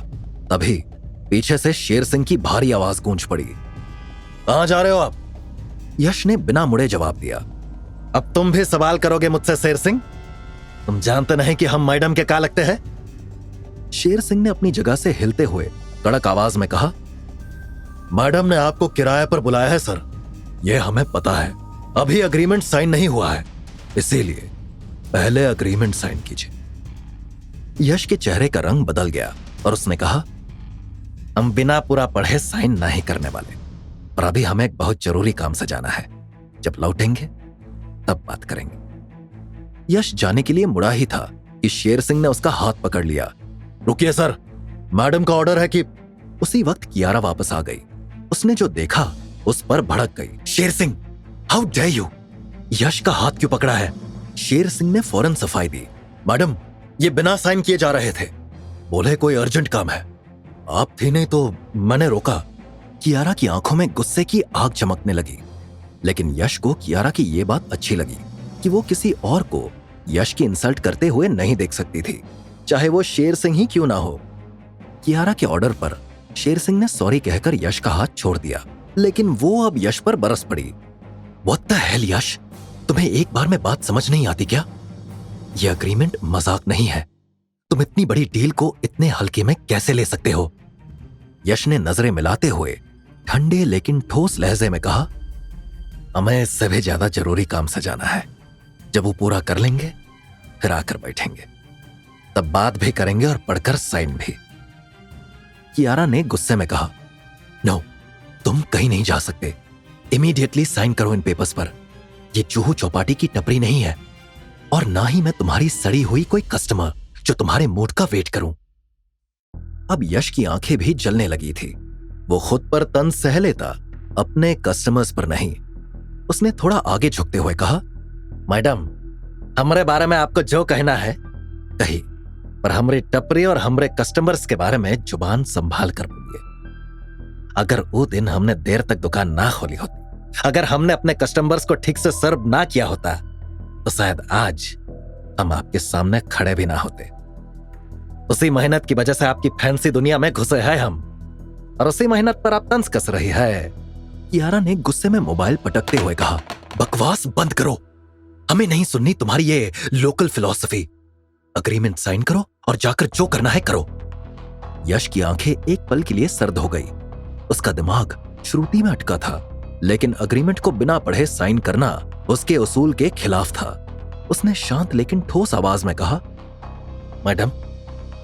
तभी पीछे से शेर सिंह की भारी आवाज गूंज पड़ी। कहां जा रहे हो आप? यश ने बिना मुड़े जवाब दिया। अब तुम भी सवाल करोगे मुझसे शेर सिंह? तुम जानते नहीं कि हम मैडम के क्या लगते हैं? शेर सिंह ने अपनी जगह से हिलते हुए कड़क आवाज में कहा, मैडम ने आपको किराए पर बुलाया है सर, यह हमें पता है। अभी अग्रीमेंट साइन नहीं हुआ है, इसीलिए पहले अग्रीमेंट साइन कीजिए। यश के चेहरे का रंग बदल गया और उसने कहा, हम बिना पूरा पढ़े साइन नहीं करने वाले, और अभी हमें एक बहुत जरूरी काम से जाना है। जब लौटेंगे तब बात करेंगे। यश जाने के लिए मुड़ा ही था कि शेर सिंह ने उसका हाथ पकड़ लिया। रुकिए सर, मैडम का ऑर्डर है कि। उसी वक्त कियारा वापस आ गई। उसने जो देखा उस पर भड़क गई। Sher Singh, how dare you! यश का हाथ क्यों पकड़ा है? शेर सिंह ने फौरन सफाई दी। मैडम, ये बिना साइन किए जा रहे थे, बोले कोई अर्जेंट काम है। आप थी नहीं तो मैंने रोका। कियारा की आंखों में गुस्से की आग चमकने लगी, लेकिन यश को कियारा की ये बात अच्छी लगी कि वो किसी और को यश की इंसल्ट करते हुए नहीं देख सकती थी, चाहे वो शेर सिंह ही क्यों ना हो। कियारा के ऑर्डर पर शेर सिंह ने सॉरी कहकर यश का हाथ छोड़ दिया, लेकिन वो अब यश पर बरस पड़ी। व्हाट द हेल यश, तुम्हें एक बार में बात समझ नहीं आती क्या? ये अग्रीमेंट मजाक नहीं है। तुम इतनी बड़ी डील को इतने हल्के में कैसे ले सकते हो? यश ने नजरें मिलाते हुए ठंडे लेकिन ठोस लहजे में कहा, हमें इससे भी ज्यादा जरूरी काम से जाना है। जब वो पूरा कर लेंगे फिर आकर बैठेंगे, तब बात भी करेंगे और पढ़कर साइन भी। कियारा ने गुस्से में कहा, नो, तुम कहीं नहीं जा सकते। इमीडिएटली साइन करो इन पेपर्स पर। ये चूहू चौपाटी की टपरी नहीं है, और ना ही मैं तुम्हारी सड़ी हुई कोई कस्टमर जो तुम्हारे मूड का वेट करूं। अब यश की आंखें भी जलने लगी थी। वो खुद पर तंज सह लेता, अपने कस्टमर्स पर नहीं। उसने थोड़ा आगे झुकते हुए कहा, मैडम, हमारे बारे में आपको जो कहना है कही, पर हमरे टपरी और हमरे कस्टमर्स के बारे में जुबान संभाल कर बोलिए। अगर वो दिन हमने देर तक दुकान ना खोली होती, अगर हमने अपने कस्टमर्स को ठीक से सर्व ना किया होता, तो शायद आज हम आपके सामने खड़े भी ना होते। उसी मेहनत की वजह से आपकी फैंसी दुनिया में घुसे हैं हम, और उसी मेहनत पर आप तंज कस रही है। कियारा ने गुस्से में मोबाइल पटकते हुए कहा, बकवास बंद करो, हमें नहीं सुननी तुम्हारी ये लोकल फिलॉसफी। अग्रीमेंट साइन करो और जाकर जो करना है करो। यश की आंखें एक पल के लिए सर्द हो गई। उसका दिमाग श्रुति में अटका था, लेकिन अग्रीमेंट को बिना पढ़े साइन करना उसके उसूल के खिलाफ था। उसने शांत लेकिन ठोस आवाज में कहा, मैडम,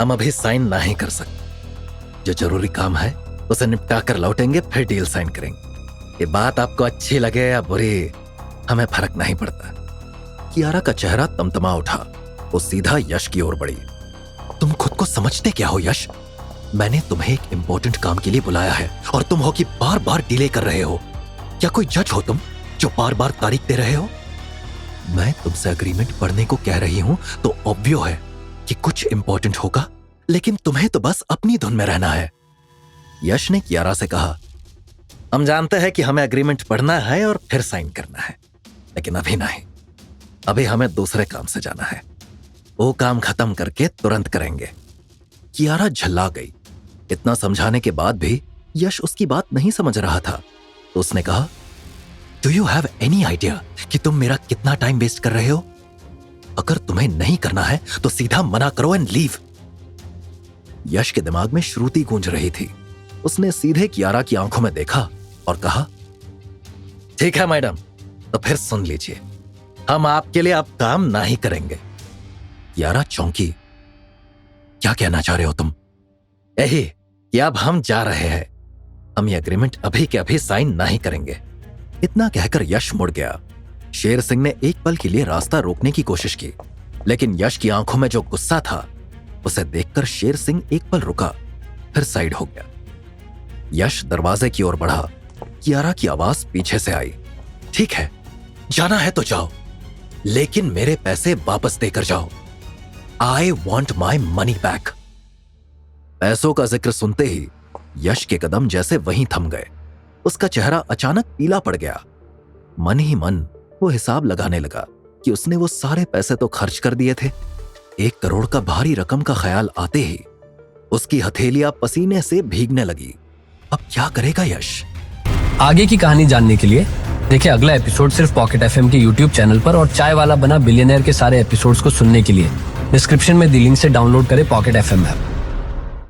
हम अभी साइन नहीं कर सकते। जो जरूरी काम है उसे निपटा कर लौटेंगे, फिर डील साइन करेंगे। ये बात आपको अच्छी लगे या बुरी, हमें फर्क नहीं पड़ता। कियारा का चेहरा तमतमा उठा। वो सीधा यश की ओर बढ़ी। तुम खुद को समझते क्या हो यश? मैंने तुम्हें एक इंपॉर्टेंट काम के लिए बुलाया है, और तुम हो कि बार बार डिले कर रहे हो। क्या कोई जज हो तुम जो बार बार तारीख दे रहे हो? मैं तुमसे अग्रीमेंट पढ़ने को कह रही हूं तो ऑब्वियो है कि कुछ इंपॉर्टेंट होगा, लेकिन तुम्हें तो बस अपनी धुन में रहना है। यश ने कियारा से कहा, हम जानते हैं कि हमें अग्रीमेंट पढ़ना है और फिर साइन करना है, लेकिन अभी नहीं। अभी हमें दूसरे काम से जाना है। वो काम खत्म करके तुरंत करेंगे। कियारा झल्ला गई। इतना समझाने के बाद भी यश उसकी बात नहीं समझ रहा था, तो उसने कहा, do you have any idea कि तुम मेरा कितना टाइम वेस्ट कर रहे हो? अगर तुम्हें नहीं करना है तो सीधा मना करो एंड लीव। यश के दिमाग में श्रुति गूंज रही थी। उसने सीधे कियारा की आंखों में देखा और कहा, ठीक है मैडम, तो फिर सुन लीजिए, हम आपके लिए अब काम नहीं करेंगे। कियारा चौंकी। क्या कहना चाह रहे हो तुम? यही कि अब हम जा रहे हैं। हम ये एग्रीमेंट अभी के अभी साइन नहीं करेंगे। इतना कहकर यश मुड़ गया। शेर सिंह ने एक पल के लिए रास्ता रोकने की कोशिश की, लेकिन यश की आंखों में जो गुस्सा था उसे देखकर शेर सिंह एक पल रुका, फिर साइड हो गया। यश दरवाजे की ओर बढ़ा। कियारा की आवाज पीछे से आई, ठीक है, जाना है तो जाओ, लेकिन मेरे पैसे वापस देकर जाओ। I want my money back. पैसों का जिक्र सुनते ही यश के कदम जैसे वहीं थम गए। उसका चेहरा अचानक पीला पड़ गया। मन ही मन वो हिसाब लगाने लगा कि उसने वो सारे पैसे तो खर्च कर दिए थे, 1 करोड़ का भारी रकम का ख्याल आते ही उसकी हथेलियां पसीने से भीगने लगी। अब क्या करेगा यश? आगे की कहानी जानने के लिए देखिए अगला एपिसोड सिर्फ पॉकेट एफएम के YouTube चैनल पर, और चाय वाला बना बिलियनर के सारे एपिसोड्स को सुनने के लिए डिस्क्रिप्शन में दी लिंक से डाउनलोड करें पॉकेट एफएम ऐप।